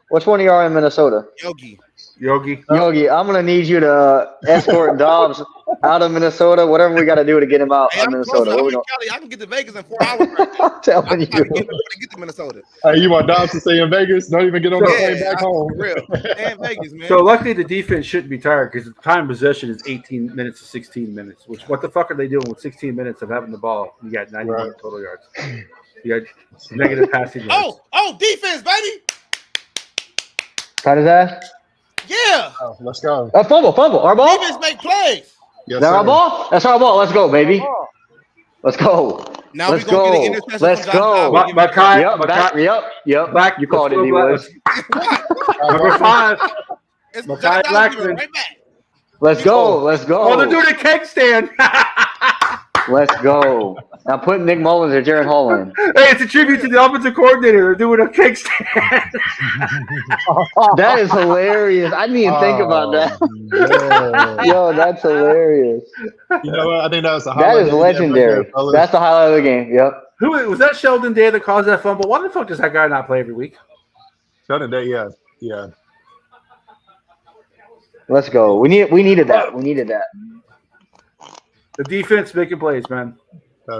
Which one of y'all are in Minnesota? Yogi. Yogi, I'm gonna need you to escort Dobbs out of Minnesota. Whatever we got to do to get him out of Minnesota. I'm What we in gonna- Cali. I can get to Vegas in 4 hours. Right now. I'm telling you. Get to Minnesota. Hey, you want Dobbs to stay in Vegas? Don't even get on the Yeah, plane back home. Real. And Vegas, man. So luckily the defense shouldn't be tired because the time of possession is 18 minutes to 16 minutes. Which what the fuck are they doing with 16 minutes of having the ball? You got 91 total yards. You got negative passing yards. Oh, defense, baby. Cut his ass. Yeah. Oh, let's go. Fumble. Our ball. Defense make plays. Yes, Is that our sir. ball? That's our ball. Let's go, baby. Let's go. Now Let's we gonna go. get an interception Let's from Josh go. Dobbs. Yep. Back. You called it, Let's D. go, Woods. Number 5. It's Makai Josh Dobbs Blackman. right back. Let's go. Let's go. Oh, they're doing a keg stand. Let's go. Now put Nick Mullins or Jared Hall in. Hey, it's a tribute to the offensive coordinator. They're doing a keg stand. That is hilarious. I didn't even think about that. Yo, that's hilarious. You know what? I think that was the That highlight is of the game right legendary. there, fellas. That's the highlight of the game. Yep. Who was that? Sheldon Day that caused that fumble? Why the fuck does that guy not play every week? Sheldon Day, yeah. Let's go. We needed that. We needed that. The defense making plays, man.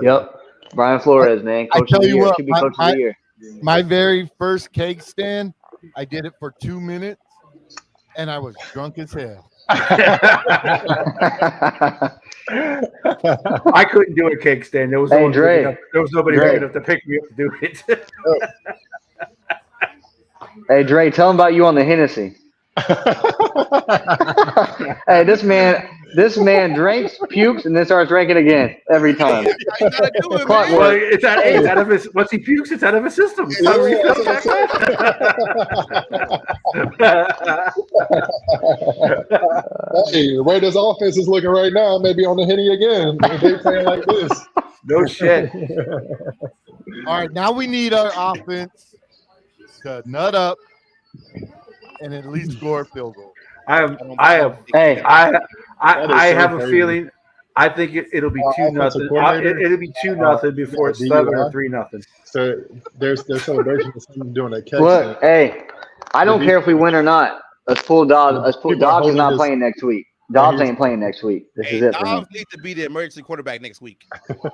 Yep. Brian Flores, man. I Coach of tell the you year. what, Should be coach of the year. my very first cake stand, I did it for 2 minutes, and I was drunk as hell. I couldn't do a keg stand. There was Hey, no one Dre. big enough. There was nobody Dre. big enough to pick me up to do it. Hey, Dre, tell him about you on the Hennessy. Hey, this man drinks, pukes, and then starts drinking again every time. You gotta do it, Clockwork. man. Well, it's out of his. Once he pukes, it's out of his system. Hey, the way this offense is looking right now, maybe on the Henny again. If they playing like this. No shit. All right, now we need our offense to nut up and at least score a field goal. I have Hey, a feeling. I think it'll be 2-0. It'll be 2-0 before it's 7 or 3-0. So there's celebration of someone doing a catch. look, hey, I don't care if we win or not. Let's pull Dobbs. Dobbs is not playing next week. Dobbs ain't playing next week. This is it for him. Dobbs needs to be the emergency quarterback next week.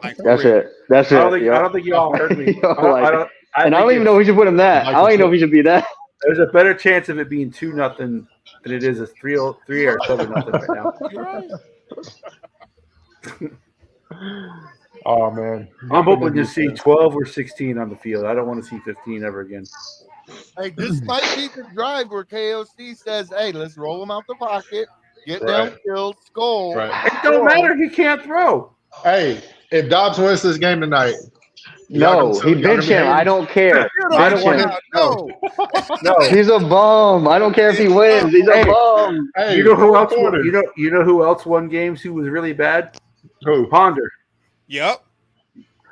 Like, for That's real. it. That's I it. don't think y'all heard me. Yo, like- And I don't even know. know if we should put him that. I don't even know if he should be that. There's a better chance of it being 2-0 than it is a 3 or 7-0 right now. You're right. Oh man, I'm hoping to see 12 or 16 on the field. I don't want to see 15 ever again. Hey, this might be the drive where KOC says, "Hey, let's roll him out the pocket, get downfield, score." Right. It don't matter. He can't throw. Hey, if Dobbs wins this game tonight, No, he bench him. I don't care. Bench him. No. He's a bum. I don't care if he wins. He's a bum. Hey, You know who else? quarter. You know who else won games? Who was really bad? Who? Ponder. Yep.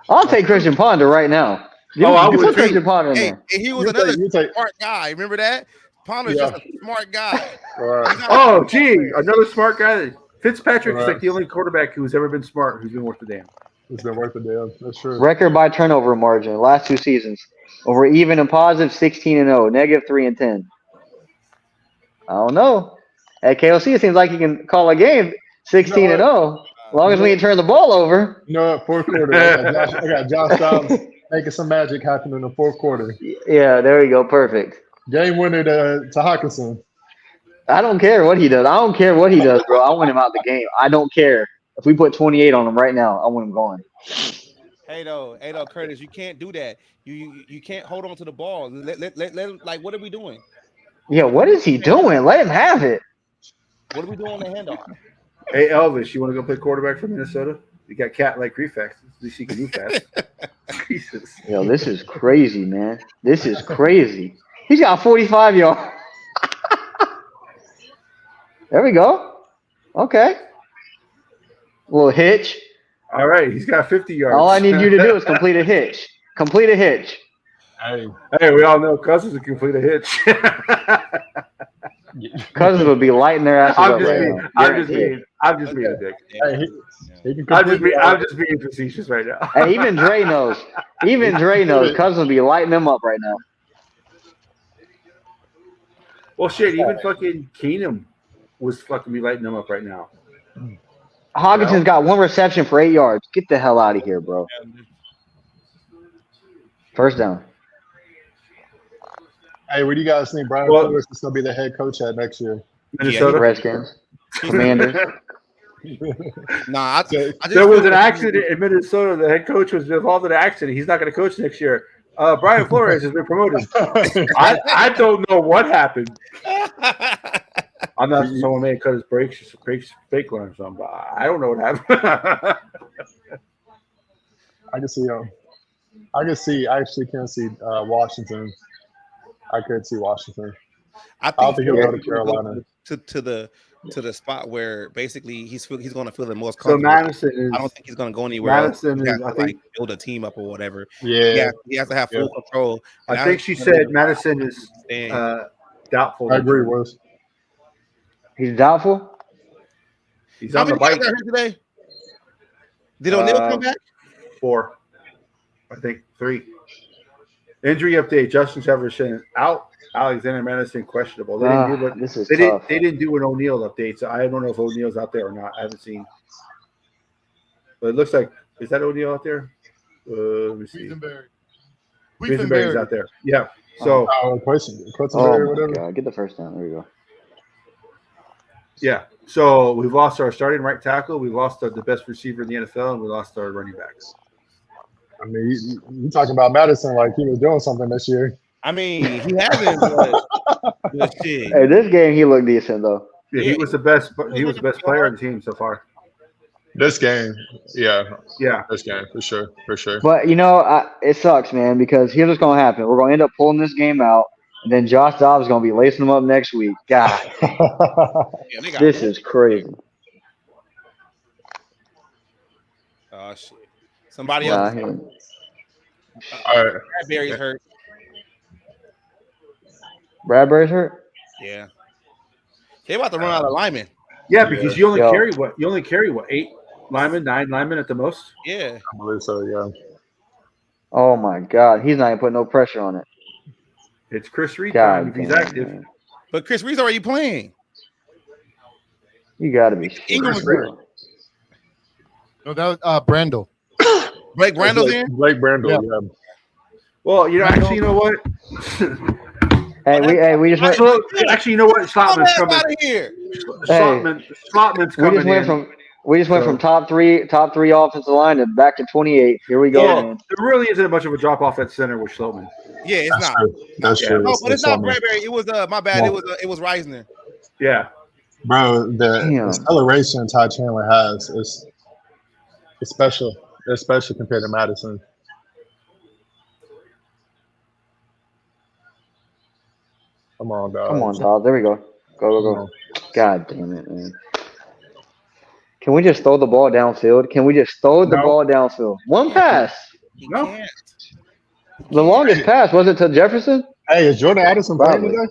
I'll take Christian Ponder right now. I Put would Christian Ponder in Hey, there. and he was You another take- smart guy. Remember that? Ponder's Yeah. just a smart guy. Right. He's not- Oh, gee, another smart guy. Fitzpatrick is Right. like the only quarterback who's ever been smart who's been worth the damn. It's been worth the damn. That's true. Record by turnover margin. Last 2 seasons. Over even and positive 16-0. -3 and 10. I don't know. At KOC, it seems like he can call a game 16-0. As long as we can turn the ball over. You know what? Fourth quarter. I got Josh Dobbs making some magic happen in the fourth quarter. Yeah, there you go. Perfect. Game winner to Hawkinson. I don't care what he does. I don't care what he does, bro. I want him out the game. I don't care. If we put 28 on him right now, I want him going. Hey though, Curtis, you can't do that. You can't hold on to the ball. Let him, like, what are we doing? Yeah, what is he doing? Let him have it. What are we doing on the handoff? Hey Elvis, you want to go play quarterback for Minnesota? You got cat like reflex. At least you can move fast. Jesus. Yo, this is crazy, man. This is crazy. He's got 45 yards. There we go. Okay. A little hitch. All right, he's got 50 yards. All I need you to do is complete a hitch. Complete a hitch. Hey, we all know Cousins can complete a hitch. Cousins would be lighting their asses up right now. I'm just being a dick. I'm just being facetious right now. Hey, even Dre knows. Even Dre knows Cousins will be lighting them up right now. Well, shit, even fucking Keenum was fucking me lighting them up right now. Hawkinson's got 1 reception for 8 yards. Get the hell out of here, bro. First down. Hey, where do you guys think Brian Flores is going to be the head coach at next year? Minnesota Redskins. Commanders. There was an accident in Minnesota. The head coach was involved in an accident. He's not going to coach next year. Brian Flores has been promoted. I don't know what happened. I'm not someone may have cut his brakes fake line or something, but I don't know what happened. I actually can see Washington. I could see Washington. I think he'll go to Carolina. To the spot where basically he's going to feel the most So comfortable. Madison is. I don't think he's going to go anywhere Madison else. is. I think build a team up or whatever. Yeah, he has to have full control. I think she said Madison is doubtful. I agree with. He's doubtful. He's How on the many guys bike. got hurt today? Did O'Neal come back? 4. I think 3. Injury update: Justin Jefferson out. Alexander Madison questionable. They didn't do an O'Neal update, so I don't know if O'Neal's out there or not. I haven't seen. But it looks like is that O'Neal out there? Let me see. Quisenberry's out there. Yeah. So whatever. God, get the first down. There you go. Yeah. So we've lost our starting right tackle. We've lost the best receiver in the NFL, and we lost our running backs. I mean, you talking about Madison like he was doing something this year. I mean, he hasn't. But shit. Hey, this game he looked decent though. Yeah, he was the best. He was the best player on the team so far. This game, yeah, this game for sure. But it sucks, man, because here's what's gonna happen. We're gonna end up pulling this game out, and then Josh Dobbs is gonna be lacing them up next week. God, this is crazy. Oh shit! Somebody else. All right. Bradbury's hurt. Bradbury's hurt. Yeah. They about to run out of linemen. Yeah, because you only carry what 8 linemen, 9 linemen at the most. Yeah, I believe so. Yeah. Oh my God, he's not even putting no pressure on it. It's Chris Reed time if he's active. Man. But Chris Reed's already playing. You got to be. Ingram. No, that was Brandel. Blake Brandel's in. Blake Brandel. Yeah. Well, actually, you know what? We just went. Actually, you know what? Slotman's coming out of here. Slotman's coming. We just went from top three offensive line to back to 28. Here we go. Man. There really isn't much of a drop off at center with Slotman. Yeah, it's not. That's true. No, but it's not Bradbury. It was my bad. No. It was Reisner. Yeah, bro. The acceleration Ty Chandler has is special, especially compared to Madison. Come on, Dobbs. There we go. Go. God damn it, man. Can we just throw the ball downfield? Ball downfield? One pass. No. Can't. The longest pass was it to Jefferson? Hey, is Jordan Addison playing today?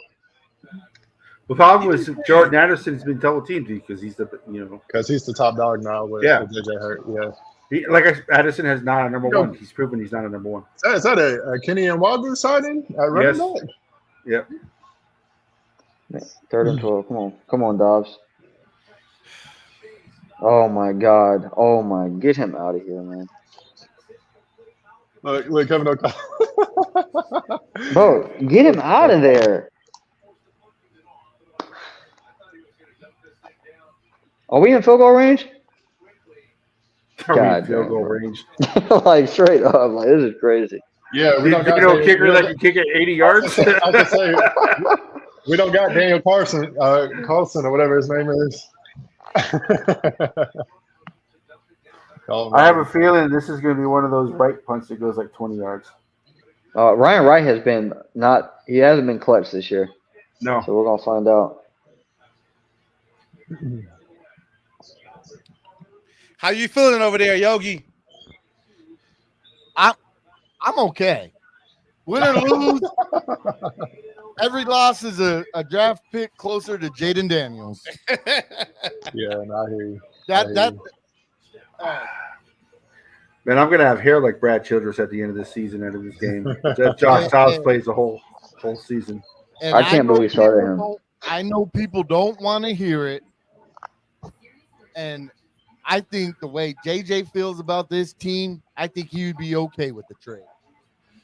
The problem was Jordan Addison's been double teamed because he's because he's the top dog now. With JJ Hurt. Yeah. Addison has not a number one. He's proven he's not a number one. Is that a Kenny and Wilder signing? Yes. Yep. 3rd and 12. Come on, Dobbs. Oh my God. Get him out of here, man. Look, Kevin O'Connell. Bro, get him out of there. Are we in field goal range? Field goal range. Like straight up, like this is crazy. Yeah, we don't kicker that can kick it 80 yards. We don't got Daniel Carlson or whatever his name is. I have a feeling this is going to be one of those right punts that goes like 20 yards. Ryan Wright has been he hasn't been clutch this year. No. So we're gonna find out. How you feeling over there, Yogi? I'm okay. Win or lose, every loss is a draft pick closer to Jaden Daniels. Yeah, and I hear you. Man, I'm gonna have hair like Brad Childress at the end of this season, end of this game. Josh Dobbs plays the whole season. I can't believe we started him. I know people don't want to hear it, and I think the way JJ feels about this team, I think he would be okay with the trade.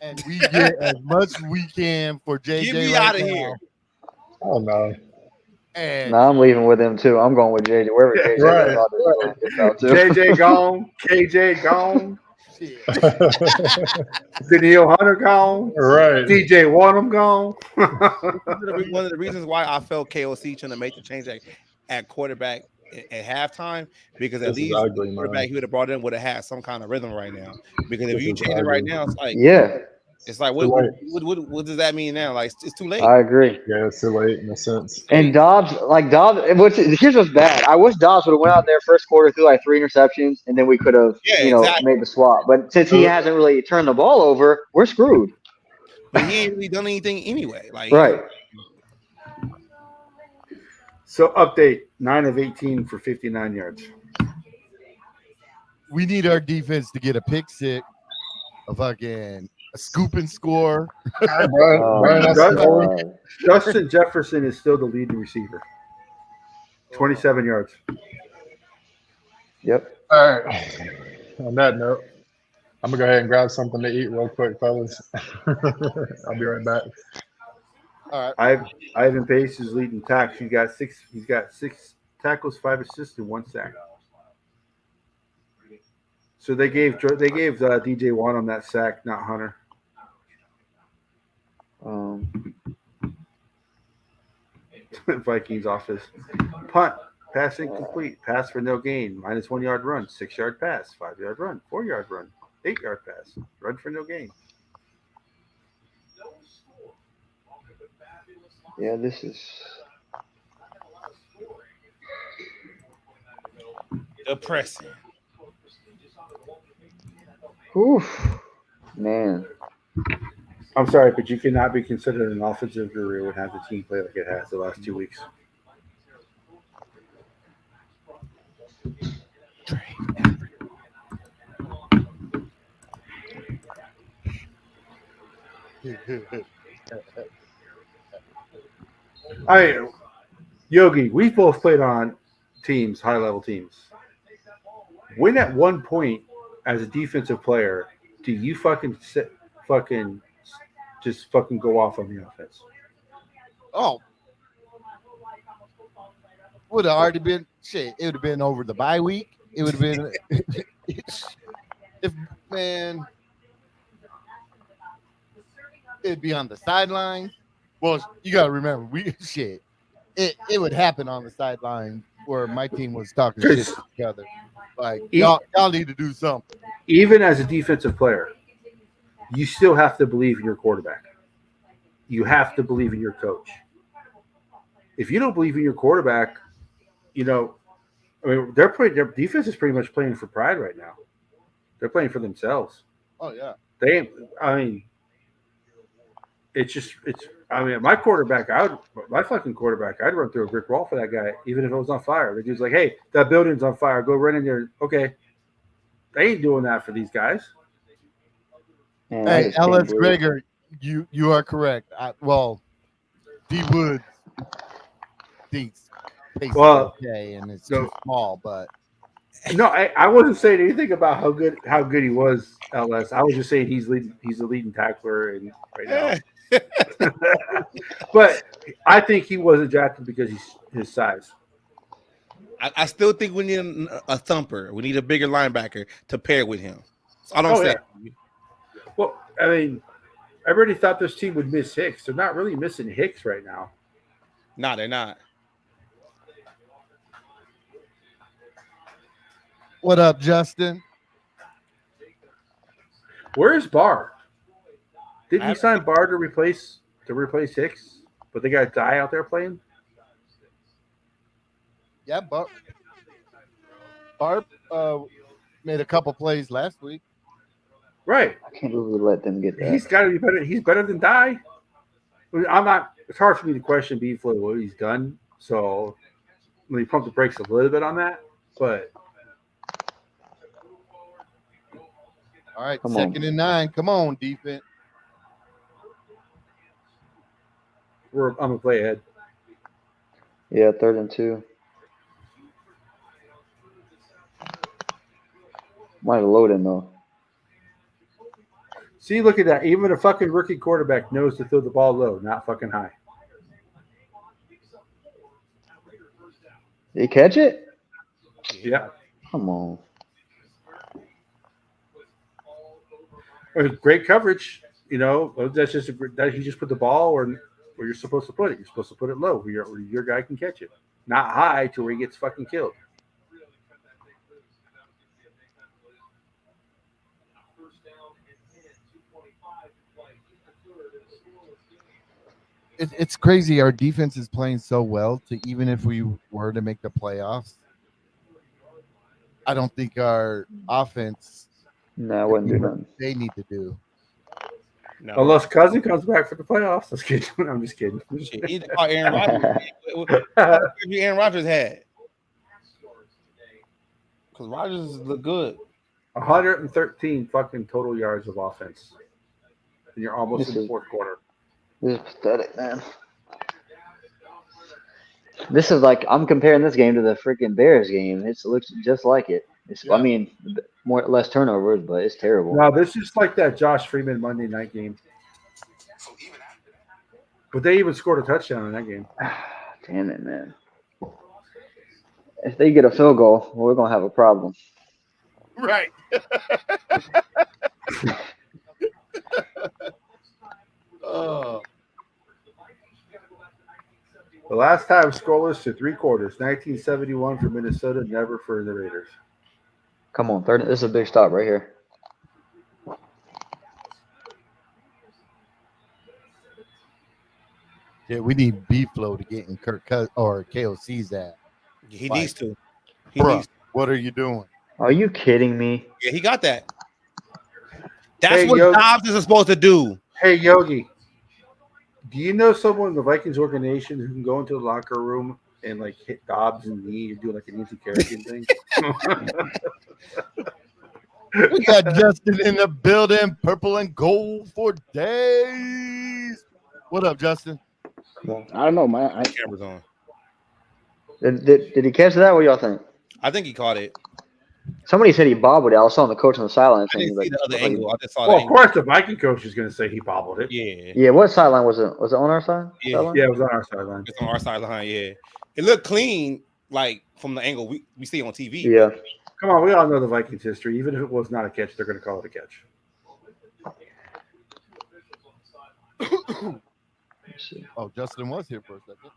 And we get as much we can for JJ. Get me out of here. Oh no. And I'm leaving with him too. I'm going with JJ. Wherever JJ gets out too. JJ gone. KJ gone. Daniil Hunter gone. Right. DJ Wanham gone. One of the reasons why I felt KOC trying to make the change at quarterback at halftime, because at least the quarterback he would have brought in would have had some kind of rhythm right now. Because if you change it right now, it's like it's like what does that mean now? Like it's too late. I agree. Yeah, it's too late in a sense. And Dobbs, here's what's bad. I wish Dobbs would have went out there first quarter, threw like 3 interceptions, and then we could have made the swap. But since he hasn't really turned the ball over, we're screwed. But he ain't really done anything anyway. Like right. So update 9 of 18 for 59 yards. We need our defense to get a pick six, a scoop and score. Justin Jefferson is still the leading receiver. 27 yards. Yep. All right. On that note, I'm gonna go ahead and grab something to eat real quick, fellas. I'll be right back. All right. Ivan Pace is leading tackles. He's got 6 tackles, 5 assists, and 1 sack. So they gave DJ Wanham that sack, not Hunter. Vikings office. Punt. Pass incomplete. Pass for no gain. -1 yard run. 6 yard pass. 5 yard run. 4 yard run. 8 yard pass. Run for no gain. Yeah, this is depressing. Oof, man. I'm sorry, but you cannot be considered an offensive guru and have the team play like it has the last 2 weeks. Yogi, we both played on teams, high-level teams. When at one point, as a defensive player, do you just go off on the offense? Oh, would have already been shit. It would have been over the bye week. It would have been it'd be on the sideline. Well, you gotta remember, it would happen on the sideline where my team was talking shit to each other. Like y'all need to do something. Even as a defensive player, you still have to believe in your quarterback. You have to believe in your coach. If you don't believe in your quarterback, their defense is pretty much playing for pride right now. They're playing for themselves. Oh yeah. My quarterback, my fucking quarterback, I'd run through a brick wall for that guy, even if it was on fire. The dude's like, hey, that building's on fire. Go run in there. Okay. They ain't doing that for these guys. Hey, Ellis Gregor, you are correct. D Woods thinks Pace okay, and it's too small, but no, I wasn't saying anything about how good he was, LS. I was just saying he's the leading tackler and right now. But I think he wasn't drafted because he's his size. I still think we need a thumper. We need a bigger linebacker to pair with him. So I don't say. Yeah. Well, everybody thought this team would miss Hicks. They're not really missing Hicks right now. Nah, they're not. What up, Justin? Where's Barr? Didn't you sign Barr to replace Hicks? But they got Die out there playing. Yeah, Barb made a couple plays last week. Right. I can't believe we let them get that. He's got to be better. He's better than Die. I'm not. It's hard for me to question B-Floyd what he's done. So let me pump the brakes a little bit on that. But all right, second and 9. Come on, defense. I'm gonna play ahead. Yeah, 3rd and 2. Might have loaded though. See, look at that. Even a fucking rookie quarterback knows to throw the ball low, not fucking high. Did he catch it? Yeah. Come on. Great coverage. You know, that's just that you just put the ball where you're supposed to put it. You're supposed to put it low where your guy can catch it, not high to where he gets fucking killed. It's crazy. Our defense is playing so well to even if we were to make the playoffs, I don't think our offense wouldn't do nothing. They need to do. No. Unless Cousin comes back for the playoffs. That's kidding. I'm just kidding. He's Aaron Rodgers. Aaron Rodgers had. Because Rodgers look good. 113 fucking total yards of offense. And you're almost in the fourth quarter. This is pathetic, man. This is like I'm comparing this game to the freaking Bears game. It looks just like it. I mean, less turnovers, but it's terrible. No, this is like that Josh Freeman Monday night game. But they even scored a touchdown in that game. Damn it, man. If they get a field goal, we're gonna have a problem. Right. Oh. The last time scoreless to 3 quarters, 1971 for Minnesota, never for the Raiders. Come on, third. This is a big stop right here. Yeah, we need B-Flow to get in Kirk or KOC's at. He needs to. What are you doing? Are you kidding me? Yeah, he got that. That's what Dobbs is supposed to do. Hey, Yogi, do you know someone in the Vikings organization who can go into the locker room and like hit Dobbs in the knee and do like an anti-Carrigan thing? We got Justin in the building, purple and gold for days. What up, Justin? I don't know, man. Camera's on. Did he catch that? What do y'all think? I think he caught it. Somebody said he bobbled it. I was on the coach on the sideline. I didn't see the other angle. I just saw well, the of course, the Viking coach is going to say he bobbled it. Yeah. Yeah. What sideline was it? Was it on our side? Yeah. Sideline? Yeah, it was on our sideline. It's on our sideline. Yeah. It looked clean, like from the angle we see on TV. Yeah. Come on, we all know the Vikings history. Even if it was not a catch, they're going to call it a catch. Oh, Justin was here for a second.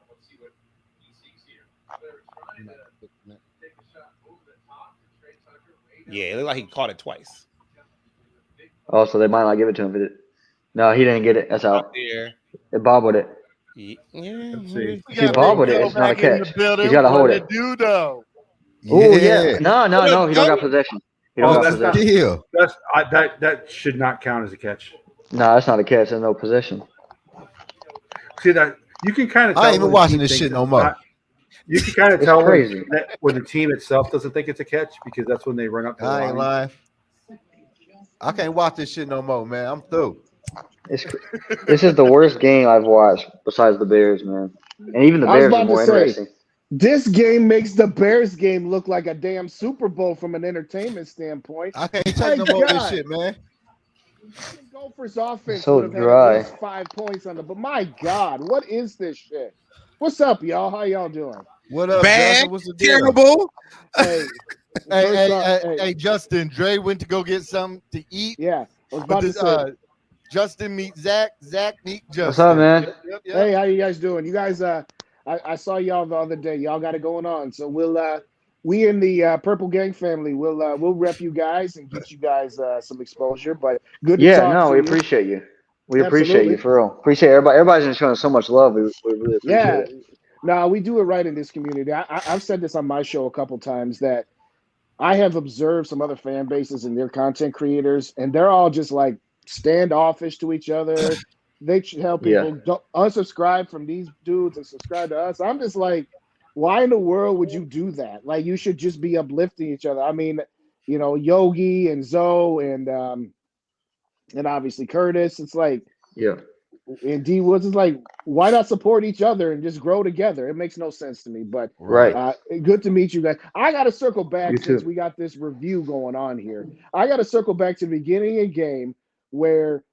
Yeah, it looked like he caught it twice. Oh, so they might not give it to him. No, he didn't get it. That's out. There. It bobbled it. Yeah. If he bobbled it, it's not a catch. He's got to hold it. Though? Oh, yeah. No. He don't got possession. He don't got that's possession. That should not count as a catch. No, that's not a catch. There's no possession. See that you can kind of. I ain't even watching this shit no more. You can kind of tell when the team itself doesn't think it's a catch because that's when they run up to the line. I ain't lying. I can't watch this shit no more, man. I'm through. This is the worst game I've watched besides the Bears, man. And even the Bears are more interesting. This game makes the Bears game look like a damn Super Bowl from an entertainment standpoint. I can't take no more of this shit, man. Gophers offense so would have dry. had at least 5 points on the. But my God, what is this shit? What's up, y'all? How y'all doing? What up, bad? Justin? What's the deal? Terrible. Hey, Justin. Dre went to go get something to eat. Yeah, I was about to say. Justin meet Zach. Zach meet Justin. What's up, man? Yep. Hey, how you guys doing? You guys, I saw y'all the other day. Y'all got it going on. So we in the Purple Gang family. We'll rep you guys and get you guys some exposure. But good to Yeah, talk no, to we you. appreciate you. We appreciate you Absolutely. for real. Appreciate everybody. Everybody's been showing so much love. We really appreciate Yeah. it. No, we do it right in this community. I've said this on my show a couple times that I have observed some other fan bases and their content creators, and they're all just like standoffish to each other. They tell Yeah. people don't unsubscribe from these dudes and subscribe to us. I'm just like, why in the world would you do that? Like, you should just be uplifting each other. I mean, Yogi and Zoe and obviously Curtis. It's like, Yeah. and D Woods is like, why not support each other and just grow together? It makes no sense to me. But Right. good to meet you guys. I got to circle back You since too. we got this review going on here. I got to circle back to the beginning of the game where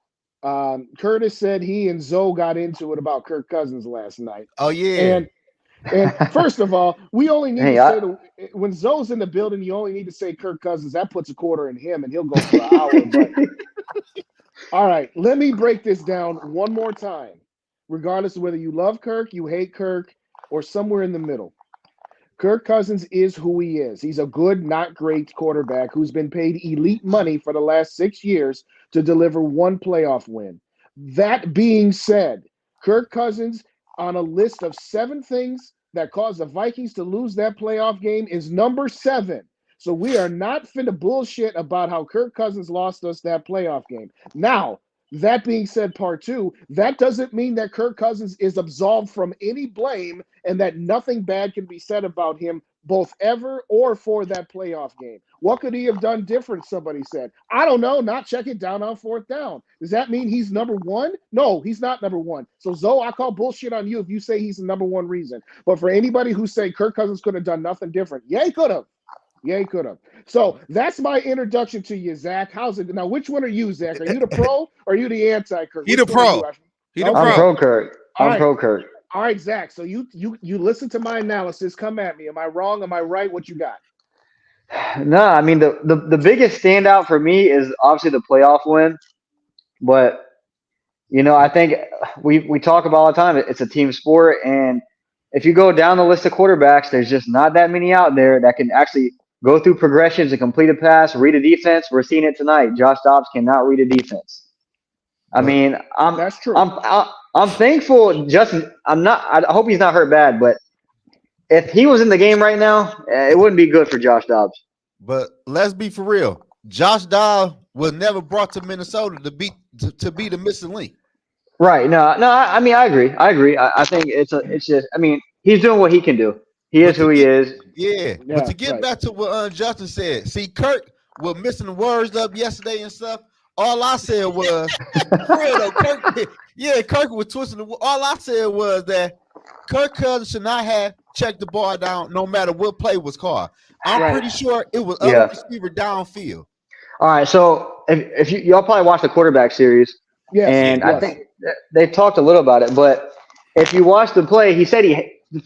Curtis said he and Zoe got into it about Kirk Cousins last night. Oh yeah. And first of all, we only need Hey, to say when Zoe's in the building, you only need to say Kirk Cousins. That puts a quarter in him, and he'll go for an hour. But all right, let me break this down one more time. Regardless of whether you love Kirk, you hate Kirk, or somewhere in the middle, Kirk Cousins is who he is. He's a good, not great quarterback who's been paid elite money for the last 6 years to deliver one playoff win. That being said, Kirk Cousins on a list of 7 things that caused the Vikings to lose that playoff game is number 7. So we are not finna bullshit about how Kirk Cousins lost us that playoff game. Now, that being said, part 2, that doesn't mean that Kirk Cousins is absolved from any blame and that nothing bad can be said about him both ever or for that playoff game. What could he have done different? Somebody said. I don't know, not check it down on 4th down. Does that mean he's number 1? No, he's not number 1. So Zoe, I call bullshit on you if you say he's the number 1 reason. But for anybody who say Kirk Cousins could have done nothing different, yeah, he could have. Yeah, he could have. So that's my introduction to you, Zach. How's it now? Which one are you, Zach? Are you the pro or are you the anti-Kirk? He the pro. He the pro. I'm pro Kirk. All I'm right. pro Kirk. All right, Zach. So you listen to my analysis. Come at me. Am I wrong? Am I right? What you got? No, I mean the biggest standout for me is obviously the playoff win, but I think we talk about all the time. It's a team sport, and if you go down the list of quarterbacks, there's just not that many out there that can actually go through progressions and complete a pass, read a defense. We're seeing it tonight. Josh Dobbs cannot read a defense. I mean, that's true. I'm thankful. Justin, I hope he's not hurt bad, but if he was in the game right now, it wouldn't be good for Josh Dobbs. But let's be for real. Josh Dobbs was never brought to Minnesota to be the missing link. Right. No. I mean, I agree. I think it's just. I mean, he's doing what he can do. He is who he is. Yeah. But to get back to what Justin said, see, Kirk was missing the words up yesterday and stuff. All I said was, Kirk was twisting the. All I said was that Kirk Cousins should not have checked the ball down, no matter what play was called. I'm pretty sure it was other receiver downfield. All right, so if y'all probably watched the quarterback series, I think they talked a little about it. But if you watch the play, he said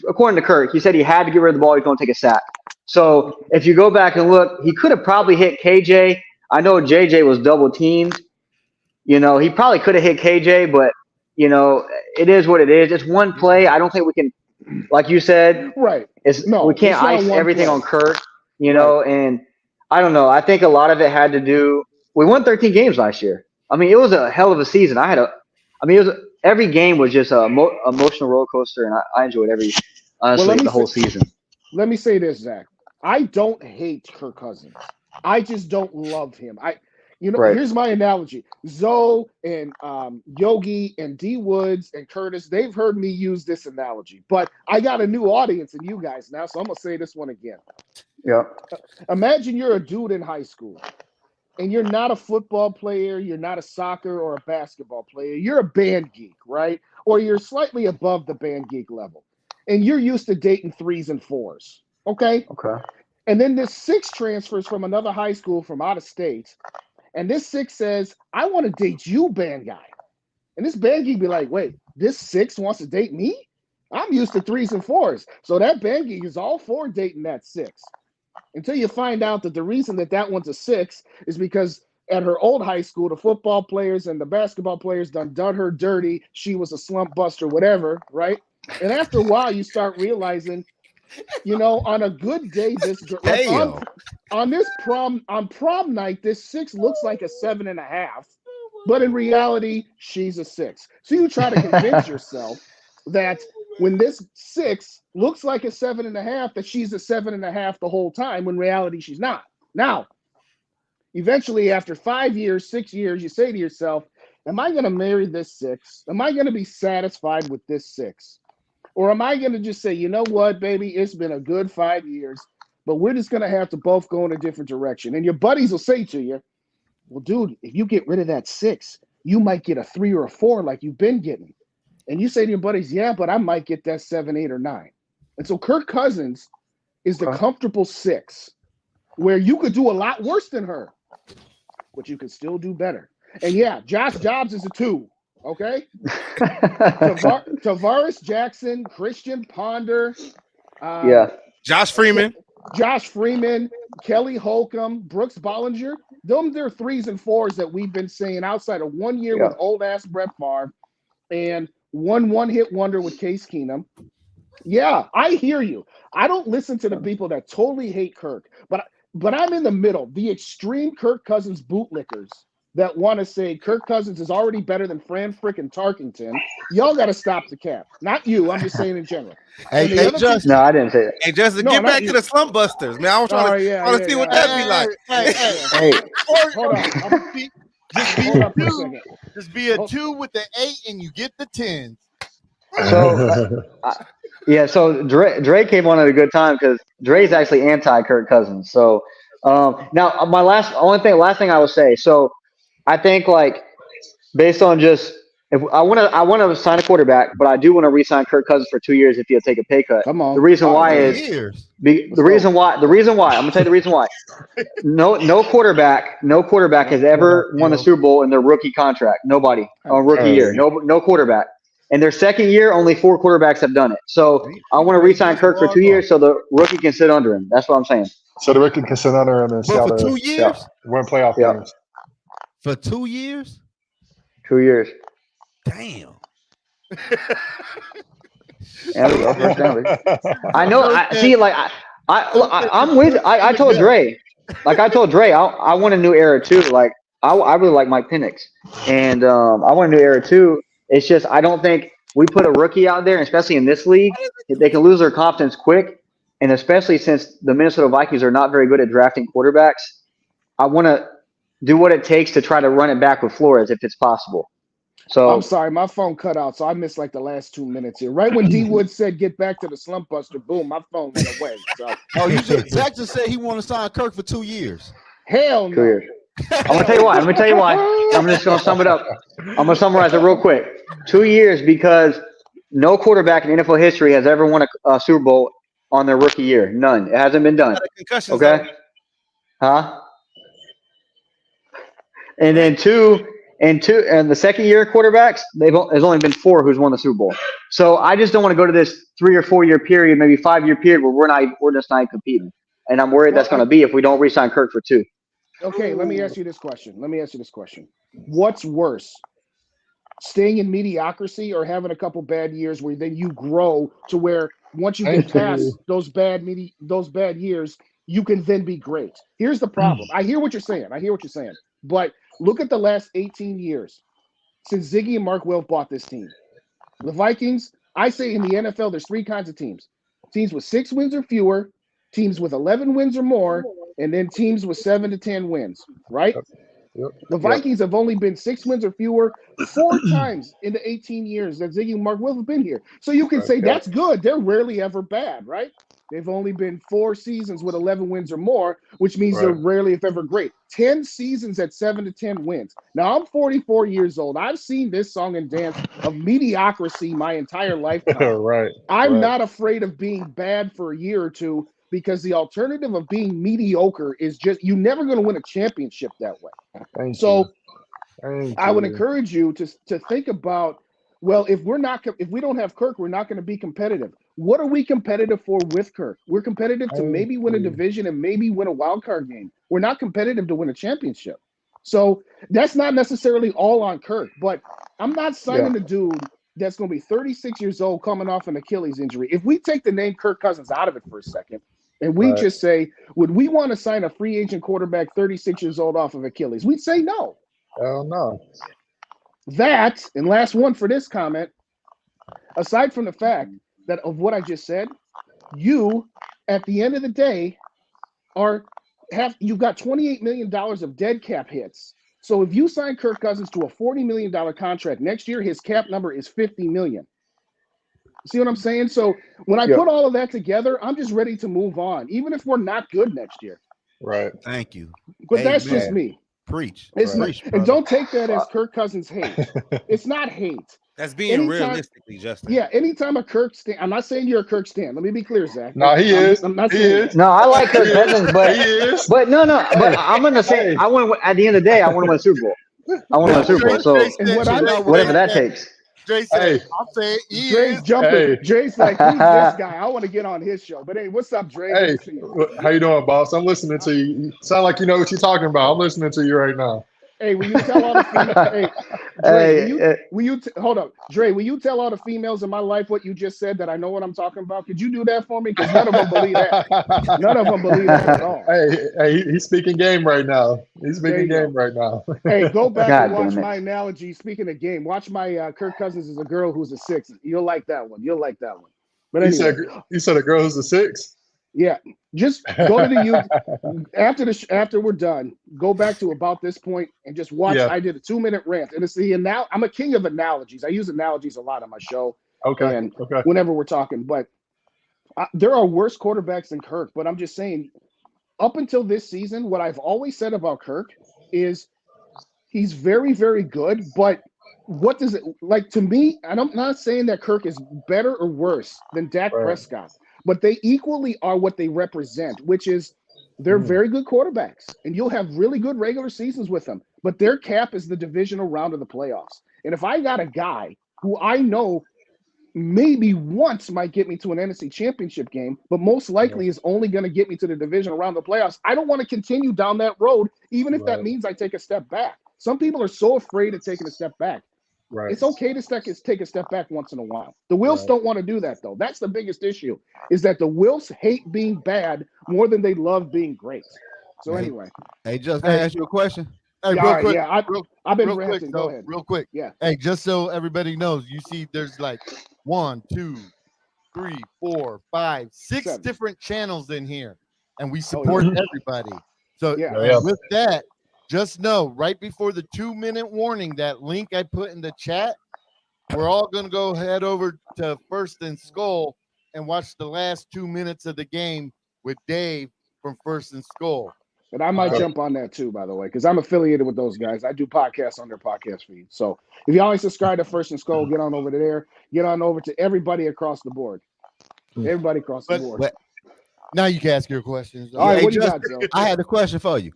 according to Kirk, he said he had to get rid of the ball. He's going to take a sack. So if you go back and look, he could have probably hit KJ. I know JJ was double teamed. He probably could have hit KJ, but it is what it is. It's one play. I don't think we can, like you said, right. We can't ice everything on Kirk, and I don't know. I think a lot of it had to do. We won 13 games last year. I mean, it was a hell of a season. Every game was just a emotional roller coaster, and I enjoyed the whole season. Let me say this, Zach. I don't hate Kirk Cousins. I just don't love him. Here's my analogy. Zoe and Yogi and D Woods and Curtis, they've heard me use this analogy, but I got a new audience in you guys now, so I'm going to say this one again. Yeah. Imagine you're a dude in high school and you're not a football player, you're not a soccer or a basketball player, you're a band geek, right? Or you're slightly above the band geek level, and you're used to dating 3s and 4s, okay? Okay. And then this 6 transfers from another high school from out of state, and this 6 says, I want to date you, band guy. And this band geek be like, wait, this 6 wants to date me? I'm used to 3s and 4s. So that band geek is all for dating that 6. Until you find out that the reason that one's a 6 is because at her old high school, the football players and the basketball players done her dirty. She was a slump buster, whatever, right? And after a while, you start realizing, on a good day, this girl, like on this prom night, this 6 looks like a 7.5, but in reality, she's a 6. So you try to convince yourself that when this 6 looks like a 7.5, that she's a 7.5 the whole time, when in reality she's not. Now, eventually, after 5 years, 6 years, you say to yourself, am I going to marry this 6? Am I going to be satisfied with this 6? Or am I going to just say, you know what, baby, it's been a good 5 years, but we're just going to have to both go in a different direction. And your buddies will say to you, well, dude, if you get rid of that 6, you might get a 3 or a 4 like you've been getting. And you say to your buddies, yeah, but I might get that 7, 8, or 9. And so Kirk Cousins is the comfortable 6, where you could do a lot worse than her, but you could still do better. And yeah, Josh Dobbs is a 2, okay? Tavares Jackson, Christian Ponder, Josh Freeman, Kelly Holcomb, Brooks Bollinger. They're 3s and 4s that we've been seeing outside of 1 year with old ass Brett Favre and one hit wonder with Case Keenum. Yeah, I hear you. I don't listen to the people that totally hate Kirk, but I'm in the middle. The extreme Kirk Cousins bootlickers that want to say Kirk Cousins is already better than Fran frickin' Tarkington. Y'all got to stop the cap. Not you. I'm just saying in general. Hey, Justin. No, I didn't say that. Hey, Justin, get back to the Slump Busters, man. I was trying to see what that be like. Hey. Hold on. Just be a 2 with the 8, and you get the 10s. So Dre came on at a good time because Dre's actually anti Kirk Cousins. So now my last thing I will say. So I think based on just if I want to sign a quarterback, but I do want to re-sign Kirk Cousins for 2 years if he'll take a pay cut. Come on. The reason why is the reason why I'm gonna tell you the reason why. No quarterback has ever won the Super Bowl in their rookie contract. Nobody on rookie year. No quarterback. In their second year, only 4 quarterbacks have done it. So I want to re-sign Kirk for 2 years so the rookie can sit under him. That's what I'm saying. So the rookie can sit under him and for 2 years? Win playoff games. For 2 years? 2 years. Damn. I know. I'm with. I told Dre. I want a new era too. I really like Mike Penix, and I want a new era too. It's just I don't think we put a rookie out there, especially in this league, they can lose their confidence quick. And especially since the Minnesota Vikings are not very good at drafting quarterbacks, I want to do what it takes to try to run it back with Flores if it's possible. So I'm sorry, my phone cut out, so I missed the last 2 minutes here. Right when D Wood said get back to the slump buster, boom, my phone went away. So Zach just said he want to sign Kirk for 2 years. Hell no. 2 years. I'm gonna tell you why. I'm just gonna sum it up. I'm gonna summarize it real quick. 2 years because no quarterback in NFL history has ever won a Super Bowl on their rookie year. None. It hasn't been done. Okay. Huh? And then and the second year quarterbacks, there's only been 4 who's won the Super Bowl. So I just don't want to go to this 3 or 4 year period, maybe 5 year period where we're just not competing. And I'm worried that's going to be if we don't re-sign Kirk for 2. Okay, let me ask you this question. What's worse, staying in mediocrity or having a couple bad years where then you grow to where once you get past those bad years, you can then be great? Here's the problem. I hear what you're saying. But look at the last 18 years since Ziggy and Mark Wilf bought this team. The Vikings, I say in the NFL, there's 3 kinds of teams. Teams with 6 wins or fewer, teams with 11 wins or more, and then teams with 7 to 10 wins, right? Yep. The Vikings have only been 6 wins or fewer 4 times in the 18 years that Ziggy and Mark Wilf have been here. So you can say that's good. They're rarely ever bad, right? They've only been 4 seasons with 11 wins or more, which means they're rarely, if ever, great. 10 seasons at 7 to 10 wins. Now, I'm 44 years old. I've seen this song and dance of mediocrity my entire lifetime. I'm not afraid of being bad for a year or two because the alternative of being mediocre is just you're never going to win a championship that way. I would encourage you to think about, well, if we don't have Kirk, we're not going to be competitive. What are we competitive for with Kirk? We're competitive to maybe win a division and maybe win a wild card game. We're not competitive to win a championship. So that's not necessarily all on Kirk, but I'm not signing the dude that's going to be 36 years old coming off an Achilles injury. If we take the name Kirk Cousins out of it for a second, and we just say, would we want to sign a free agent quarterback 36 years old off of Achilles? We'd say no. Hell no. That, and last one for this comment, aside from the fact that of what I just said, you, at the end of the day, you've got $28 million of dead cap hits. So if you sign Kirk Cousins to a $40 million contract next year, his cap number is $50 million. See what I'm saying? So when I put all of that together, I'm just ready to move on, even if we're not good next year. Right. Thank you. But that's just me. Preach. Preach, and don't take that as Kirk Cousins hate. It's not hate. That's being realistically, Justin. Yeah, anytime a Kirk stand, I'm not saying you're a Kirk stand. Let me be clear, Zach. No, he is. I'm not saying No, I like Kirk Cousins, but he is. But no. But I'm gonna say I want. At the end of the day, I want to win a Super Bowl. I want to win a Super Bowl. So whatever that takes. Dre said, I'll say it. Dre's jumping. Hey. Dre's like, who's this guy? I want to get on his show. But hey, what's up, Dre? Hey, how you doing, boss? I'm listening to you. You sound like you know what you're talking about. I'm listening to you right now. Hey, will you tell all the females? Hey, Dre, will you hold up, Dre? Will you tell all the females in my life what you just said that I know what I'm talking about? Could you do that for me? Because none of them believe that. None of them believe that at all. Hey, he's speaking game right now. He's speaking game right now. Hey, go back and watch my analogy. Speaking of game, watch my Kirk Cousins is a girl who's a 6. You'll like that one. You'll like that one. But anyway, you said a girl who's a 6. Yeah, just go to the after we're done. Go back to about this point and just watch. I did a 2-minute rant, and it's I'm a king of analogies. I use analogies a lot on my show. Okay. Whenever we're talking, but there are worse quarterbacks than Kirk. But I'm just saying, up until this season, what I've always said about Kirk is he's very, very good. But what does it like to me? And I'm not saying that Kirk is better or worse than Dak Prescott. But they equally are what they represent, which is they're very good quarterbacks, and you'll have really good regular seasons with them. But their cap is the divisional round of the playoffs. And if I got a guy who I know maybe once might get me to an NFC championship game, but most likely is only going to get me to the divisional round of the playoffs, I don't want to continue down that road, even if that means I take a step back. Some people are so afraid of taking a step back. Right. It's okay to take a step back once in a while. The Wills don't want to do that, though. That's the biggest issue, is that the Wills hate being bad more than they love being great. So anyway. Hey, just can I ask you a question? Hey, real quick. Yeah, I've been real ranting. Quick, Go ahead. Real quick. Yeah. Hey, just so everybody knows, you see there's like 1, 2, 3, 4, 5, 6 7 different channels in here, and we support everybody. So with that, just know right before the 2-minute warning, that link I put in the chat, we're all going to go head over to First and Skull and watch the last 2 minutes of the game with Dave from First and Skull. And I might jump on that too, by the way, because I'm affiliated with those guys. I do podcasts on their podcast feed. So if y'all ain't subscribed to First and Skull, get on over to there. Get on over to everybody across the board. Everybody across the board. Now you can ask your questions. All right, what do you got, Joe? I had a question for you.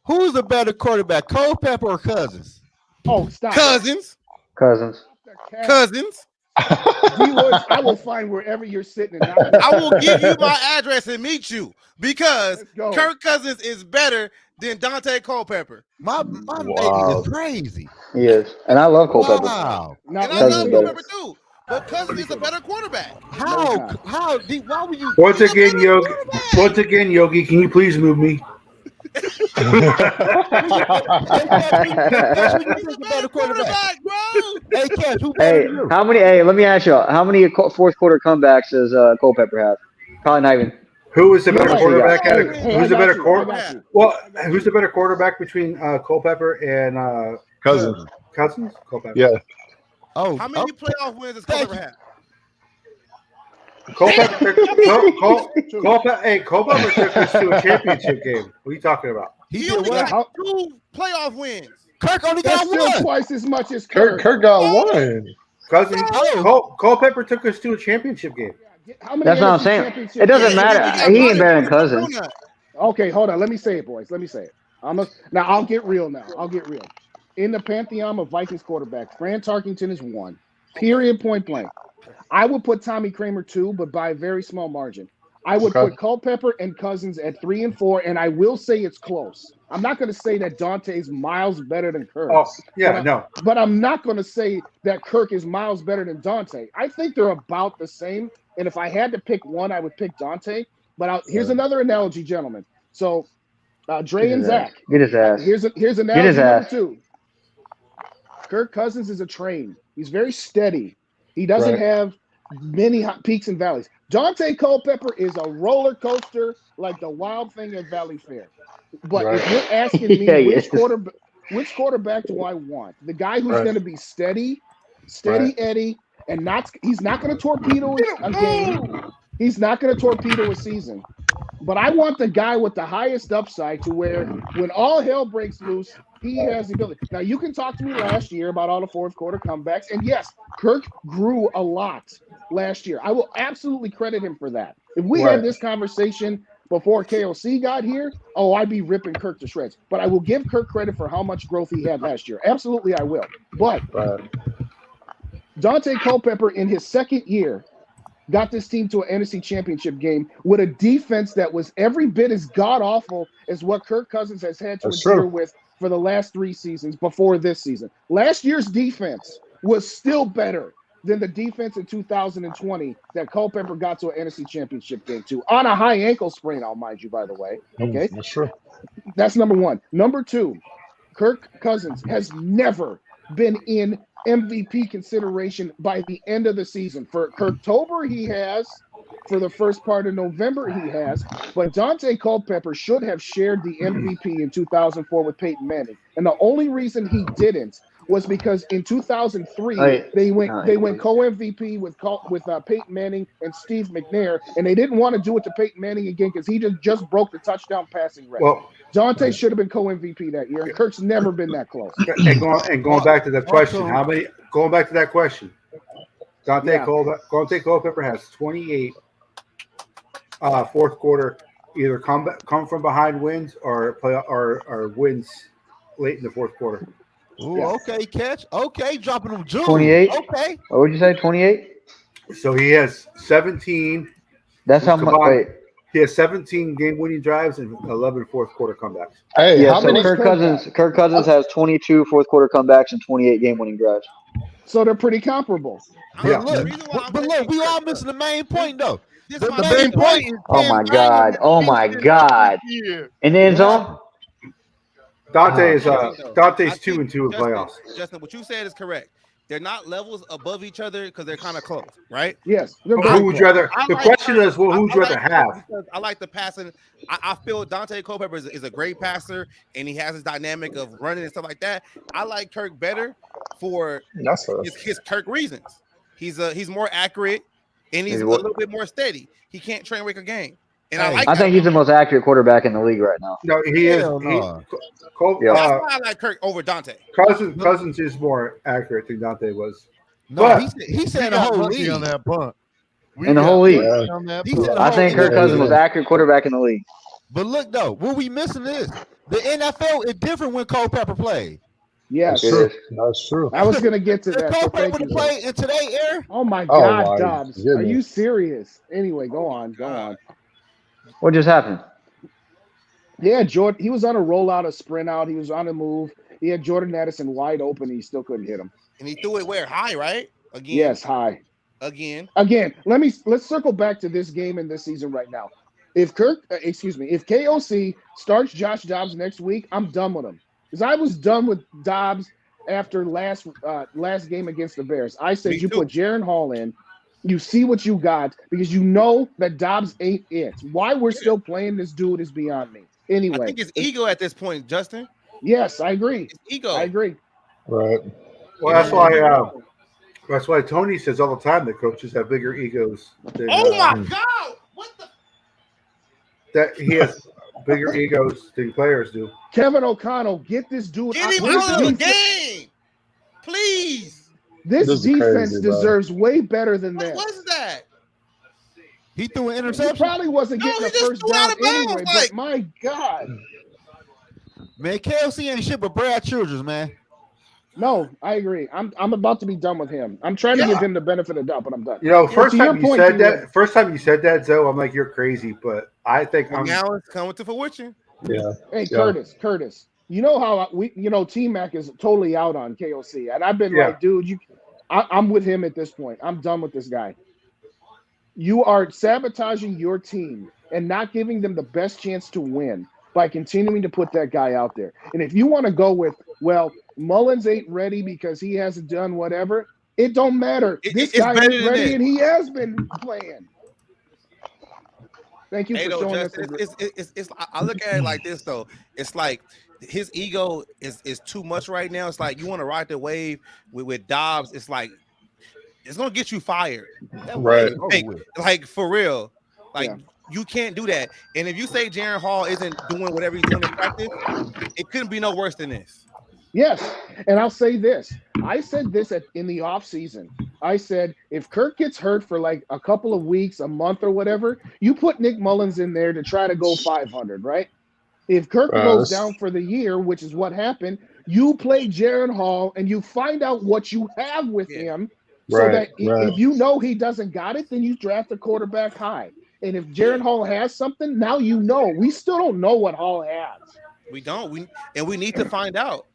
Who's a better quarterback, Culpepper or Cousins? Oh, stop. Cousins. I will find wherever you're sitting. I will give you my address and meet you because Kirk Cousins is better than Dante Culpepper. My baby is crazy. He is, and I love Culpepper. Wow. And I love Culpepper too. But Cousins is a better quarterback. How? Why would you? Once again, Yogi, can you please move me? Hey, how many? Hey, let me ask you, how many fourth quarter comebacks does Culpepper have? Probably not even. Who is the better quarterback? Who's the better quarterback? Well, who's the better quarterback between Culpepper and Cousins? Culpepper. Yeah. Oh, how many playoff wins does Culpepper have? Culpepper took us to a championship game. What are you talking about? He only got 2 playoff wins. Kirk only got one. Twice as much as Kirk. Kirk got one. Cousins. Culpepper took us to a championship game. That's what I'm saying. It doesn't matter. He ain't better than Cousins. Okay, hold on. Let me say it, boys. Let me say it. Now I'll get real. In the pantheon of Vikings quarterbacks, Fran Tarkenton is 1. Period. Point blank. I would put Tommy Kramer 2, but by a very small margin. I would put Culpepper and Cousins at 3 and 4, and I will say it's close. I'm not going to say that Dante's miles better than Kirk. Oh, yeah, But I'm not going to say that Kirk is miles better than Dante. I think they're about the same. And if I had to pick one, I would pick Dante. But here's another analogy, gentlemen. So Dre and Zach. Get his ass. Here's analogy number 2. Kirk Cousins is a train. He's very steady. He doesn't have many peaks and valleys. Dante Culpepper is a roller coaster like the Wild Thing at Valley Fair. But if you're asking me which quarterback do I want? The guy who's going to be steady Eddie, and he's not going to torpedo a game. He's not going to torpedo a season. But I want the guy with the highest upside to where when all hell breaks loose, he has the ability. Now, you can talk to me last year about all the fourth quarter comebacks. And yes, Kirk grew a lot last year. I will absolutely credit him for that. If we had this conversation before KOC got here, I'd be ripping Kirk to shreds. But I will give Kirk credit for how much growth he had last year. Absolutely, I will. But Dante Culpepper in his second year got this team to an NFC Championship game with a defense that was every bit as god-awful as what Kirk Cousins has had to endure with for the last 3 seasons before this season. Last year's defense was still better than the defense in 2020 that Culpepper got to an NFC Championship game to, on a high ankle sprain, I'll mind you, by the way. Okay? That's true. That's number 1. Number 2, Kirk Cousins has never been in MVP consideration by the end of the season. For Kirktober, he has. For the first part of November, he has. But Dante Culpepper should have shared the MVP in 2004 with Peyton Manning. And the only reason he didn't was because in 2003 they went co-MVP with Peyton Manning and Steve McNair, and they didn't want to do it to Peyton Manning again because he just broke the touchdown passing record. Well, Dante should have been co-MVP that year, and Kirk's never been that close. And going back to that question, going back to that question, Dante Culpepper has 28 fourth quarter either come from behind wins or wins late in the fourth quarter. Ooh, okay, catch. Okay, dropping them jewels. 28. Okay. What would you say? 28. So he has 17. That's how much. Wait. He has 17 game-winning drives and 11 fourth quarter comebacks. Hey, yeah. So Kirk Cousins has 22 fourth quarter comebacks and 28 game-winning drives. So they're pretty comparable. Yeah. But look, we all missing the main point though. The main point is oh my god. In the end zone. Dante's 2-2 in playoffs. Justin, what you said is correct. They're not levels above each other because they're kind of close, right? Yes. Who would you rather? The question is, who would you rather have? I like the passing. I feel Dante Culpepper is a great passer, and he has his dynamic of running and stuff like that. I like Kirk better for his Kirk reasons. He's more accurate, and he's a little bit more steady. He can't train wreck a game. And I think he's the most accurate quarterback in the league right now. No, he is. That's why I like Kirk over Dante. Cousins is more accurate than Dante was. No, but he said the whole league on that punt. In the whole league. I think Kirk Cousins was accurate quarterback in the league. But look though, what we missing is the NFL is different when Culpepper played. Yes, that's true. I was gonna get to that. Culpepper play in today's era. Oh my God, Dobbs, are you serious? Anyway, go on. What just happened? Yeah, Jordan. He was on a rollout, a sprint out. He was on a move. He had Jordan Addison wide open. He still couldn't hit him. And he threw it where? High, right? Again. Yes, high. Again. Let's circle back to this game in this season right now. If KOC starts Josh Dobbs next week, I'm done with him. Because I was done with Dobbs after last game against the Bears. I said you put Jaron Hall in. You see what you got because you know that Dobbs ain't it. Why we're still playing this dude is beyond me. Anyway, I think it's ego at this point, Justin. Yes, I agree. It's ego. I agree. Right. Well, that's why Tony says all the time that coaches have bigger egos. Than, my God! What the? That he has bigger egos than players do. Kevin O'Connell, get this dude out of the game, please. This defense deserves way better than that. What was that? He threw an interception. He probably wasn't getting a first down anyway, but my God. Man, KLC ain't shit but Brad Childress, man. No, I agree. I'm about to be done with him. I'm trying to give him the benefit of the doubt, but I'm done. You know, first time you said that, Zoe, I'm like, you're crazy. But I think now it's coming to fruition. Yeah. Hey, Curtis. You know how T Mac is totally out on KOC, and I've been like, dude, I'm with him at this point. I'm done with this guy. You are sabotaging your team and not giving them the best chance to win by continuing to put that guy out there. And if you want to go with, well, Mullins ain't ready because he hasn't done whatever, it don't matter. This guy ain't ready, and he has been playing. Thank you for showing us. I look at it like this though. It's like his ego is too much right now. It's like you want to ride the wave with Dobbs. It's like it's gonna get you fired. Right. Like for real. Like you can't do that. And if you say Jaren Hall isn't doing whatever he's doing in practice, it couldn't be no worse than this. Yes, and I'll say this. I said this in the offseason. I said, if Kirk gets hurt for like a couple of weeks, a month or whatever, you put Nick Mullins in there to try to go 500, right? If Kirk goes down for the year, which is what happened, you play Jaren Hall and you find out what you have with him so that if you know he doesn't got it, then you draft a quarterback high. And if Jaren Hall has something, now you know. We still don't know what Hall has. We don't. We need to find out.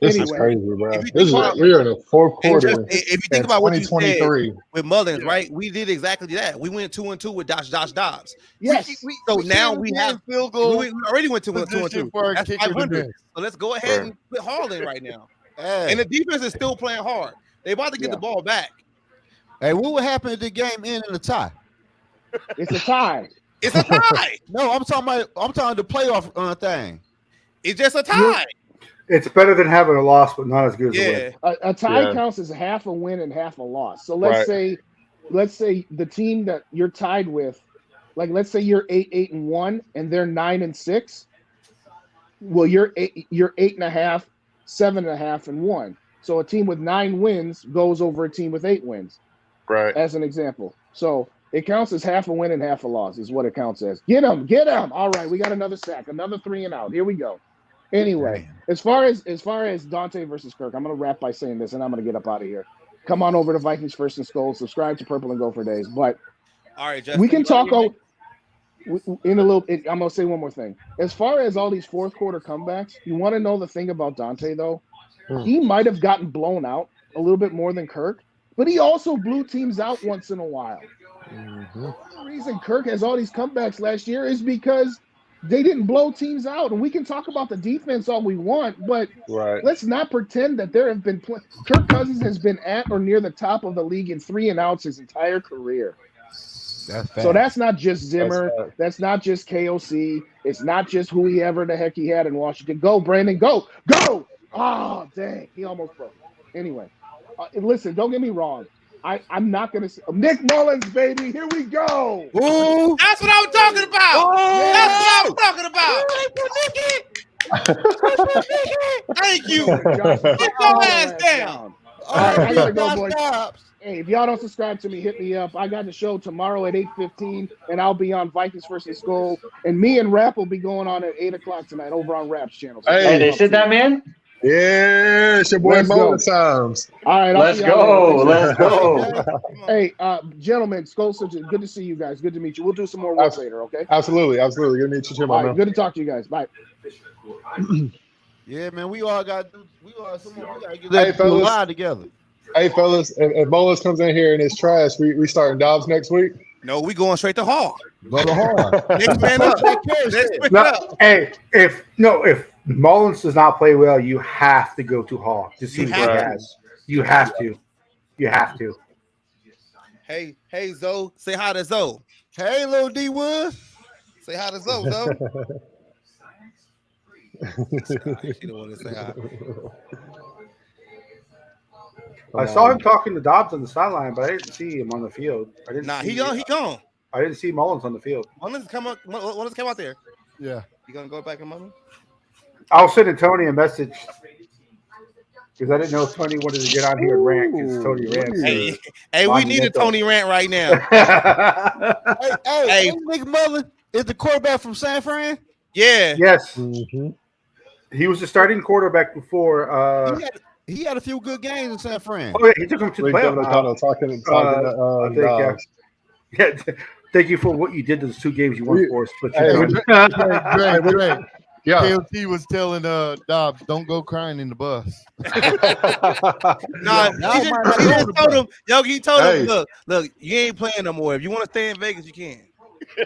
This is crazy, bro. We are in the fourth quarter. If you think about what you said with Mullins, right? We did exactly that. We went 2-2 with Josh Dobbs. Yes. So now we have field goal. We already went to 2-2. That's 500. So let's go ahead and put Hall in right now. And the defense is still playing hard. They about to get the ball back. Hey, what would happen if the game ended in a tie? It's a tie. It's a tie. No, I'm talking the playoff thing. It's just a tie. It's better than having a loss, but not as good as a win. A tie counts as half a win and half a loss. So let's say the team that you're tied with, like let's say you're 8-1 and they're 9-6. Well, you're 8.5, 7.5, and 1. So a team with 9 wins goes over a team with 8 wins. Right. As an example. So it counts as half a win and half a loss is what it counts as. Get him. All right, we got another sack, another 3 and out. Here we go. Anyway, as far as Dante versus Kirk, I'm gonna wrap by saying this, and I'm gonna get up out of here. Come on over to Vikings First and Gold. Subscribe to Purple and Gopher Days. But all right, Justin, we can talk in a little. I'm gonna say one more thing. As far as all these fourth quarter comebacks, you want to know the thing about Dante though? He might have gotten blown out a little bit more than Kirk, but he also blew teams out once in a while. The reason Kirk has all these comebacks last year is because they didn't blow teams out. And we can talk about the defense all we want, but let's not pretend that there have been Kirk Cousins has been at or near the top of the league in 3 and outs his entire career. So that's not just Zimmer. That's not just KOC. It's not just whoever the heck he had in Washington. Go, Brandon, go. Oh, dang. He almost broke. Anyway, listen, don't get me wrong. I'm not going to – Nick Mullins, baby. Here we go. Ooh. That's what I'm talking about. That's what I'm talking about. Thank you. Get your ass down. All right, I got to go, boys. Hey, if y'all don't subscribe to me, hit me up. I got the show tomorrow at 8:15, and I'll be on Vikings versus Skull. And me and Rap will be going on at 8 o'clock tonight over on Rap's channel. So hey, they said that, man? Yeah, it's your boy Mullins times. All right, let's go. Hey, gentlemen, Skull Surgeon, good to see you guys. Good to meet you. We'll do some more work later, okay? Absolutely. Good to meet you too, my man. Good to talk to you guys. Bye. Yeah, man, we all got to get a lie together. Hey, fellas, if Mullins comes in here and it's trash, we starting Dobbs next week? No, we going straight to Hall. Go to Hall. Next man up. Hey, if Mullins does not play well, you have to go to Hall to see what he has. You have to. Hey, Zoe, say hi to Zoe. Hey, little D Wood. Say hi to Zoe, Zoe. She don't want to say hi. I saw him talking to Dobbs on the sideline, but I didn't see him on the field. He gone. I didn't see Mullins on the field. Mullins come out there. Yeah. You gonna go back and Mullins? I'll send Tony a message because I didn't know if Tony wanted to get on here and rant because Tony rants. Hey, we need a Tony rant right now. hey, Nick Mullins is the quarterback from San Fran? Yeah. Yes. Mm-hmm. He was the starting quarterback before. He had a few good games in San Fran. Oh, yeah, he took him to the playoffs. Thank you for what you did to those 2 games you won for us. But you Dre. Yeah. KOT was telling Dobbs, don't go crying in the bus. Nah, he just told him, Yogi, he told him, look, you ain't playing no more. If you want to stay in Vegas, you can.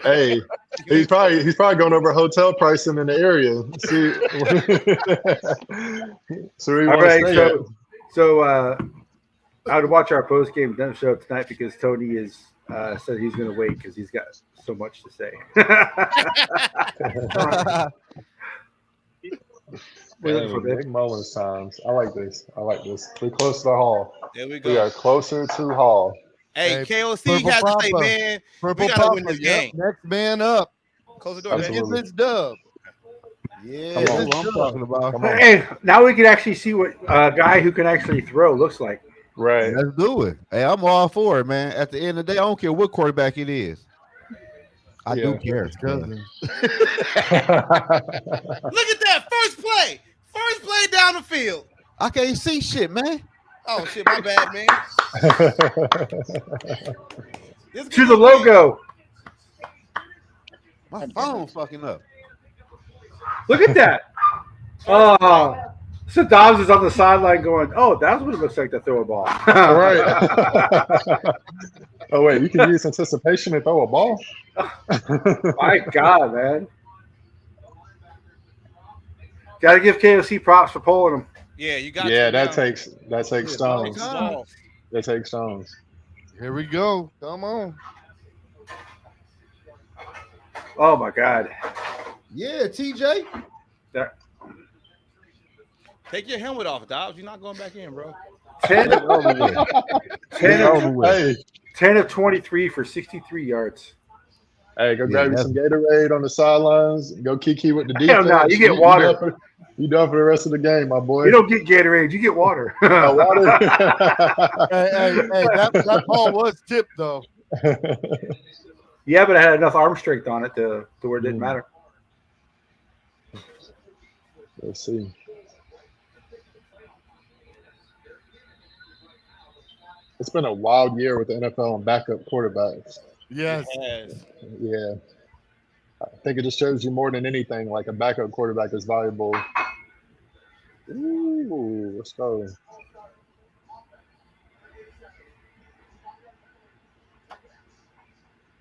Hey, he's probably going over hotel pricing in the area. See, so we all want right, to stay at. so I would watch our post game show tonight because Tony is said he's going to wait because he's got so much to say. Dang, big moments times. I like this. We're close to the hall. There we go. We are closer to hall. Hey, KOC has to say, man, we got to win this game. Next man up. Close the door, man. Get this dub. Yeah, that's what I'm talking about. Hey, now we can actually see what a guy who can actually throw looks like. Right. Let's do it. Hey, I'm all for it, man. At the end of the day, I don't care what quarterback it is. I do care. Look at that first play. First play down the field. I can't see shit, man. Oh shit, my bad, man. To the logo. My phone's fucking up. Look at that. So Dobbs is on the sideline going, oh, that's what it looks like to throw a ball. Right. Oh, wait, you can use anticipation and throw a ball? My God, man. Got to give KOC props for pulling him. Yeah, you got. Yeah, that takes stones. That takes stones. Here we go. Come on. Oh my God. Yeah, TJ. Take your helmet off, Dobbs. You're not going back in, bro. 10 of 23 for 63 yards. Hey, go grab you some Gatorade on the sidelines. Go kiki with the defense. Hell no, you get water. You done for the rest of the game, my boy. You don't get Gatorade, you get water. Water. hey, that ball was tipped though. Yeah, but I had enough arm strength on it to where it didn't matter. Let's see. It's been a wild year with the NFL and backup quarterbacks. Yes. Yeah. I think it just shows you more than anything, like a backup quarterback is valuable. Ooh, let's go.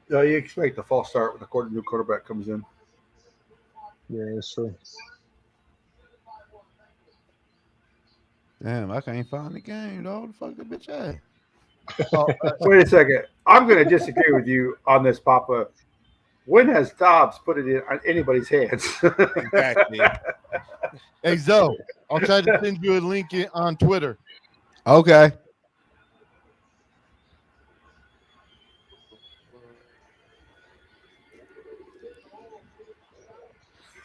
No, you expect a false start when the new quarterback comes in. Yeah, it's true. Damn, I can't find the game, though. The fuck the bitch at? Wait a second. I'm going to disagree with you on this, Papa. When has Dobbs put it in anybody's hands? Exactly. Hey, Zoe, I'll try to send you a link on Twitter. Okay.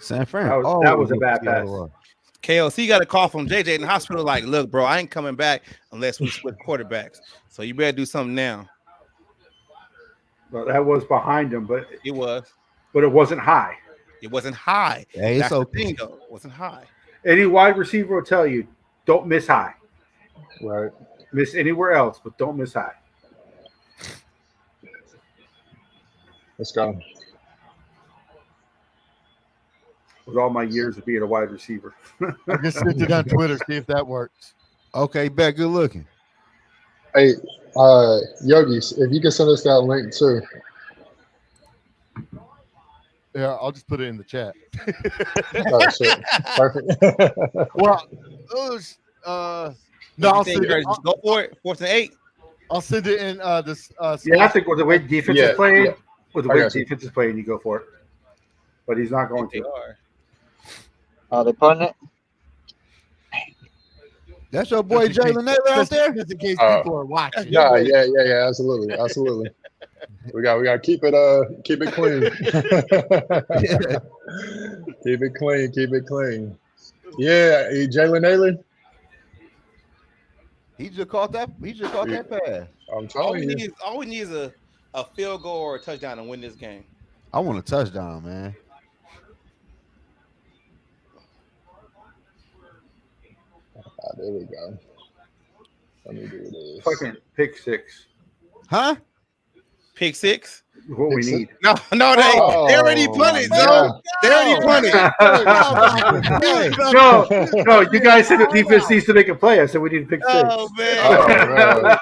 San Fran. That was a bad pass. KLC got a call from JJ in the hospital like, look, bro, I ain't coming back unless we split quarterbacks. So you better do something now. Well, that was behind him, but it was. But it wasn't high. It wasn't high. Hey, That's it's the thing, though. It wasn't high. Any wide receiver will tell you, don't miss high. Right. Miss anywhere else, but don't miss high. Let's go. With all my years of being a wide receiver. I just sent it on Twitter, see if that works. Okay, bet. Good looking. Hey, Yogi, if you can send us that link too. Yeah, I'll just put it in the chat. Oh, shit. Perfect. Well, no, I'll send it. Go for it. 4th and 8. I'll send it in this. Yeah, I think with the way defense is playing, yeah. with the way defense is playing, you go for it. But he's not going to. Are they putting it? That's your boy Jalen Naylor out there? Just in case people are watching. Yeah, absolutely. We got to keep it clean. Keep it clean. Yeah, Jalen Naylor. He just caught that pass. I'm telling you. All we need is a field goal or a touchdown to win this game. I want a touchdown, man. There we go. Let me do this. Fucking pick 6. Huh? Pick 6? what we need. No, they already punted, so they already punted. No, you guys said the defense needs to make a play. I said we need to pick six. Oh man.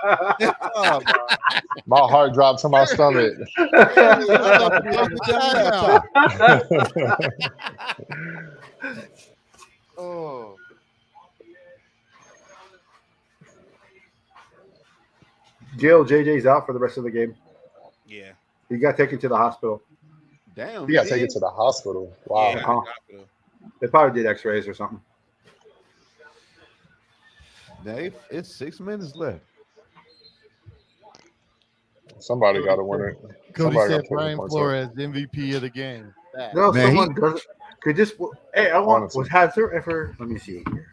My heart dropped to my stomach. Oh. Jill, JJ's out for the rest of the game. Yeah. He got taken to the hospital. Damn. You got taken to the hospital. Wow. Yeah, They probably did x-rays or something. Dave, it's 6 minutes left. Somebody got to win it. Cody Somebody said gotta Brian take the Flores MVP of the game. No, Man, someone does. Could this? Hey, I want. Honestly. Has there ever? Let me see here.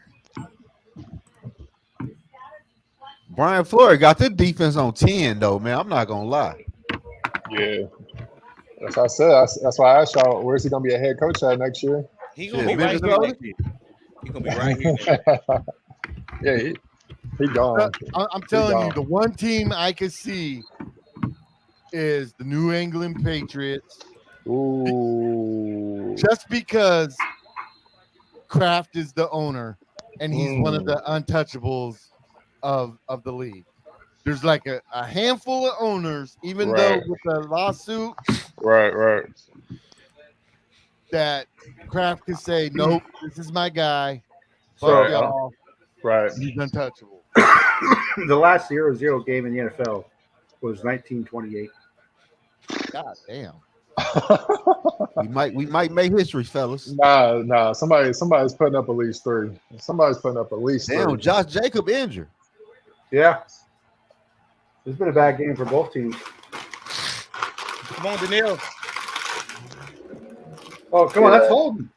Brian Flores got the defense on 10, though, man. I'm not gonna lie. Yeah. That's what I said. That's why I asked y'all, where's he going to be a head coach at next year? He's going to be right here next year. He's going to be right here. Yeah, he gone. I'm telling you, the one team I could see is the New England Patriots. Ooh. Just because Kraft is the owner and he's one of the untouchables of the league. There's like a handful of owners, even though with the lawsuit, right, that Kraft could say, nope, this is my guy. So, y'all. Right. He's untouchable. The last 0-0 game in the NFL was 1928. God damn. we might make history, fellas. Nah. Somebody's putting up at least 3. Somebody's putting up at least 3. Damn, Josh Jacob injured. Yeah. It's been a bad game for both teams. Come on, Danielle. Oh, come on, that's holding.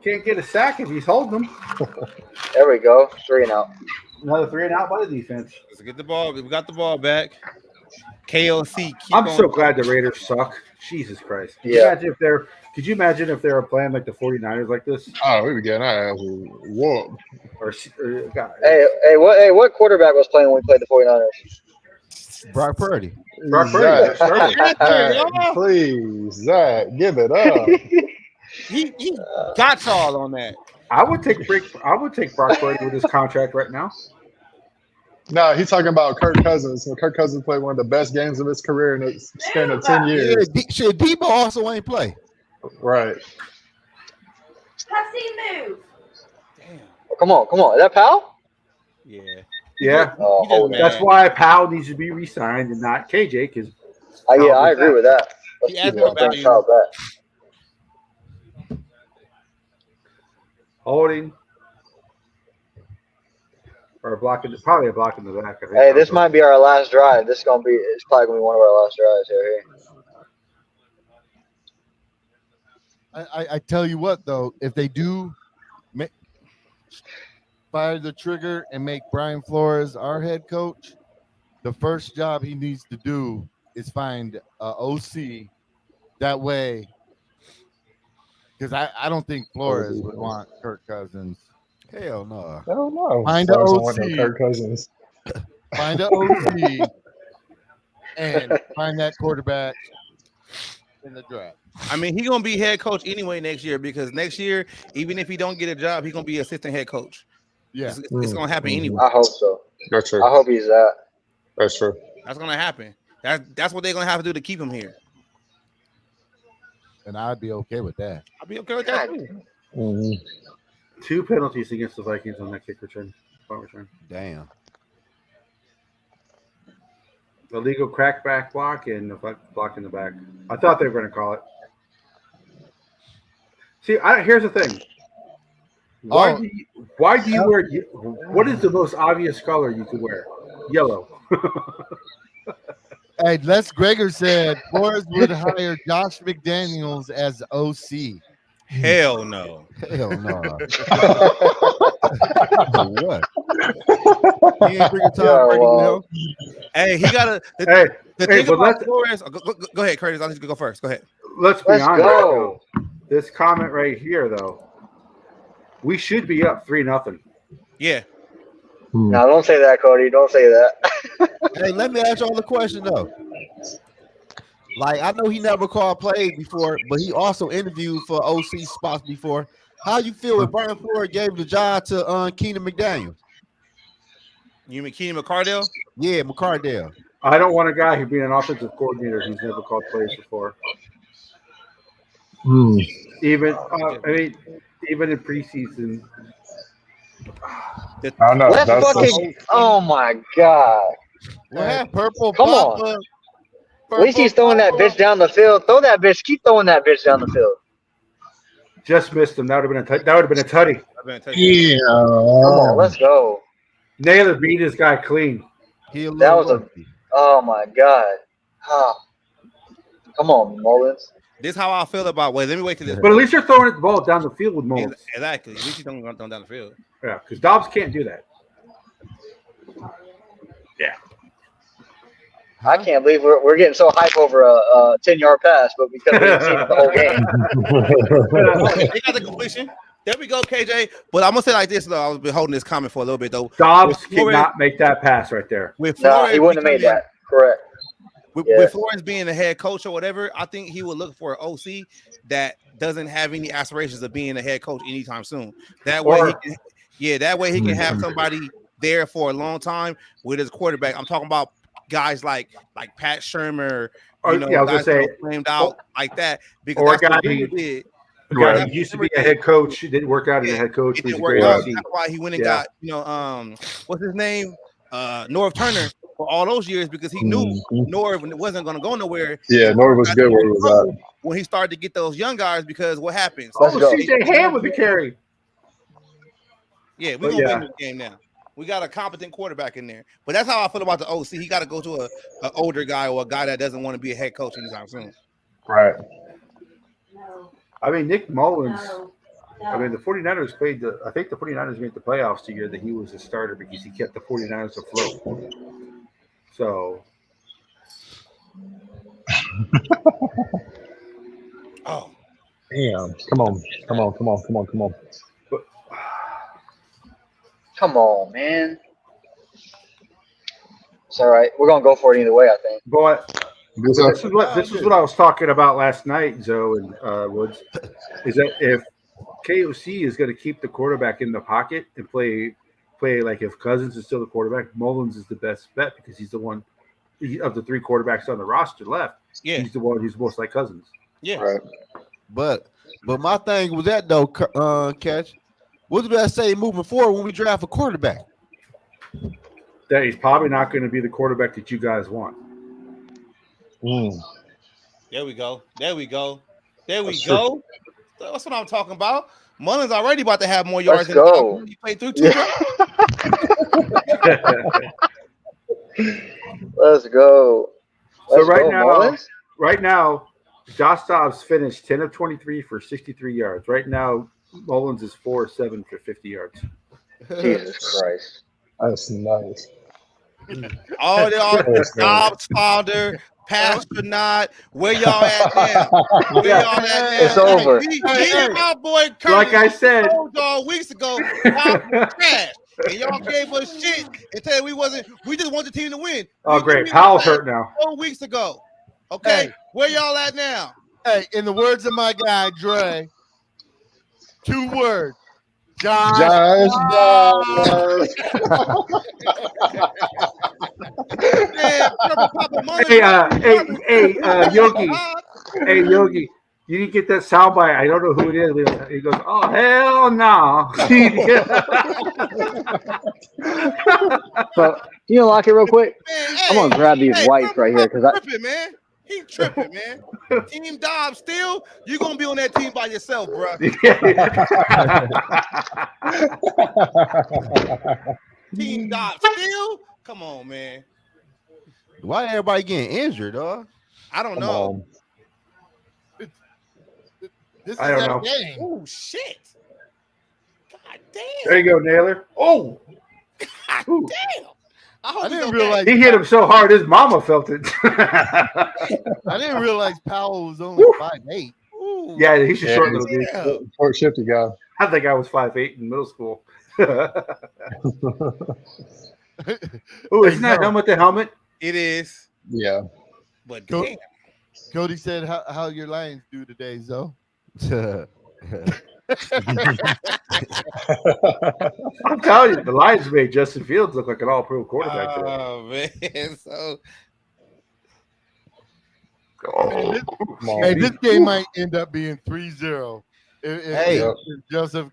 Can't get a sack if he's holding them. There we go. 3 and out. Another 3 and out by the defense. Let's get the ball. We got the ball back. KLC. I'm so glad the Raiders suck. Jesus Christ. Could you imagine if they were playing like the 49ers like this? Oh, we were getting our ass whooped. God. Hey, what quarterback was playing when we played the 49ers? Brock Purdy. Please, Zach, give it up. He got y'all on that. I would take Brock Purdy with his contract right now. No, he's talking about Kirk Cousins. So Kirk Cousins played one of the best games of his career in a span of 10 years. Yeah, Debo also ain't play. Right. Move. Damn. Come on. Is that Powell? Yeah. Yeah. That's why Powell needs to be re-signed and not KJ. Because I agree with that. He asked about you. Holding. Or probably a block in the back. Hey, this might be our last drive. It's probably gonna be one of our last drives here. I tell you what, though, if they do fire the trigger and make Brian Flores our head coach, the first job he needs to do is find a OC. That way, because I don't think Flores would want Kirk Cousins. Hell no. I don't know. Find an OC. Kirk Cousins. Find an OC and find that quarterback in the draft. I mean, he's gonna be head coach anyway next year because next year, even if he don't get a job, he's gonna be assistant head coach. Yeah, it's gonna happen anyway. I hope so. That's true. I hope he's that. That's true. That's gonna happen. That's what they're gonna have to do to keep him here. And I'd be okay with that. I'd be okay with that too. Mm-hmm. 2 penalties against the Vikings on that kick return. Punt return. Damn. Illegal crackback block and a block in the back. I thought they were going to call it. See, here's the thing. Why do you wear? What is the most obvious color you could wear? Yellow. Hey, Les Gregor said Flores would hire Josh McDaniels as OC. Hell no. Hell no. What? He ain't bringing Tom Brady with him. Hey, he got to. The thing about Flores. Go ahead, Curtis. I'll let you go first. Go ahead. Let's be honest. Though. This comment right here, though, we should be up 3-0. Yeah. No, don't say that, Cody. Don't say that. Hey, let me ask y'all the question though. Like I know he never called plays before, but he also interviewed for OC spots before. How you feel if Brian Flores gave the job to Keenan McDaniels? You mean Keenan McCardell? Yeah, McCardell. I don't want a guy who's been an offensive coordinator who's never called plays before. Even even in preseason. I don't know. Let's fucking. Oh my god. What happened? Purple Come Papa. on. At least he's throwing that bitch down the field. Throw that bitch. Keep throwing that bitch down the field. Just missed him. That would have been a tutty. Yeah. Come on, let's go. Naylor beat this guy clean. That was a. Oh my god. Oh. Come on, Mullins. This is how I feel about. Wait, let me wait till this. But at least you're throwing the ball down the field with Mullins. Exactly. At least you don't run down the field. Yeah, because Dobbs can't do that. Yeah. I can't believe we're getting so hype over a 10-yard pass, but because we didn't see it the whole game. They got the completion. There we go, KJ. But I'm gonna say like this though. I've been holding this comment for a little bit though. Dobbs cannot make that pass right there. No, he wouldn't have made that. Correct. With Flores being the head coach or whatever, I think he would look for an OC that doesn't have any aspirations of being a head coach anytime soon. That way, that way he can have somebody there for a long time with his quarterback. I'm talking about guys like Pat Shermer, guys that flamed out like that. Because or that's a guy what he did. He used to be a head coach. He didn't work out as a head coach. It didn't work out. That's why he went and got what's his name, Norv Turner. For all those years, because he knew Norv wasn't going to go nowhere. Yeah, Norv was good where he was at. When he started to get those young guys, because what happens? CJ Ham with the carry. Yeah, we're going to win this game now. We got a competent quarterback in there. But that's how I feel about the OC. He got to go to an older guy or a guy that doesn't want to be a head coach anytime soon. Right. I mean, Nick Mullins. I mean, the 49ers played I think the 49ers made the playoffs the year that he was a starter because he kept the 49ers afloat. So, oh, damn! Come on! Come on, man. It's all right. We're gonna go for it either way, I think. But this is what I was talking about last night, Zoe and Woods. Is that if KOC is going to keep the quarterback in the pocket and play like if Cousins is still the quarterback, Mullins is the best bet because he's the one of the three quarterbacks on the roster left. Yeah, he's the one who's most like Cousins. Yeah, right. But my thing was that though, Catch. What did I say moving forward when we draft a quarterback? That he's probably not going to be the quarterback that you guys want. There we go. That's what I'm talking about. Mullins already about to have more yards than he played through 2 Let's go. So right now, Josh Dobbs finished 10 of 23 for 63 yards. Right now, Mullins is 4 of 7 for 50 yards. Jesus Christ. That's nice. All Dobbs father, Pastronaut, where y'all at now? It's over. My boy Curtis, like I said, y'all weeks ago, Dobbs was trash. And y'all gave us shit and said we just want the team to win. Oh, great. Powell's hurt now. 4 weeks ago. Okay, where y'all at now? Hey, in the words of my guy, Dre, 2 words. Josh. Hey, Yogi. Hey, Yogi. You didn't get that soundbite. I don't know who it is. He goes, "Oh hell no!" So, can you unlock it real quick? Man, I'm gonna grab these wipes right here because man. He tripping, man. Team Dobbs still, you're gonna be on that team by yourself, bro. Team Dobbs still? Come on, man. Why everybody getting injured, dog? I don't know. This is I don't that know. game. Oh shit. God damn. There you go, Naylor. Oh. God damn. I didn't realize he hit him so hard his mama felt it. I didn't realize Powell was only 5'8". Yeah, he's a short little dude. Short, shifty guy. I think I was 5'8" in middle school. Oh, isn't that helmet the helmet? It is. Yeah. But damn. Cody said, "How your Lions do today, Zoe?" I'm telling you, the Lions made Justin Fields look like an all-pro quarterback today. Oh man, so Man, this game might end up being 3-0 if Joseph.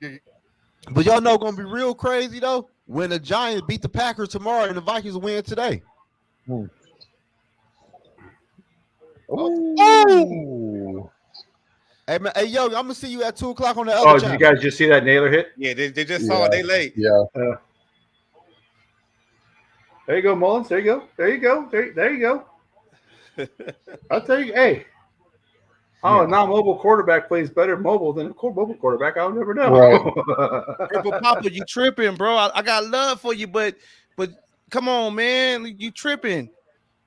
But y'all know gonna be real crazy though when the Giants beat the Packers tomorrow and the Vikings win today. Oh. Hey man, hey yo, I'm gonna see you at 2:00 on the other. Did you guys just see that Naylor hit? Yeah, they just saw it. They late. Yeah. There you go, Mullins. There you go. There you go. There you go. I'll tell you, hey. A non-mobile quarterback plays better mobile than a mobile quarterback. I'll never know. Right. Hey, but Papa, you tripping, bro? I got love for you, but come on, man, you tripping.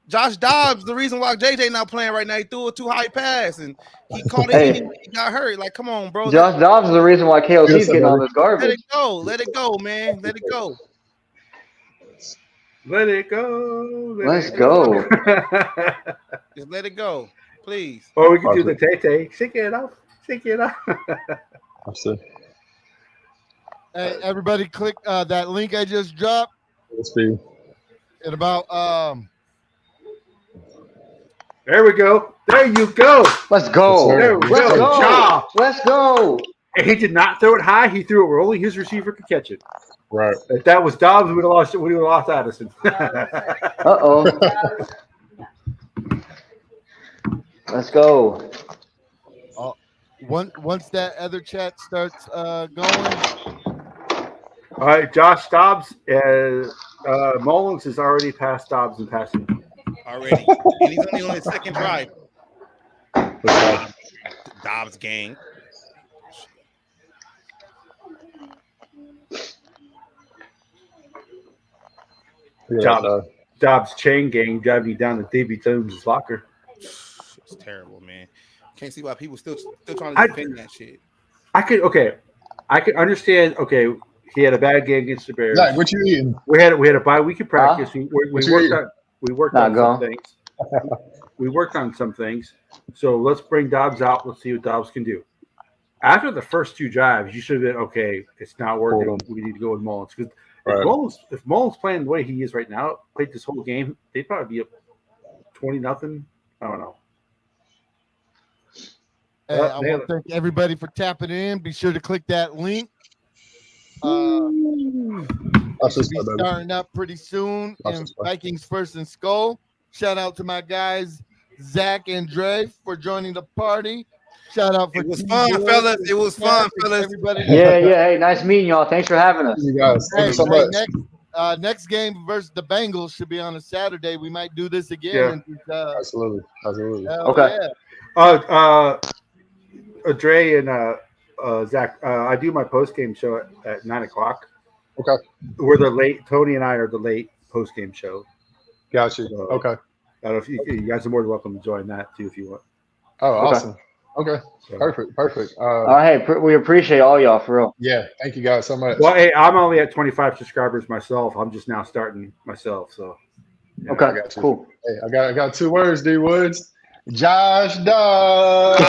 Josh Dobbs, the reason why JJ not playing right now, he threw a too high pass and he caught it anyway. He got hurt. Like, come on, bro. Josh Dobbs is the reason why KOC's getting all this garbage. Let it go. Let it go, man. Let it go. Let it go. Let's go. Just let it go, please. Or we can do the Tay-Tay. Shake it off. Shake it off. Hey, everybody click that link I just dropped. Let's see. In about There we go. There you go. Let's go. There we Let's go. go. Let's go. And he did not throw it high. He threw it where only his receiver could catch it. Right. If that was Dobbs, we would have lost. We would have lost Addison. Let's go. Once that other chat starts going. All right, Josh Dobbs. Mullins has already passed Dobbs in passing. Already, and he's only on his second drive. Dobbs gang. Dobbs chain gang driving you down to Davy Jones' locker. It's terrible, man. Can't see why people still trying to defend that shit. I could understand. Okay, he had a bad game against the Bears. Zach, what you eating? We had a bye week of practice. We worked on some things. We worked on some things. So let's bring Dobbs out. Let's see what Dobbs can do. After the first two drives, you should have been okay. It's not working. We need to go with Mullins because if Mullins playing the way he is right now, played this whole game, they'd probably be up 20-0. I don't know. Hey, I want to thank everybody for tapping in. Be sure to click that link. Should be starting up pretty soon in Vikings First and Skull. Shout out to my guys Zach and Dre for joining the party. Shout out for it was fun, fellas. It was fun, fellas. Everybody. Yeah. Hey, nice meeting y'all. Thanks for having us. You guys, thank you so much. Next game versus the Bengals should be on a Saturday. We might do this again. Yeah. And Absolutely. Okay. Yeah. Dre and Zach, I do my post game show at 9:00. Okay. We're the late. Tony and I are the late post game show. Got you. Okay. I don't know if you guys are more than welcome to join that too if you want. Oh, awesome. Okay. Perfect. All right. We appreciate all y'all for real. Yeah. Thank you guys so much. Well, hey, I'm only at 25 subscribers myself. I'm just now starting myself. So. Yeah, okay. Cool. Hey, I got 2 words, D Woods. Josh Dobbs. All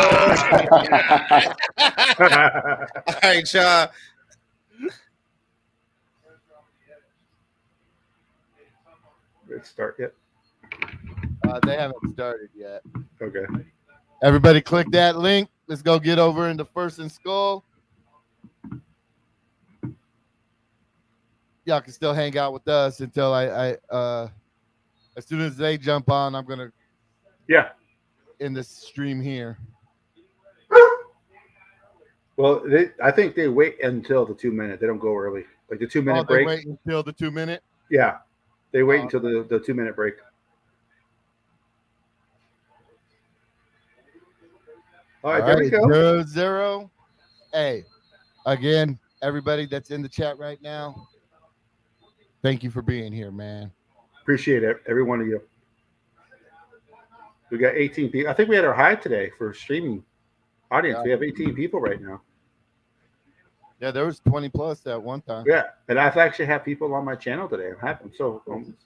right, y'all. Let's start yet. They haven't started yet. Okay. Everybody click that link. Let's go get over into First and Skull. Y'all can still hang out with us until I as soon as they jump on, I'm gonna in the stream here. Well, I think they wait until the 2-minute. They don't go early. Like the 2-minute break. They wait until the 2-minute? Yeah. They wait until the 2-minute break. All right, there we go. 0-0. Hey, again, everybody that's in the chat right now, thank you for being here, man. Appreciate it, every one of you. We got 18 people. I think we had our high today for streaming audience. We have 18 people right now. Yeah, there was 20 plus at one time. Yeah, and I've actually had people on my channel today. I'm happy.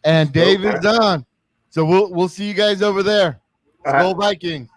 And Dave is on. So we'll see you guys over there. Go Vikings.